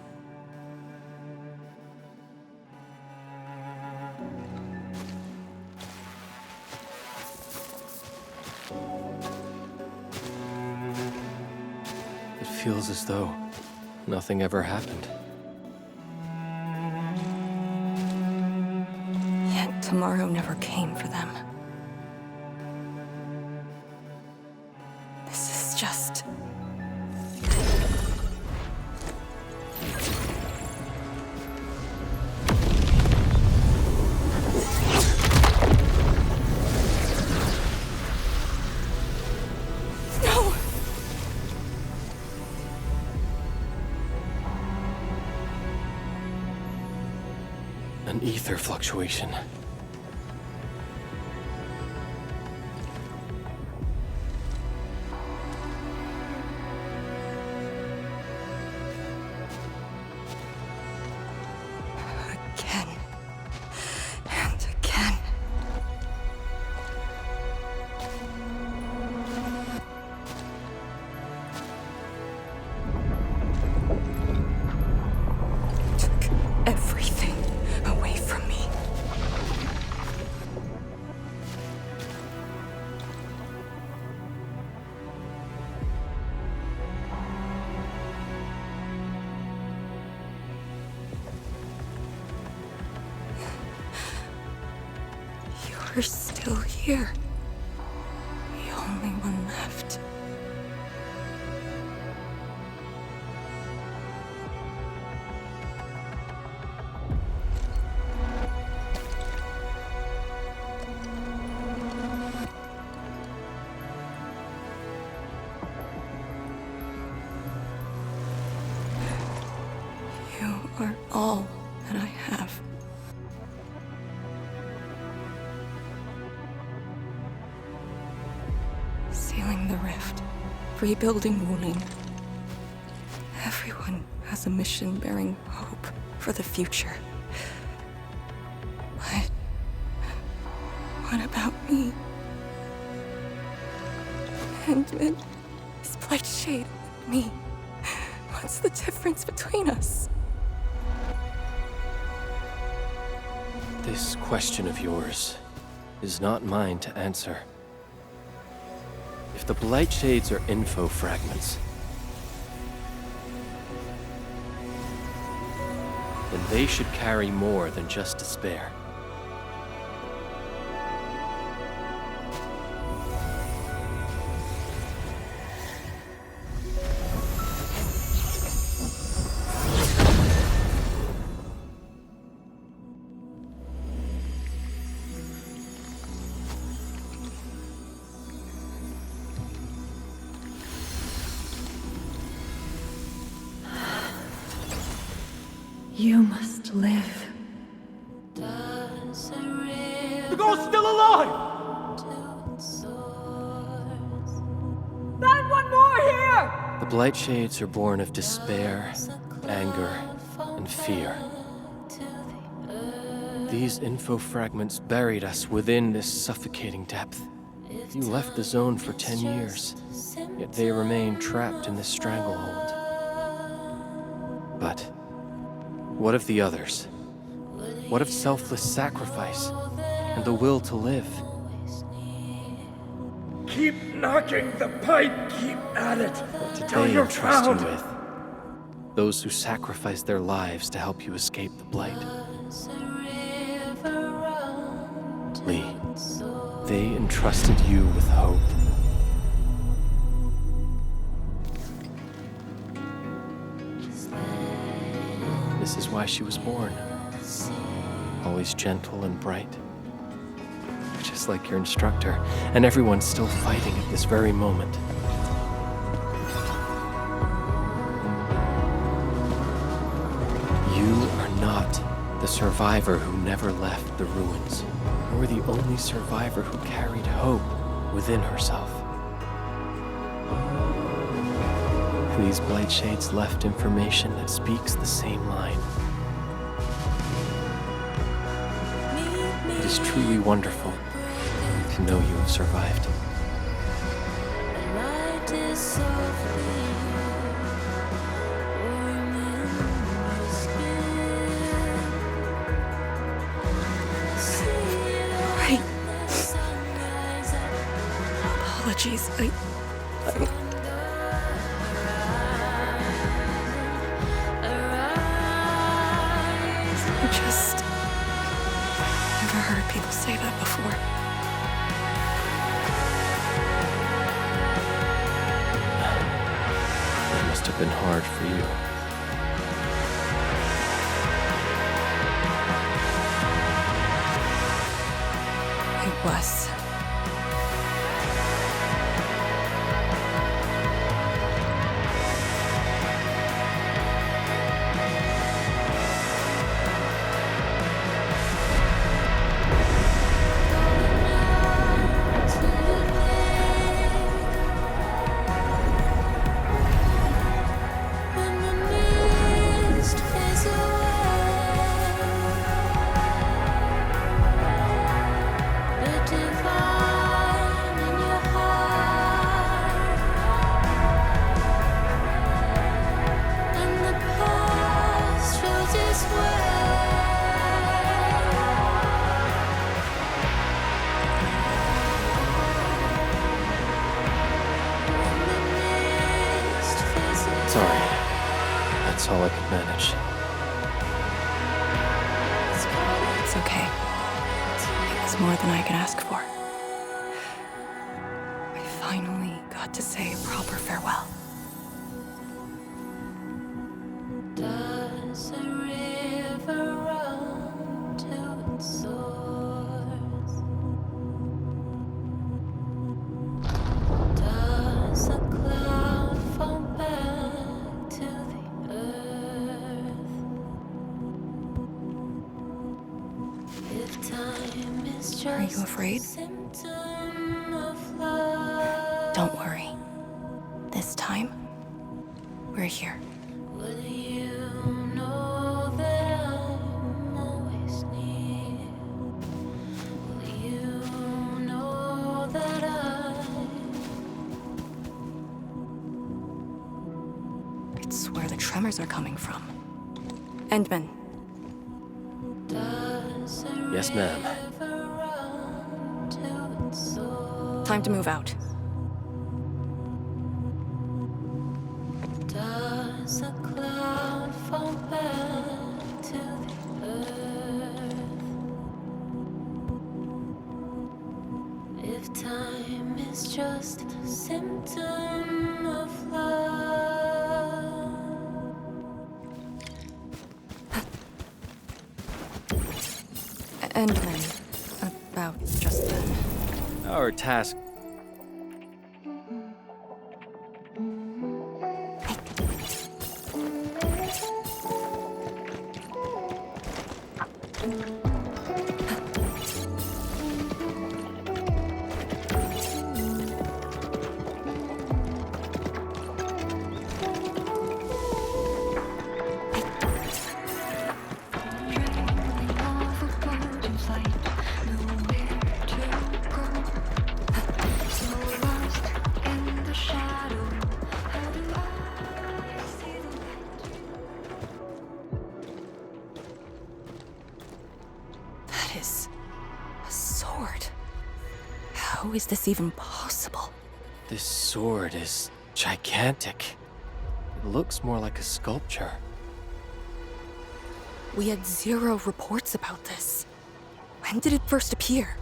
It feels as though nothing ever happened. Yet tomorrow never came for them. This is just... No! An ether fluctuation. Again. And again. You're still here. The only one left. You are all that I have. Sealing the rift, rebuilding Wuling. Everyone has a mission bearing hope for the future. But what about me? Endman, this Blight Shade, and me. What's the difference between us? This question of yours is not mine to answer. If the Blight Shades are info fragments, then they should carry more than just despair. You must live. The girl's still alive! Find one more here! The Blight Shades are born of despair, anger, and fear. These info fragments buried us within this suffocating depth. You left the zone for 10 years, yet they remain trapped in this stranglehold. But what of the others? What of selfless sacrifice and the will to live? Keep knocking the pipe, keep at it. What did till they you're entrust you found. with? Those who sacrificed their lives to help you escape the Blight. Lee, they entrusted you with hope. This is why she was born. Always gentle and bright. Just like your instructor, and everyone's still fighting at this very moment. You are not the survivor who never left the ruins, nor the only survivor who carried hope within herself. These Blight Shades left information that speaks the same line. It is truly wonderful to know you have survived. Right. Apologies, I just never heard people say that before. It must have been hard for you. It was. Sorry. That's all I could manage. It's okay. It was was more than I could ask for. I finally got to say a proper farewell. Does a river run to its source? Does a cloud fall back to the earth? If time is just Are you afraid? a symptom of love, Don't worry. This time, we're here. will you know that I'm always near? Will you know that It's where the tremors are coming from. Endman, Yes, ma'am. time to move out. Does a cloud fall back to the earth? If time is just a symptom of love. Endman, about just then. Our task. That is a sword. How is this even possible? This sword is gigantic. It looks more like a sculpture. We had 0 reports about this. When did it first appear?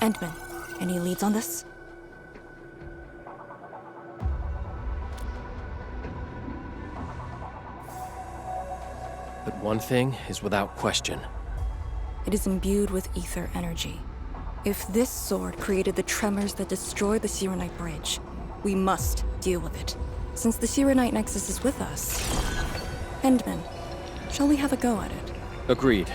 Endman, any leads on this? But one thing is without question. It is imbued with ether energy. If this sword created the tremors that destroyed the Sirenite Bridge, we must deal with it. Since the Sirenite Nexus is with us. Endman, shall we have a go at it? Agreed.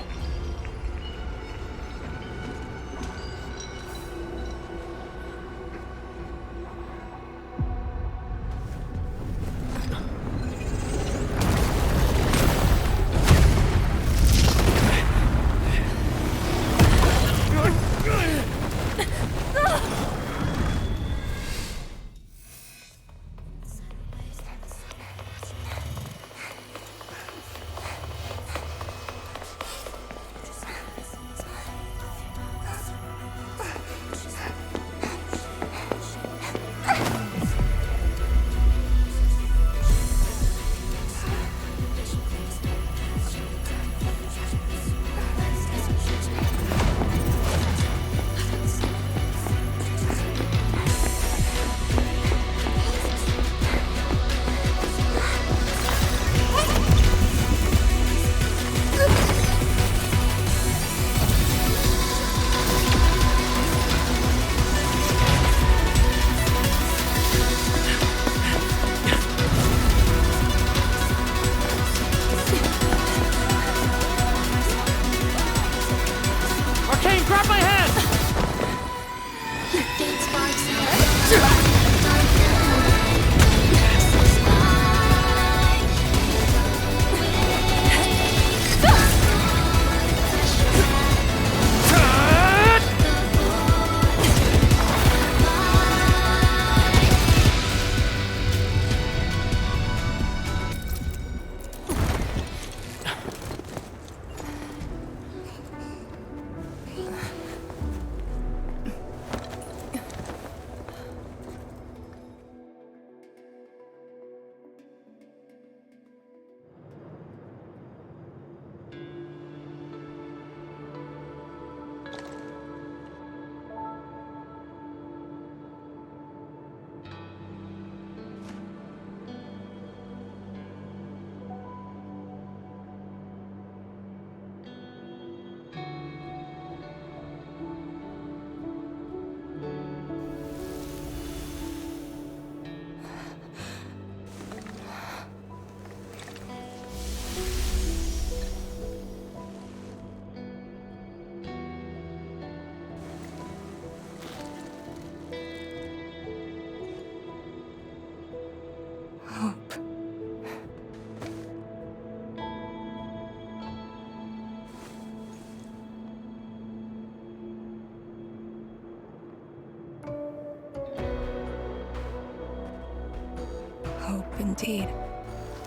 succeed.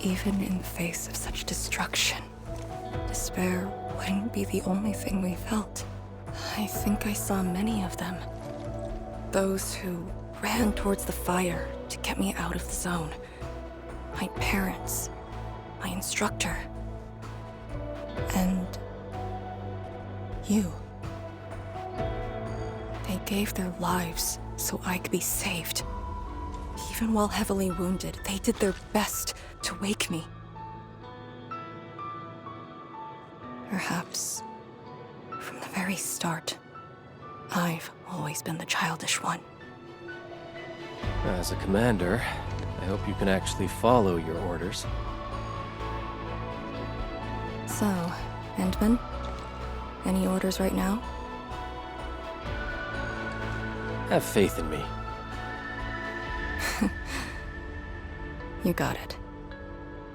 Even in the face of such destruction, despair wouldn't be the only thing we felt. I think I saw many of them. Those who ran towards the fire to get me out of the zone. My parents, my instructor, and you. They gave their lives so I could be saved. Even while heavily wounded, they did their best to wake me. Perhaps, from the very start, I've always been the childish one. As a commander, I hope you can actually follow your orders. So, Endman? Any orders right now? Have faith in me. You got it.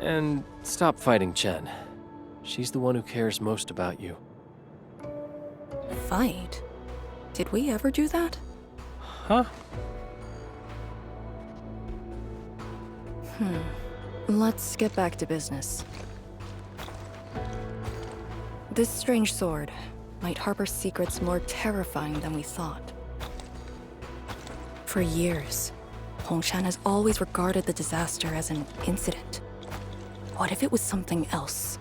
And stop fighting Chen. She's the one who cares most about you. Fight? Did we ever do that? Huh? Let's get back to business. This strange sword might harbor secrets more terrifying than we thought. For years, Hongshan has always regarded the disaster as an incident. What if it was something else?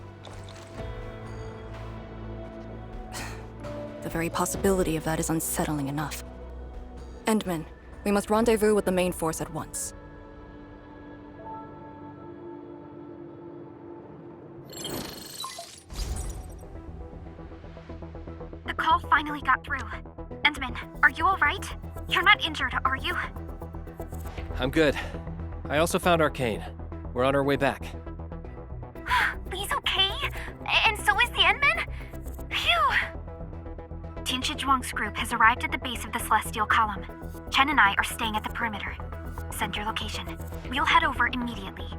The very possibility of that is unsettling enough. Endman, we must rendezvous with the main force at once. The call finally got through. Endman, are you alright? You're not injured, are you? I'm good. I also found Arcane. We're on our way back. Lee's okay? And so is the Endman? Phew! Tianshi Zhuang's group has arrived at the base of the Celestial Column. Chen and I are staying at the perimeter. Send your location. We'll head over immediately.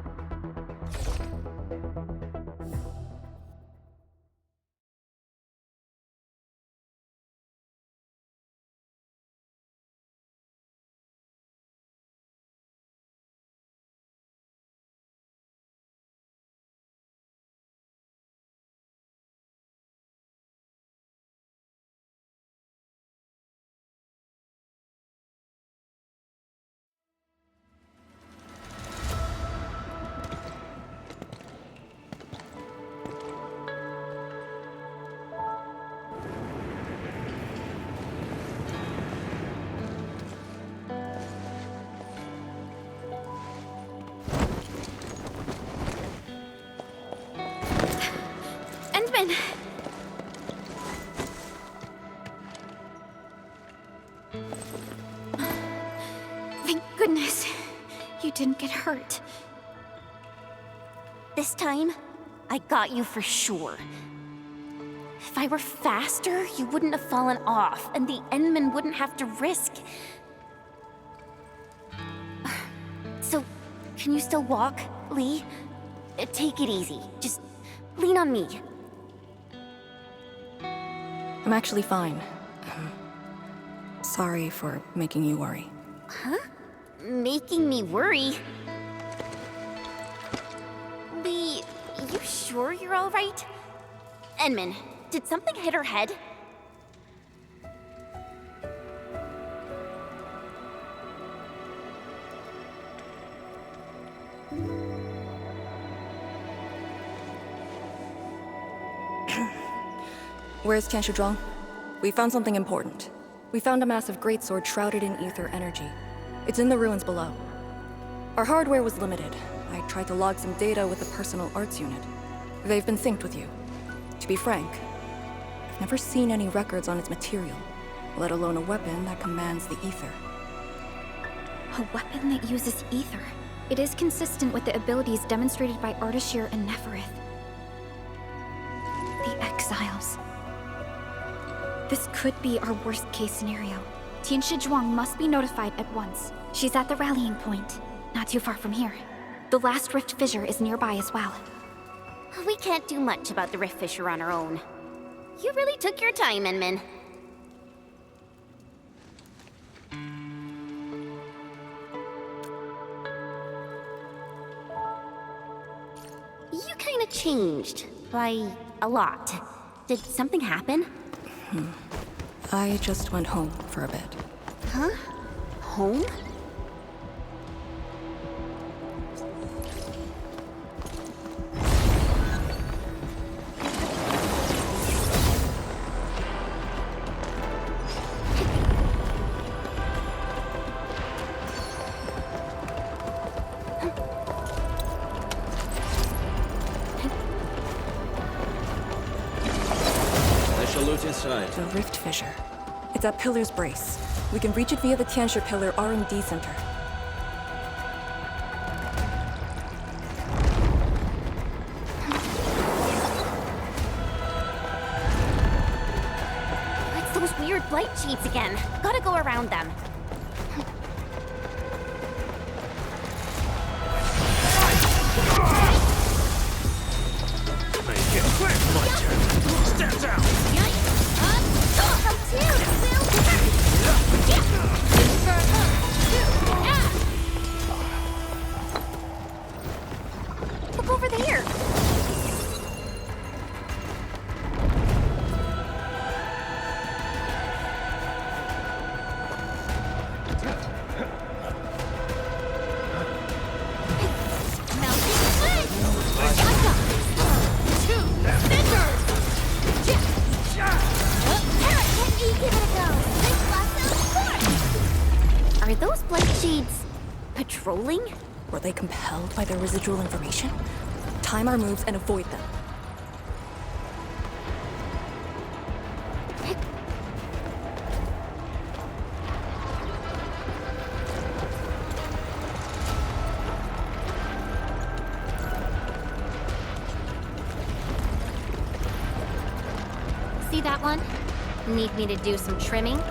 Thank goodness you didn't get hurt. This time, I got you for sure. If I were faster, you wouldn't have fallen off, and the Endman wouldn't have to risk. So, can you still walk, Lee? Take it easy. Just lean on me. I'm actually fine. Sorry for making you worry. Huh? Making me worry? Lee, you sure you're all right? Endman, did something hit her head? Where's Tianshi Zhuang? We found something important. We found a massive greatsword shrouded in ether energy. It's in the ruins below. Our hardware was limited. I tried to log some data with the personal arts unit. They've been synced with you. To be frank, I've never seen any records on its material, let alone a weapon that commands the ether. A weapon that uses ether. It is consistent with the abilities demonstrated by Ardashir and Neferith. The Exiles. This could be our worst-case scenario. Tianshi Zhuang must be notified at once. She's at the rallying point, not too far from here. The last rift fissure is nearby as well. We can't do much about the rift fissure on our own. You really took your time, Endman. changed. By a lot. Did something happen? I just went home for a bit. Huh? Home? Inside. The rift fissure. It's at Pillar's Brace. We can reach it via the Tianxia Pillar R&D Center. It's those weird blight sheets again. Gotta go around them. Stand down! Look over there! Are those blight shades patrolling? Were they compelled by their residual information? Time our moves and avoid them. See that one? Need me to do some trimming?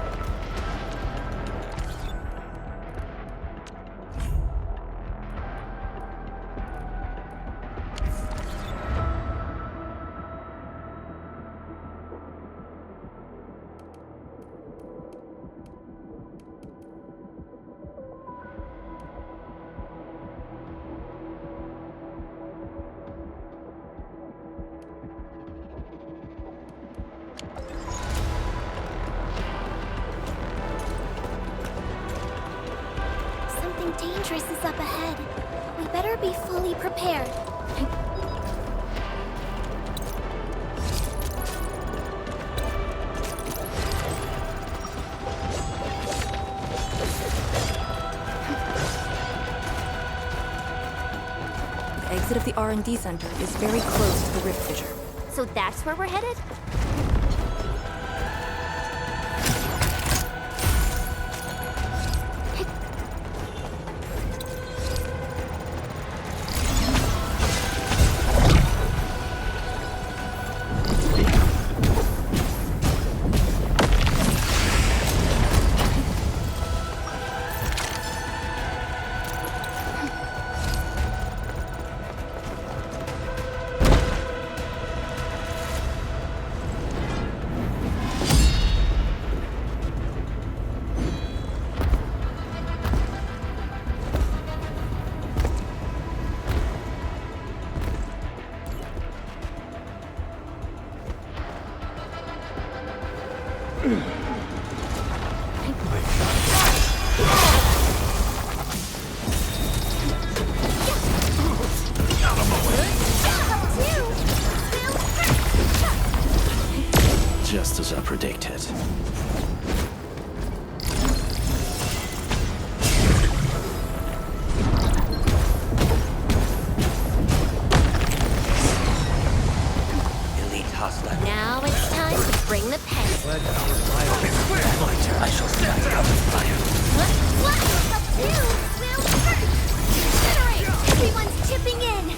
Something dangerous is up ahead. We better be fully prepared. The exit of the R&D Center is very close to the rift fissure. So that's where we're headed? Just as I predicted. Elite hustler. Now it's time to bring the pen. I shall stand out of fire. Incinerate! Everyone's chipping in!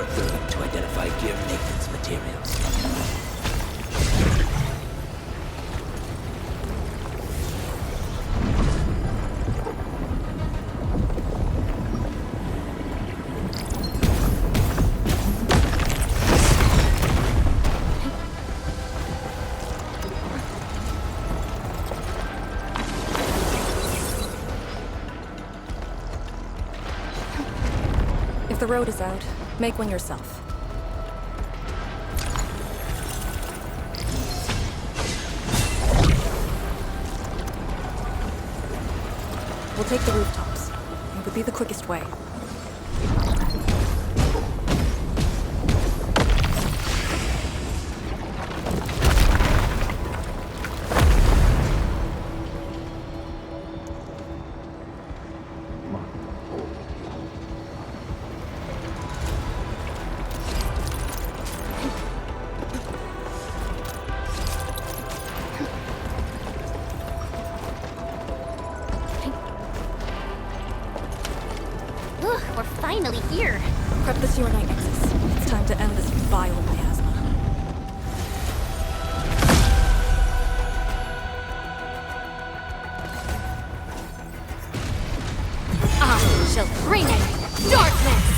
work through to identify gear maintenance materials. If the road is out, make one yourself. We'll take the rooftops. It would be the quickest way. We're finally here. Prep the sewer night nexus. It's time to end this vile miasma. I shall bring it darkness!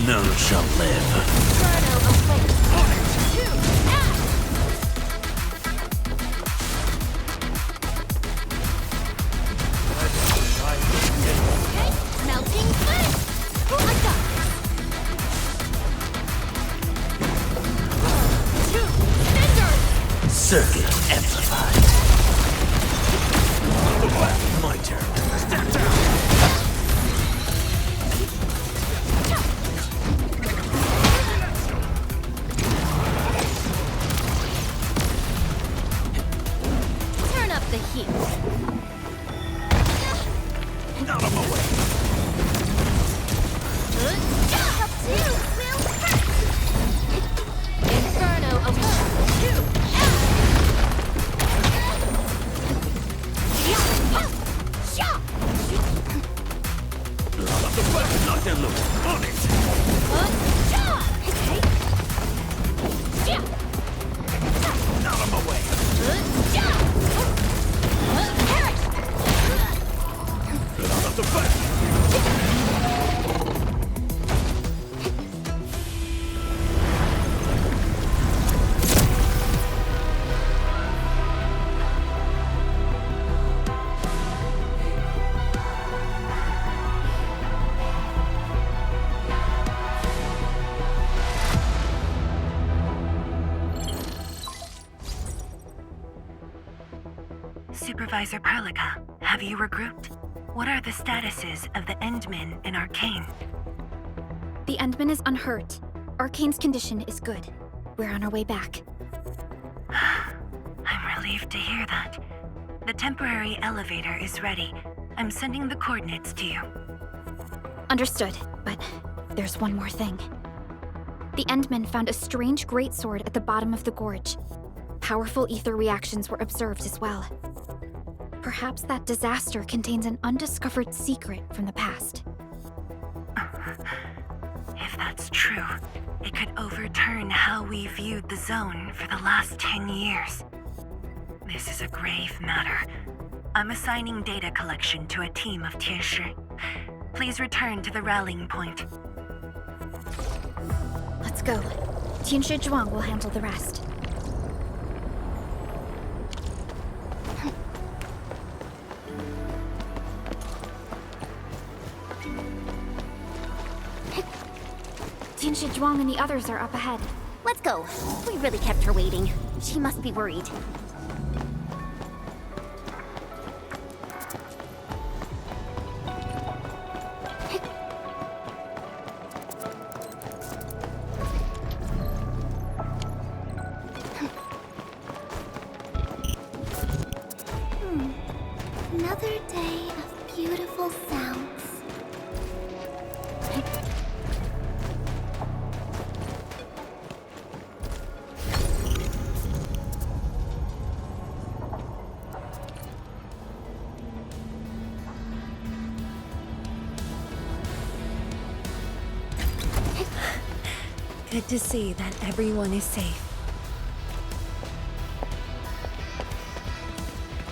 None shall live. Melting fire! I got it! Circuit amplified. My turn. Step down. Turn up the heat. Out of my way. Inferno Knock them loose. On it. Out of my way. Out of the back. Supervisor Perlica, have you regrouped? What are the statuses of the Endmen in Arcane? The Endman is unhurt. Arcane's condition is good. We're on our way back. I'm relieved to hear that. The temporary elevator is ready. I'm sending the coordinates to you. Understood, but there's one more thing. The Endmen found a strange greatsword at the bottom of the gorge. Powerful ether reactions were observed as well. Perhaps that disaster contains an undiscovered secret from the past. If that's true, it could overturn how we viewed the zone for the last 10 years. This is a grave matter. I'm assigning data collection to a team of Tianshi. Please return to the rallying point. Let's go. Tianshi Zhuang will handle the rest. Tianshi Zhuang and the others are up ahead. Let's go. We really kept her waiting. She must be worried. Another day of beautiful sounds. Good to see that everyone is safe.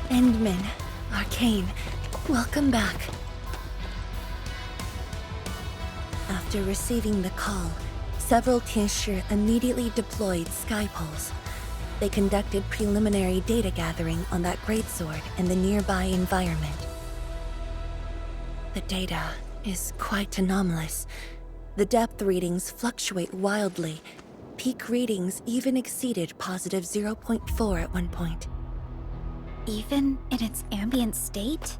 Endman, Arcane, welcome back. After receiving the call, several Tinshu immediately deployed skypoles. They conducted preliminary data gathering on that greatsword and the nearby environment. The data is quite anomalous. The depth readings fluctuate wildly. Peak readings even exceeded positive 0.4 at one point. Even in its ambient state?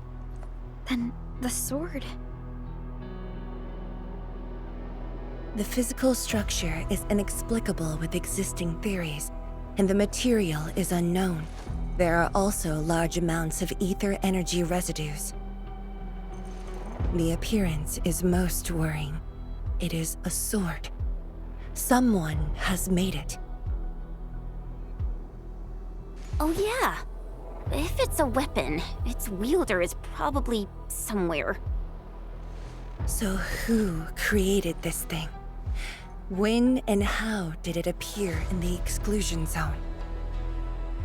Then the sword... The physical structure is inexplicable with existing theories, and the material is unknown. There are also large amounts of ether energy residues. The appearance is most worrying. It is a sword. Someone has made it. Oh yeah. If it's a weapon, its wielder is probably somewhere. So who created this thing? When and how did it appear in the exclusion zone?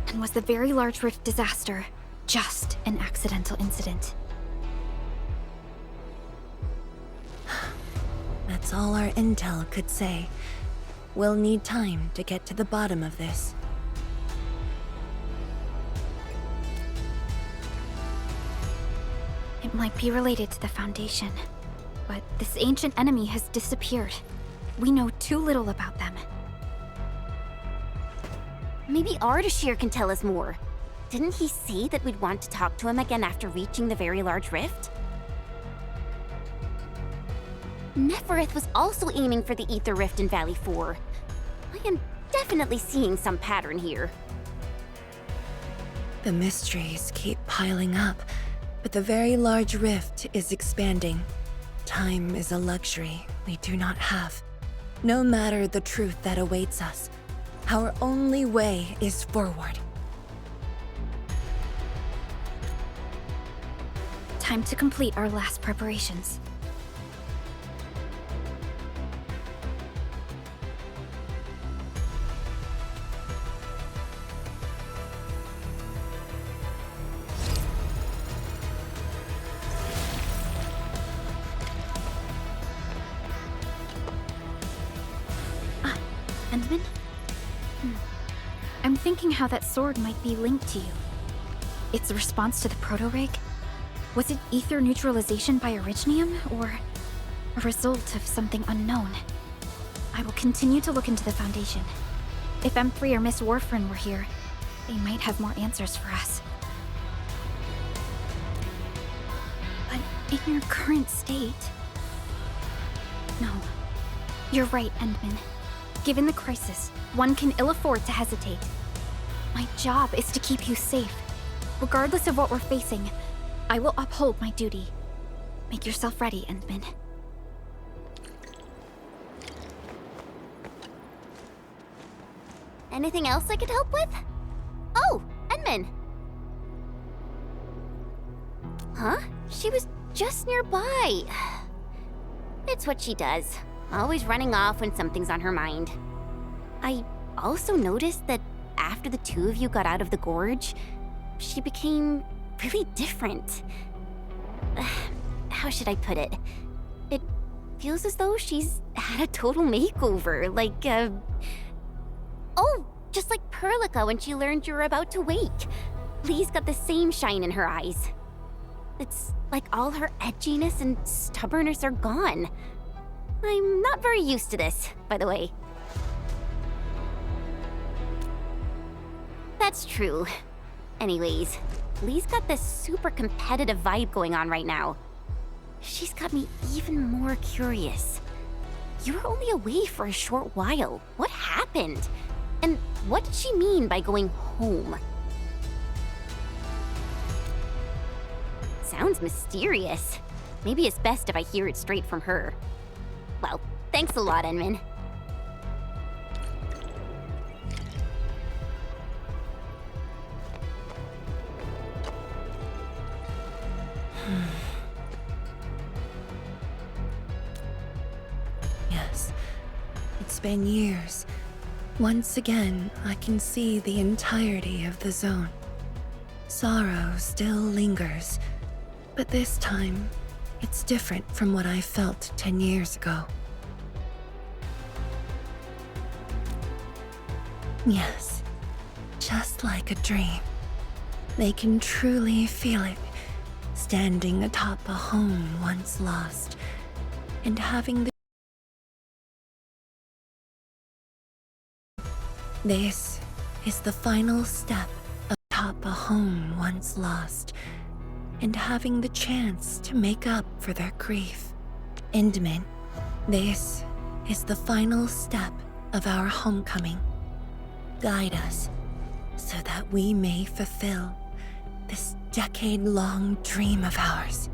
And was the Very Large Rift disaster just an accidental incident? That's all our intel could say. We'll need time to get to the bottom of this. It might be related to the Foundation, but this ancient enemy has disappeared. We know too little about them. Maybe Ardashir can tell us more. Didn't he say that we'd want to talk to him again after reaching the Very Large Rift? Nefereth was also aiming for the Ether Rift in Valley 4. I am definitely seeing some pattern here. The mysteries keep piling up, but the Very Large Rift is expanding. Time is a luxury we do not have. No matter the truth that awaits us, our only way is forward. Time to complete our last preparations. Endman? I'm thinking how that sword might be linked to you. Its response to the proto-rig? Was it ether neutralization by Originium, or a result of something unknown? I will continue to look into the Foundation. If M3 or Miss Warfrin were here, they might have more answers for us. But in your current state... No. You're right, Endman. Given the crisis, one can ill afford to hesitate. My job is to keep you safe. Regardless of what we're facing, I will uphold my duty. Make yourself ready, Endman. Anything else I could help with? Oh, Endman! Huh? She was just nearby. It's what she does. Always running off when something's on her mind. I also noticed that after the two of you got out of the gorge, she became really different. How should I put it? It feels as though she's had a total makeover, like, Oh, just like Perlica when she learned you were about to wake. Lee's got the same shine in her eyes. It's like all her edginess and stubbornness are gone. I'm not very used to this, by the way. That's true. Anyways, Lee's got this super competitive vibe going on right now. She's got me even more curious. You were only away for a short while. What happened? And what did she mean by going home? sounds mysterious. Maybe it's best if I hear it straight from her. Well, thanks a lot, Enmin. Yes, it's been years. Once again, I can see the entirety of the zone. Sorrow still lingers, but this time, it's different from what I felt 10 years ago. Yes, just like a dream. They can truly feel it, standing atop a home once lost, and having the... This is the final step atop a home once lost, and having the chance to make up for their grief. Endmin, this is the final step of our homecoming. Guide us, so that we may fulfill this decade-long dream of ours.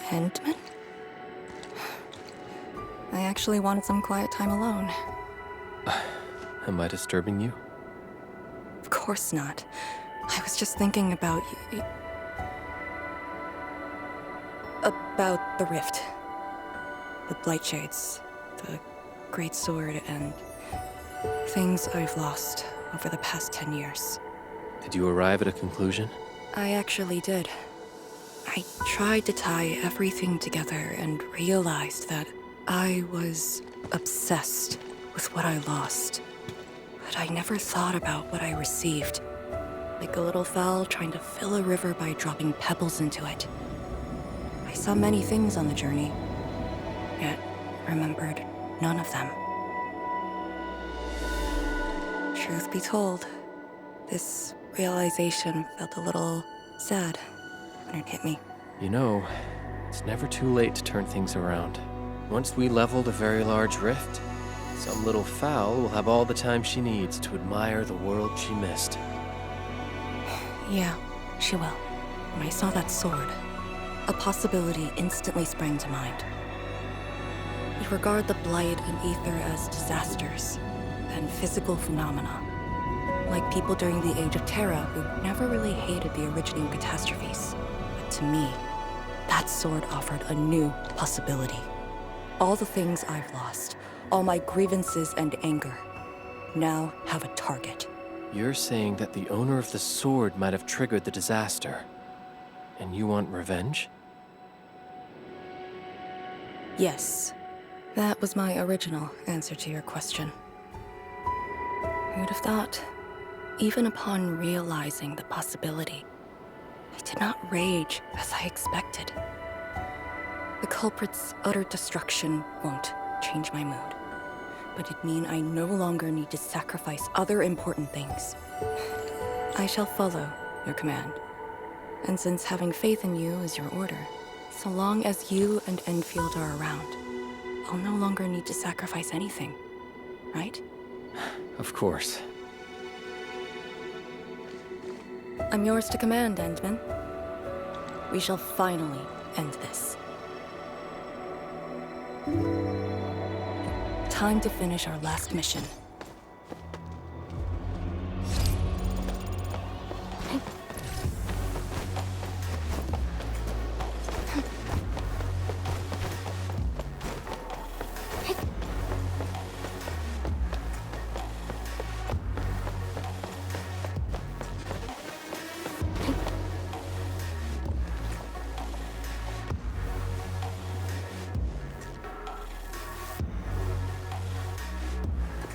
Endmin? I actually wanted some quiet time alone. Am I disturbing you? Of course not. I was just thinking about about the rift. The Blightshades, the Great Sword, and things I've lost over the past 10 years. Did you arrive at a conclusion? I actually did. I tried to tie everything together and realized that I was obsessed with what I lost. But I never thought about what I received. Like a little fowl trying to fill a river by dropping pebbles into it. I saw many things on the journey, yet remembered none of them. Truth be told, this realization felt a little sad when it hit me. You know, it's never too late to turn things around. Once we leveled a very large rift, some little fowl will have all the time she needs to admire the world she missed. Yeah, she will. When I saw that sword, a possibility instantly sprang to mind. We regard the Blight and Aether as disasters and physical phenomena, like people during the Age of Terra who never really hated the originating catastrophes. But to me, that sword offered a new possibility. All the things I've lost, all my grievances and anger, now have a target. You're saying that the owner of the sword might have triggered the disaster, and you want revenge? Yes, that was my original answer to your question. Who'd have thought? Even upon realizing the possibility, I did not rage as I expected. The culprit's utter destruction won't change my mood, but it means I no longer need to sacrifice other important things. I shall follow your command, and since having faith in you is your order, so long as you and Endfield are around, I'll no longer need to sacrifice anything, right? Of course. I'm yours to command, Endman. We shall finally end this. Time to finish our last mission.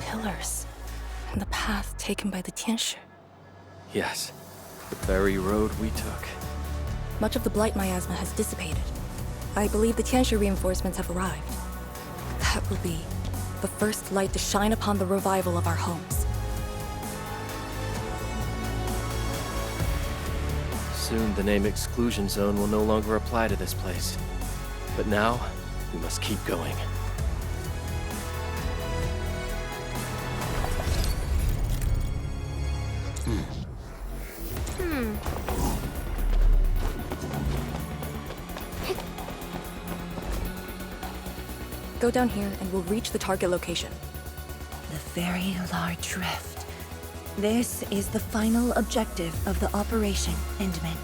Pillars, and the path taken by the Tianshi. Yes, the very road we took. Much of the Blight miasma has dissipated. I believe the Tianshi reinforcements have arrived. That will be The first light to shine upon the revival of our homes. Soon the name Exclusion Zone will no longer apply to this place. But now, we must keep going. Go down here and we'll reach the target location. The very large rift. This is the final objective of the Operation Endman.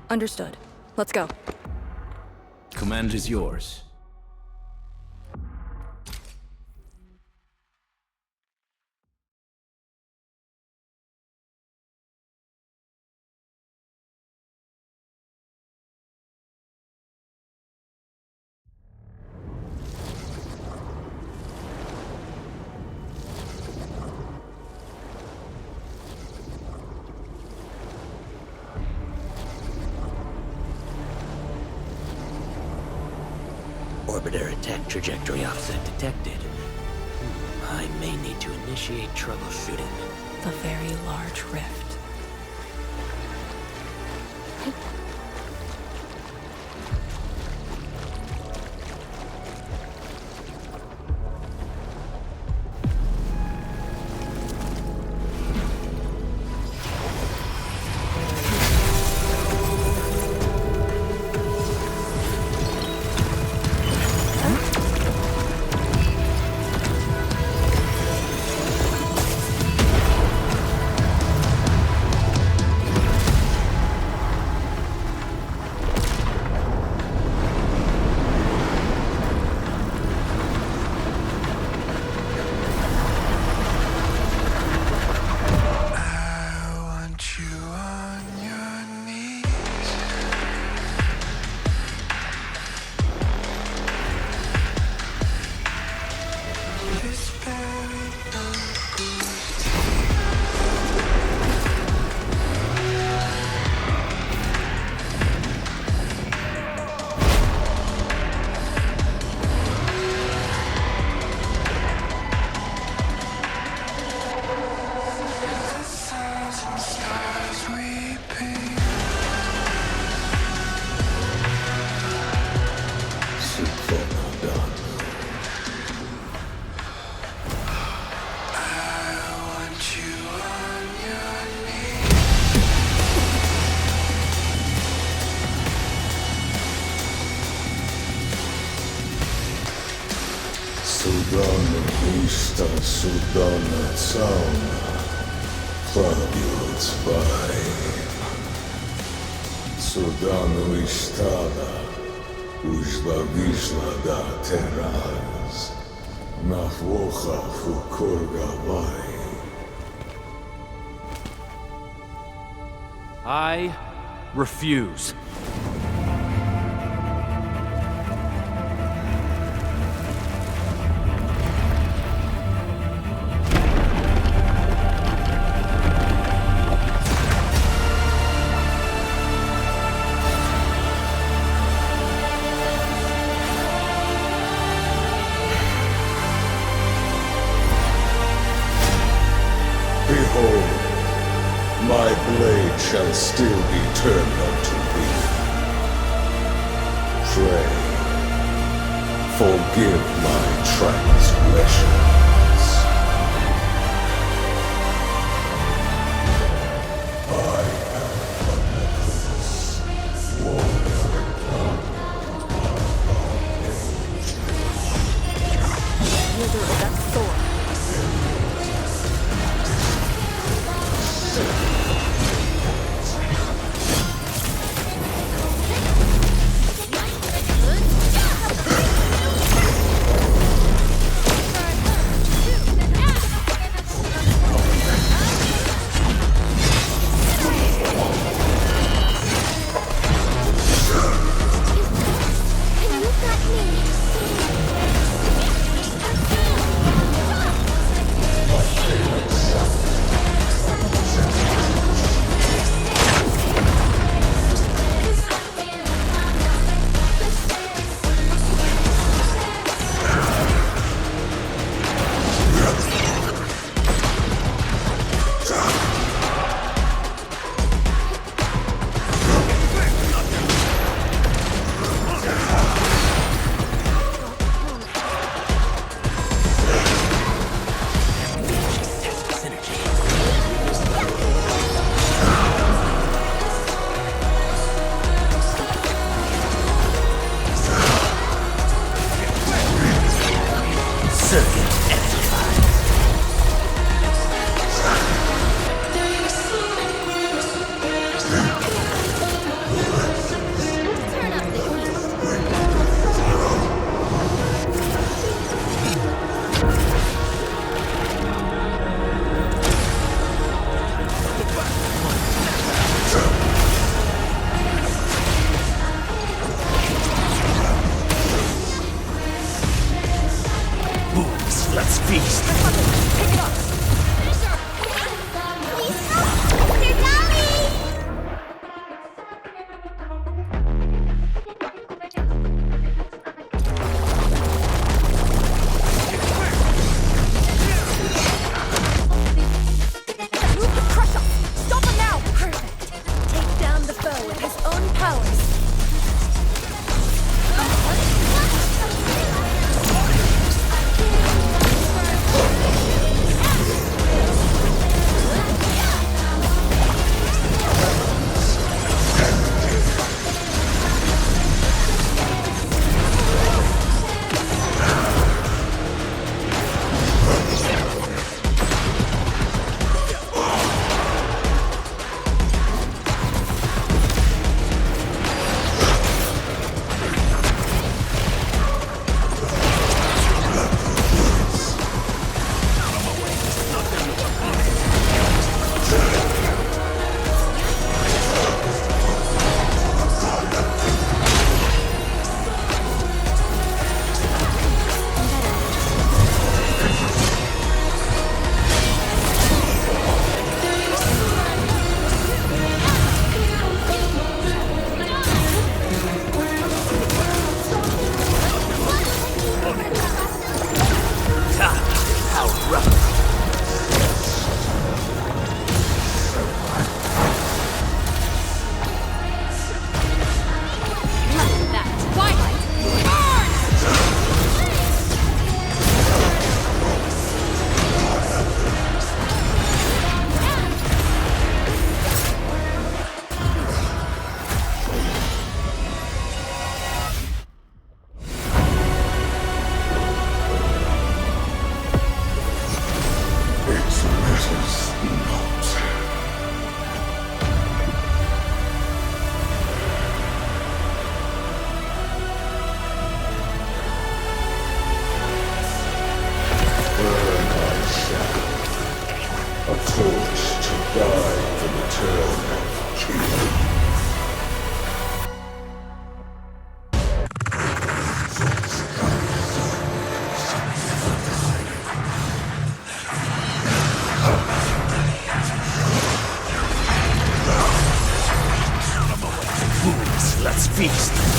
Understood. Let's go. Command is yours. Orbiter attack trajectory offset detected. I may need to initiate troubleshooting. The very large rift. Usta Sudana Sauna, Klaviot by Sudanu Istada, Ujla Vishla da Teraz, Nahwocha Fukurgavai. I refuse. Behold, my blade shall still be turned unto thee. Pray, forgive my transgressions. I am Nemesis, Wielder of that sword. Let's feast. Pick it up. Let's feast.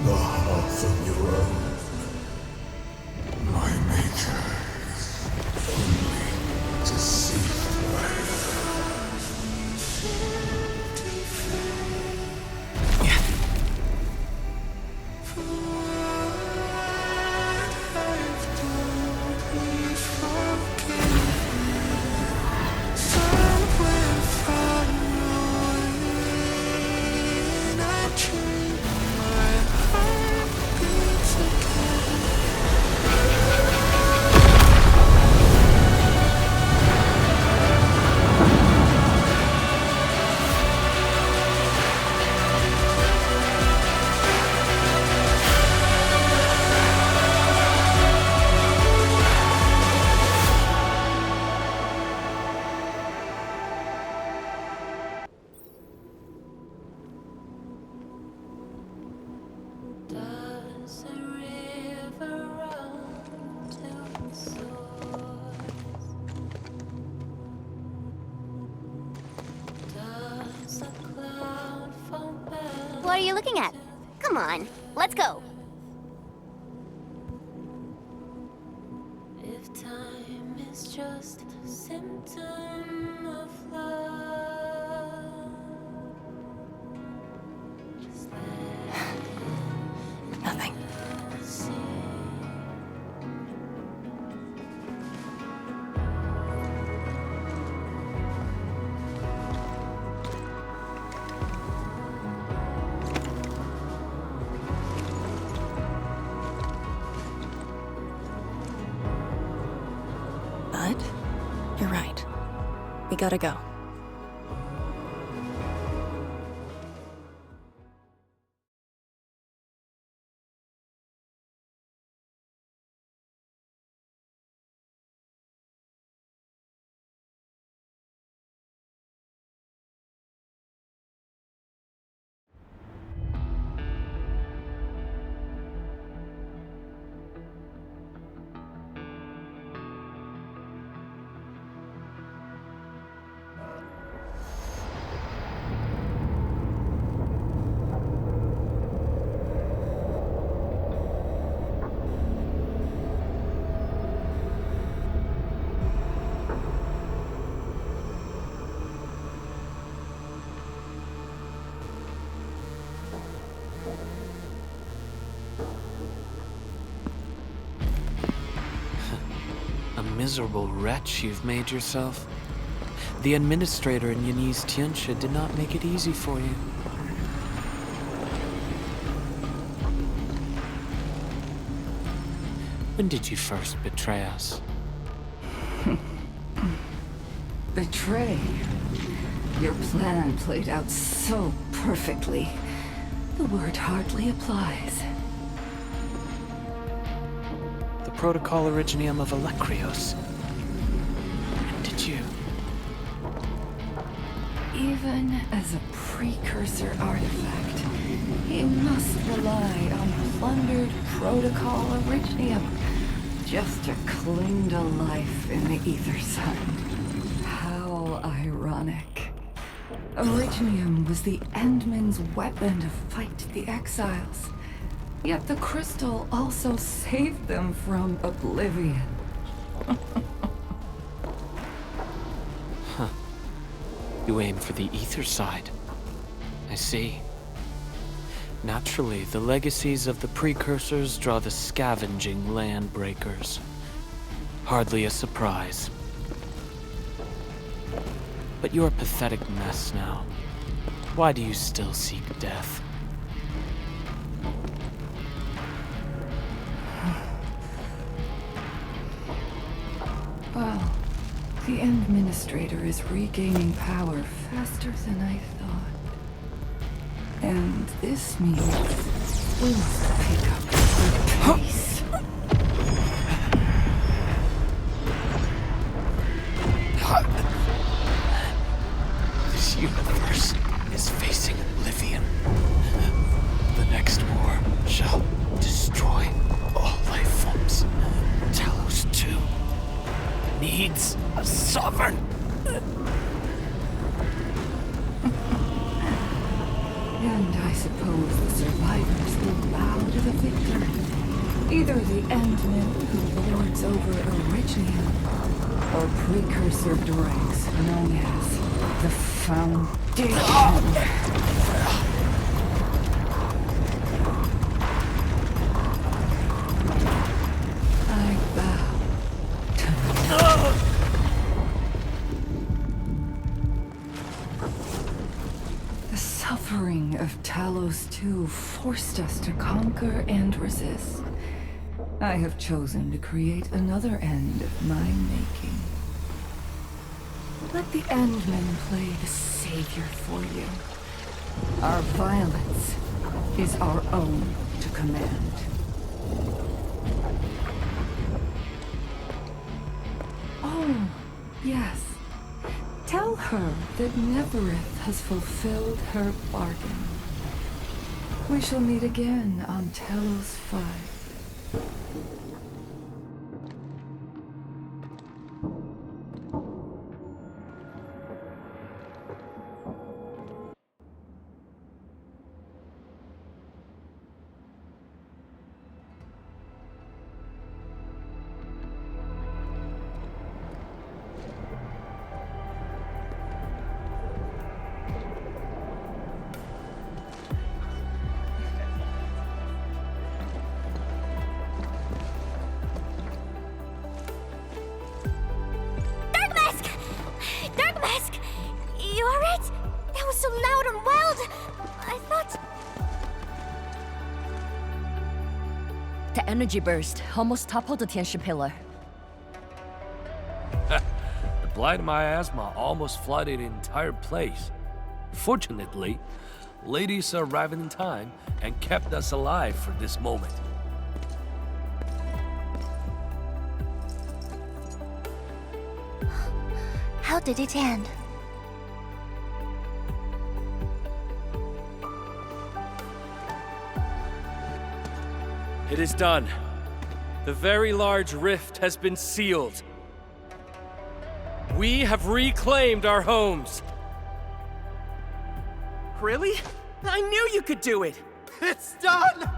the hearth of your own. My nature is only to see fire. Does a river run to its source? Does a cloud fall back? What are you looking at? Come on, let's go. If time is just a symptom of love, just Nothing. But you're right. We gotta go. A miserable wretch you've made yourself. The administrator in Yanni's Tianxia did not make it easy for you. When did you first betray us? Betray? Your plan played out so perfectly. The word hardly applies. The Protocol Originium of Electrios. When did you? Even as a precursor artifact, it must rely on plundered Protocol Originium just to cling to life in the Ether Sun. How ironic. Originium was the Endmen's weapon to fight the Exiles. Yet the crystal also saved them from oblivion. Huh. You aim for the ether side. I see. Naturally, the legacies of the precursors draw the scavenging land breakers. Hardly a surprise. But you're a pathetic mess now. Why do you still seek death? Well, the Administrator is regaining power faster than I thought. And this means we must pick up the pace. This universe is facing oblivion. The next war shall destroy all life forms. Talos too needs a sovereign. And I suppose the survivors will bow the victor. Either the Endmen who lords over Originium, or precursor droids known as the Foundation. I bow to none. The suffering of Talos II forced us to conquer and resist. I have chosen to create another end of my making. Let the Endmen play the savior for you. Our violence is our own to command. Oh, yes. Tell her that Neverith has fulfilled her bargain. We shall meet again on Talos 5. You alright? That was so loud and wild. I thought... The energy burst almost toppled the Tianshi pillar. The blight of my asthma almost flooded the entire place. Fortunately, ladies arrived in time and kept us alive for this moment. How did it end? It is done. The very large rift has been sealed. We have reclaimed our homes. Really? I knew you could do it! It's done!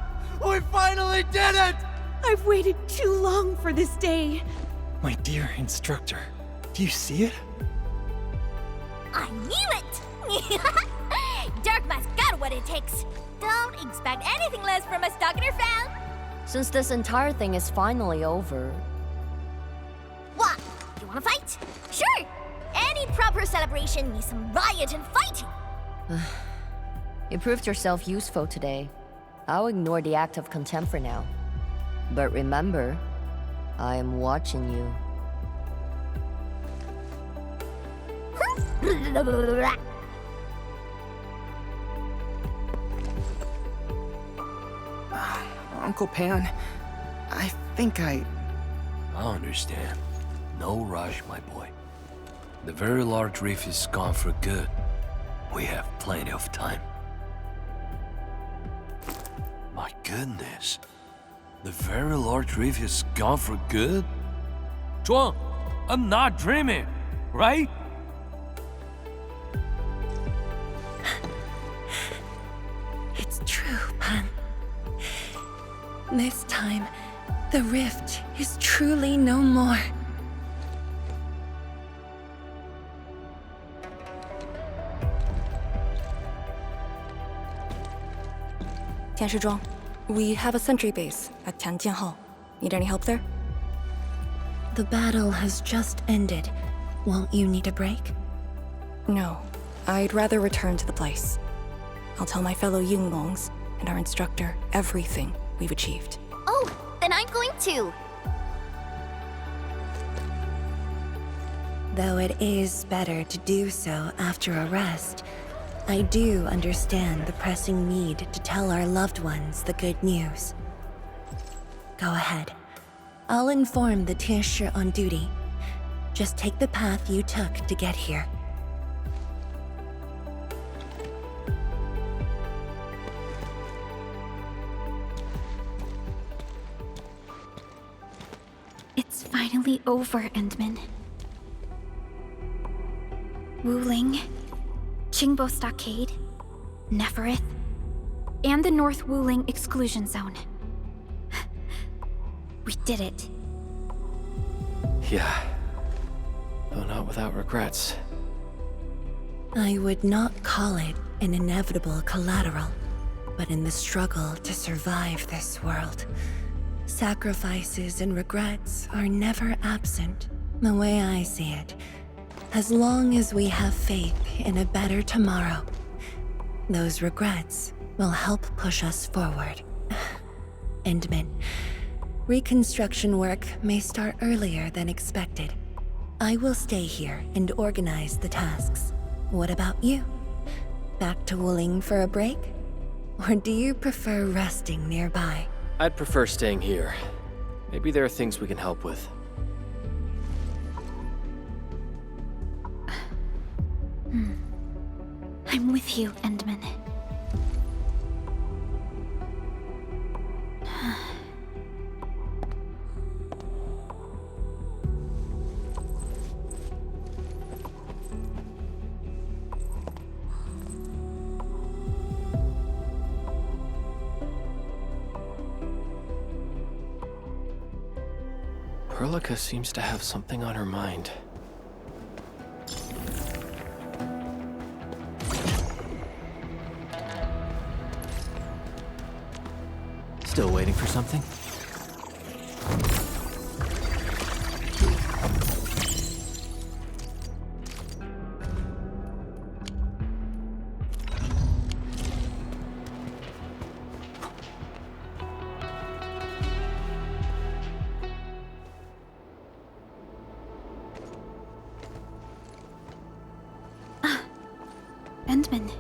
We finally did it! I've waited too long for this day. My dear instructor, do you see it? I knew it! Darkmask got what it takes. Don't expect anything less from a Stalker fan. Since this entire thing is finally over... What? You wanna fight? Sure! Any proper celebration needs some riot and fighting. You proved yourself useful today. I'll ignore the act of contempt for now. But remember, I am watching you. Uncle Pan, I think I understand. No rush, my boy. The very large reef is gone for good. We have plenty of time. My goodness. The very large reef is gone for good? Zhuang, I'm not dreaming, right? It's true, Pan. This time, the rift is truly no more. Tianshizhuang, we have a sentry base at Tianjian Hall. Need any help there? The battle has just ended. Won't you need a break? No. I'd rather return to the place. I'll tell my fellow Yinglongs and our instructor everything we've achieved. Oh, then I'm going to. Though it is better to do so after a rest, I do understand the pressing need to tell our loved ones the good news. Go ahead. I'll inform the Tianshi on duty. Just take the path you took to get here. It's finally over, Endman. Wuling, Qingbo Stockade, Neferith, and the North Wuling Exclusion Zone. We did it. Yeah. Though not without regrets. I would not call it an inevitable collateral, but in the struggle to survive this world, sacrifices and regrets are never absent. The way I see it, as long as we have faith in a better tomorrow, those regrets will help push us forward. Endman, reconstruction work may start earlier than expected. I will stay here and organize the tasks. What about you? Back to Wuling for a break? Or do you prefer resting nearby? I'd prefer staying here. Maybe there are things we can help with. I'm with you, Endman. Perlica seems to have something on her mind. Still waiting for something? Endman.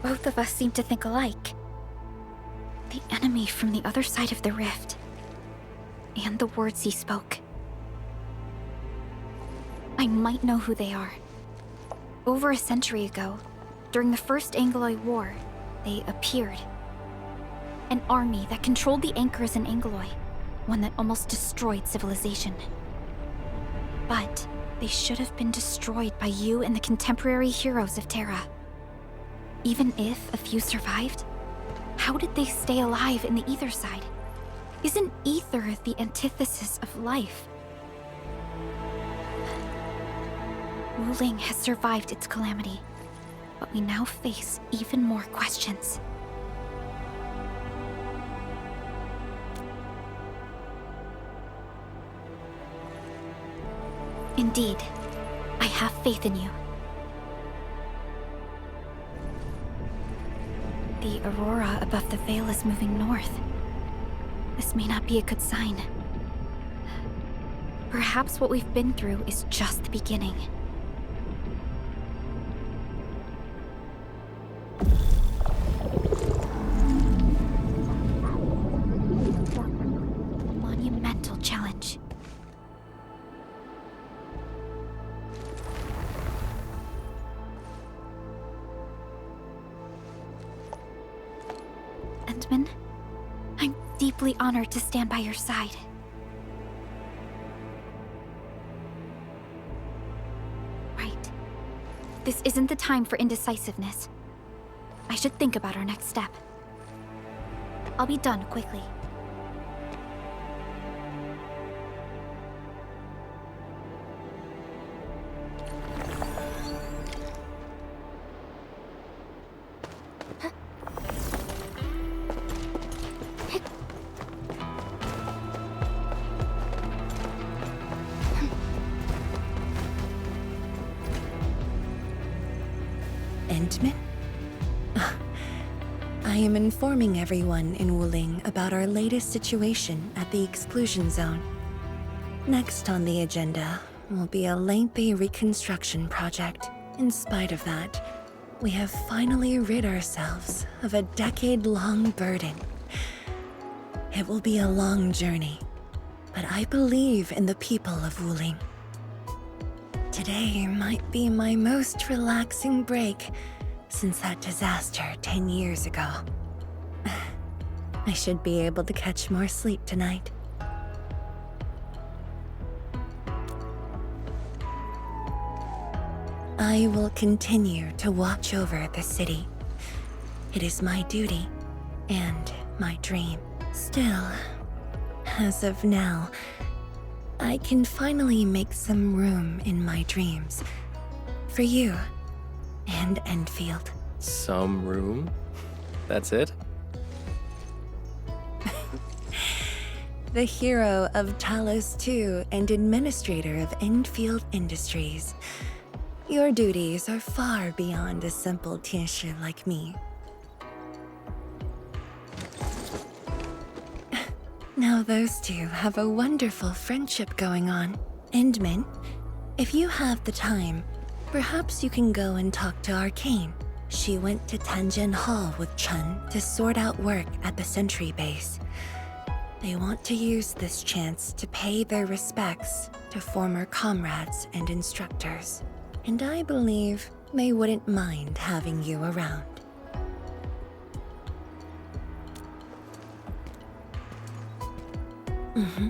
Both of us seem to think alike. The enemy from the other side of the rift. And the words he spoke. I might know who they are. Over a century ago, during the First Angloid War, they appeared. An army that controlled the anchors in Angloid. One that almost destroyed civilization. But they should have been destroyed by you and the contemporary heroes of Terra. Even if a few survived, how did they stay alive in the ether side? Isn't ether the antithesis of life? Wuling has survived its calamity, but we now face even more questions. Indeed, I have faith in you. The aurora above the veil is moving north. This may not be a good sign. Perhaps what we've been through is just the beginning. Monumental challenge. Endman, I'm deeply honored to stand by your side. Right. This isn't the time for indecisiveness. I should think about our next step. I'll be done quickly. Endman? I am informing everyone in Wuling about our latest situation at the exclusion zone. Next on the agenda will be a lengthy reconstruction project. In spite of that, we have finally rid ourselves of a decade-long burden. It will be a long journey, but I believe in the people of Wuling. Today might be my most relaxing break since that disaster 10 years ago. I should be able to catch more sleep tonight. I will continue to watch over the city. It is my duty and my dream. Still, as of now, I can finally make some room in my dreams for you and Endfield. Some room? That's it? The hero of Talos II and administrator of Endfield Industries. Your duties are far beyond a simple teacher like me. Now those two have a wonderful friendship going on. Endman, if you have the time, perhaps you can go and talk to Arcane. She went to Tanjin Hall with Chun to sort out work at the Sentry base. They want to use this chance to pay their respects to former comrades and instructors. And I believe they wouldn't mind having you around. Mm-hmm.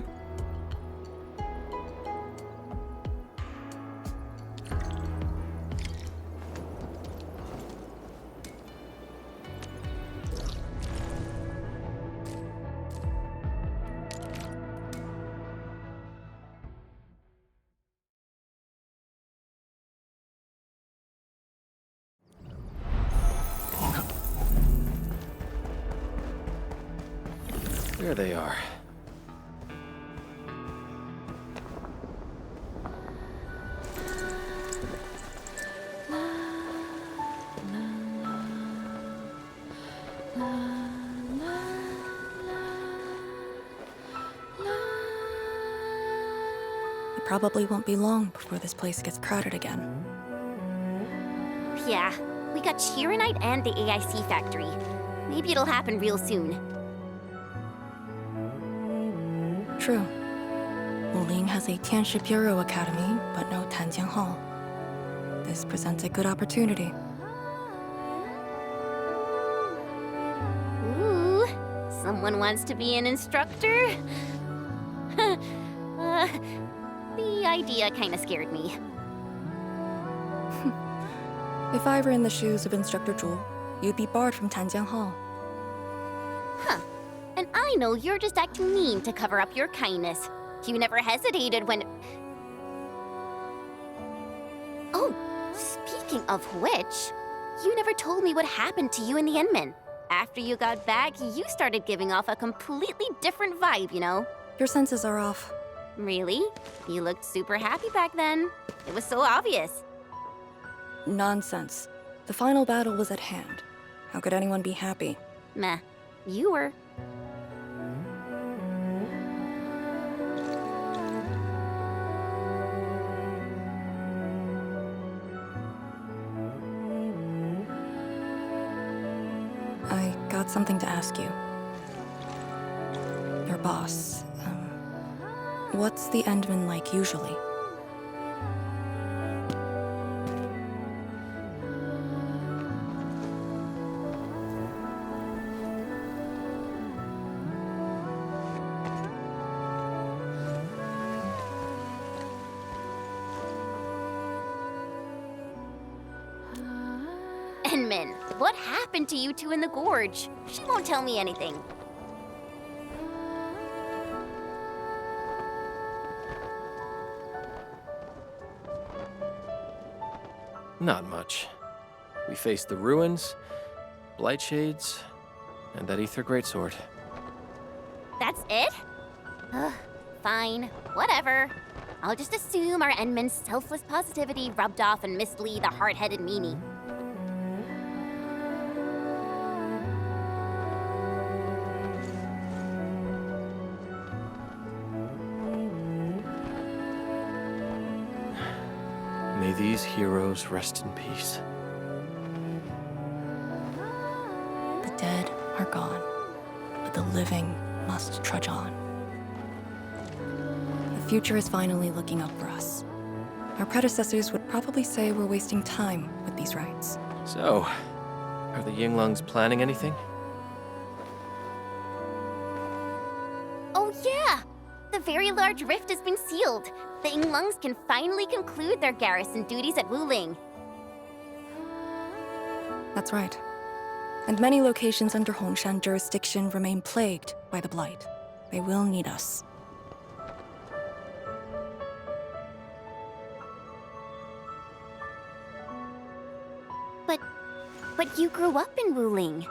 There they are. It probably won't be long before this place gets crowded again. Yeah, we got Chironite and the AIC factory. Maybe it'll happen real soon. True. Wuling has a Tianshi Bureau Academy, but no Tanjian Hall. This presents a good opportunity. Ooh, someone wants to be an instructor? The idea kinda scared me. If I were in the shoes of Instructor Zhu, you'd be barred from Tanjian Hall. Huh. And I know you're just acting mean to cover up your kindness. You never hesitated when... Oh, speaking of which, you never told me what happened to you and the Enman. After you got back, you started giving off a completely different vibe, you know? Your senses are off. Really? You looked super happy back then. It was so obvious. Nonsense. The final battle was at hand. How could anyone be happy? Meh. You were. I got something to ask you. Your boss, what's the Endman like usually? Enman, what happened to you two in the gorge? She won't tell me anything. Not much. We faced the ruins, Blightshades, and that Ether Greatsword. That's it? Ugh, fine, whatever. I'll just assume our Enman's selfless positivity rubbed off on Miss Lee, the hard-headed meanie. May these heroes rest in peace. The dead are gone, but the living must trudge on. The future is finally looking up for us. Our predecessors would probably say we're wasting time with these rites. So, are the Yinglungs planning anything? Oh yeah! The very large rift has been sealed. The Yinglungs can finally conclude their garrison duties at Wuling. That's right. And many locations under Hongshan jurisdiction remain plagued by the Blight. They will need us. But you grew up in Wuling.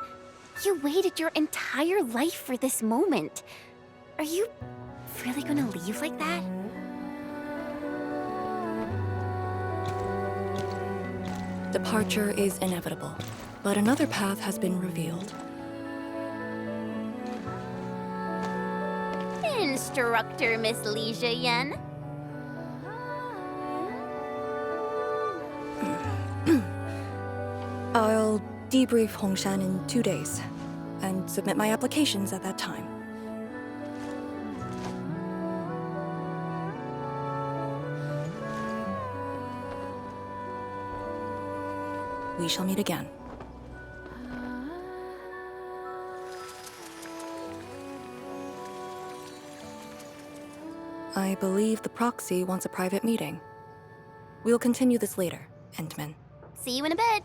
You waited your entire life for this moment. Are you really gonna leave like that? Departure is inevitable, but another path has been revealed. Instructor Miss Li Zheyan. I'll debrief Hongshan in 2 days, and submit my applications at that time. We shall meet again. I believe the proxy wants a private meeting. We'll continue this later, Endman. See you in a bit.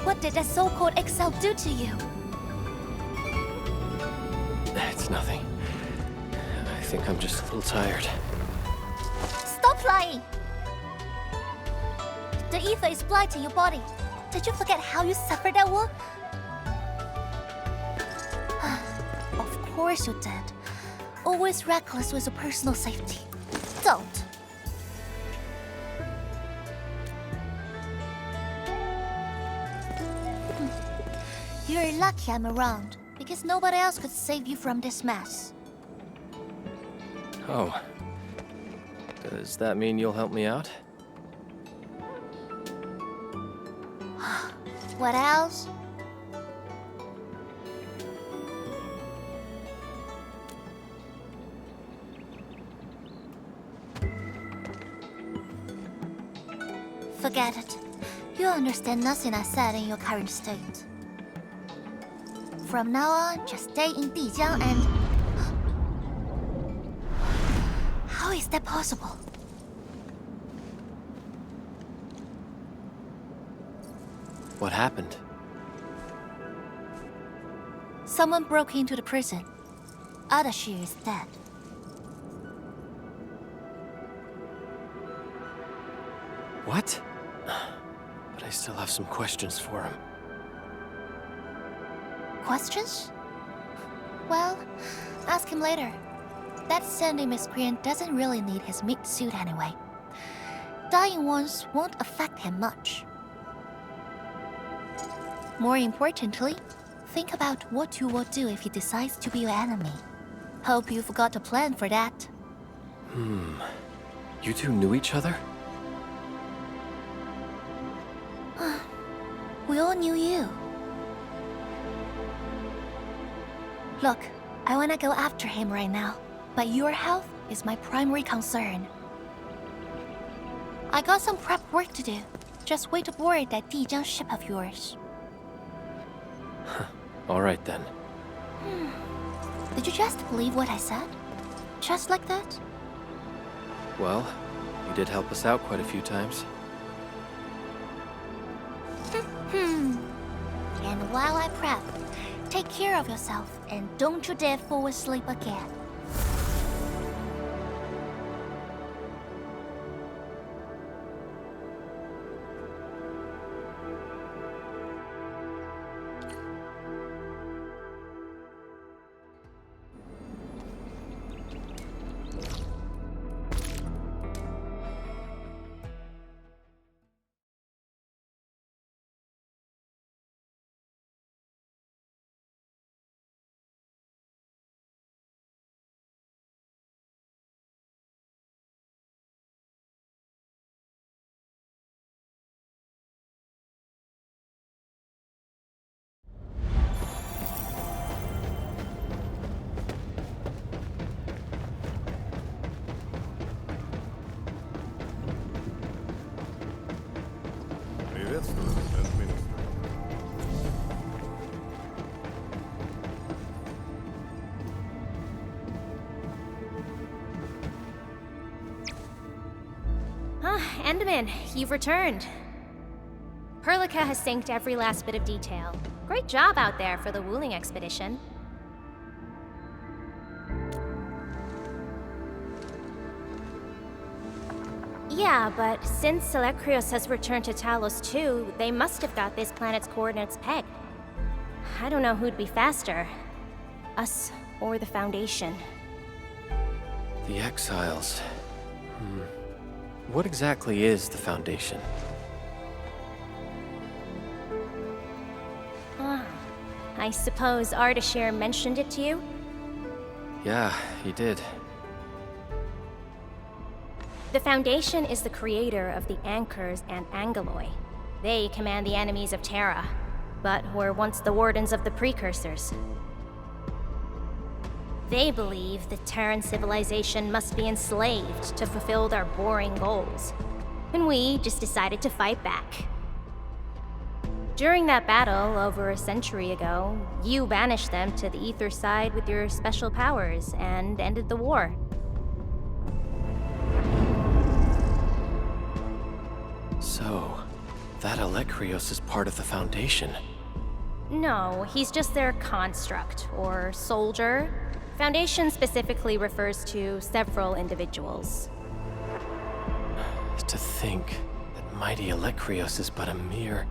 What did that so-called Excel do to you? It's nothing. I think I'm just a little tired. Stop flying! The ether is blighting your body. Did you forget how you suffered that wound? Of course you did. Always reckless with your personal safety. Don't. You're lucky I'm around, because nobody else could save you from this mess. Oh. Does that mean you'll help me out? What else? Forget it. You understand nothing I said in your current state. From now on, just stay in Dijiang and... How is that possible? What happened? Someone broke into the prison. Adashi is dead. What? But I still have some questions for him. Questions? Well, ask him later. That sandy miscreant doesn't really need his meat suit anyway. Dying ones won't affect him much. More importantly, think about what you will do if he decides to be your enemy. Hope you've got a plan for that. You two knew each other? We all knew you. Look, I wanna go after him right now, but your health is my primary concern. I got some prep work to do. Just wait aboard that Dijiang ship of yours. All right then. Did you just believe what I said? Just like that? Well, you did help us out quite a few times. And while I prep, Take care of yourself, and don't you dare fall asleep again. Endman, you've returned. Perlica has synced every last bit of detail. Great job out there for the Wuling expedition. Yeah, but since Selekrios has returned to Talos too, they must have got this planet's coordinates pegged. I don't know who'd be faster, us or the Foundation. The Exiles. What exactly is the Foundation? I suppose Ardashir mentioned it to you? Yeah, he did. The Foundation is the creator of the Anchors and Angeloi. They command the enemies of Terra, but were once the wardens of the Precursors. They believe the Terran civilization must be enslaved to fulfill their boring goals. And we just decided to fight back. During that battle over a century ago, you banished them to the Ether side with your special powers and ended the war. So, that Alekrios is part of the Foundation. No, he's just their construct, or soldier. Foundation specifically refers to several individuals. To think that mighty Alekrios is but a mere...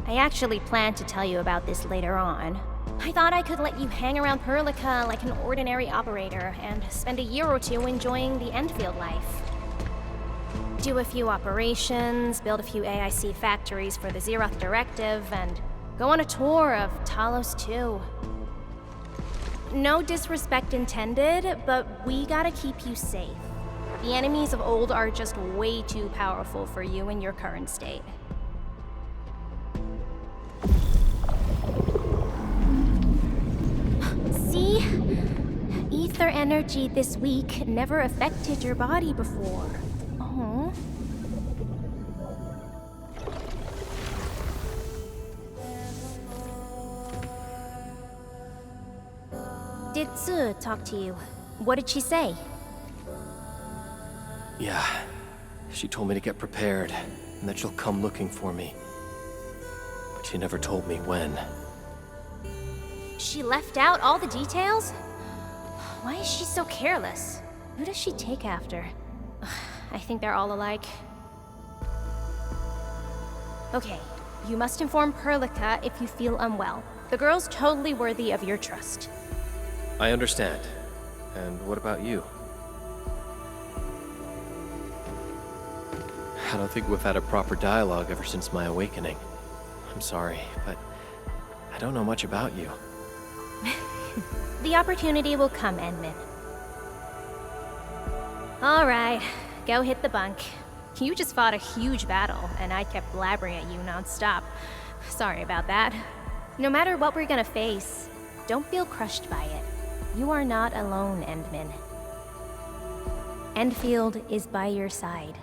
I actually planned to tell you about this later on. I thought I could let you hang around Perlica like an ordinary operator and spend a year or two enjoying the Endfield life. Do a few operations, build a few AIC factories for the Zeroth Directive, and go on a tour of Talos 2. No disrespect intended, but we gotta keep you safe. The enemies of old are just way too powerful for you in your current state. See? Ether energy this week never affected your body before. Oh. Did Tsu talk to you? What did she say? Yeah. She told me to get prepared, and that she'll come looking for me. But she never told me when. She left out all the details? Why is she so careless? Who does she take after? I think they're all alike. Okay, you must inform Perlica if you feel unwell. The girl's totally worthy of your trust. I understand. And what about you? I don't think we've had a proper dialogue ever since my awakening. I'm sorry, but I don't know much about you. The opportunity will come, Endman. Alright, go hit the bunk. You just fought a huge battle, and I kept blabbering at you nonstop. Sorry about that. No matter what we're gonna face, don't feel crushed by it. You are not alone, Endman. Endfield is by your side.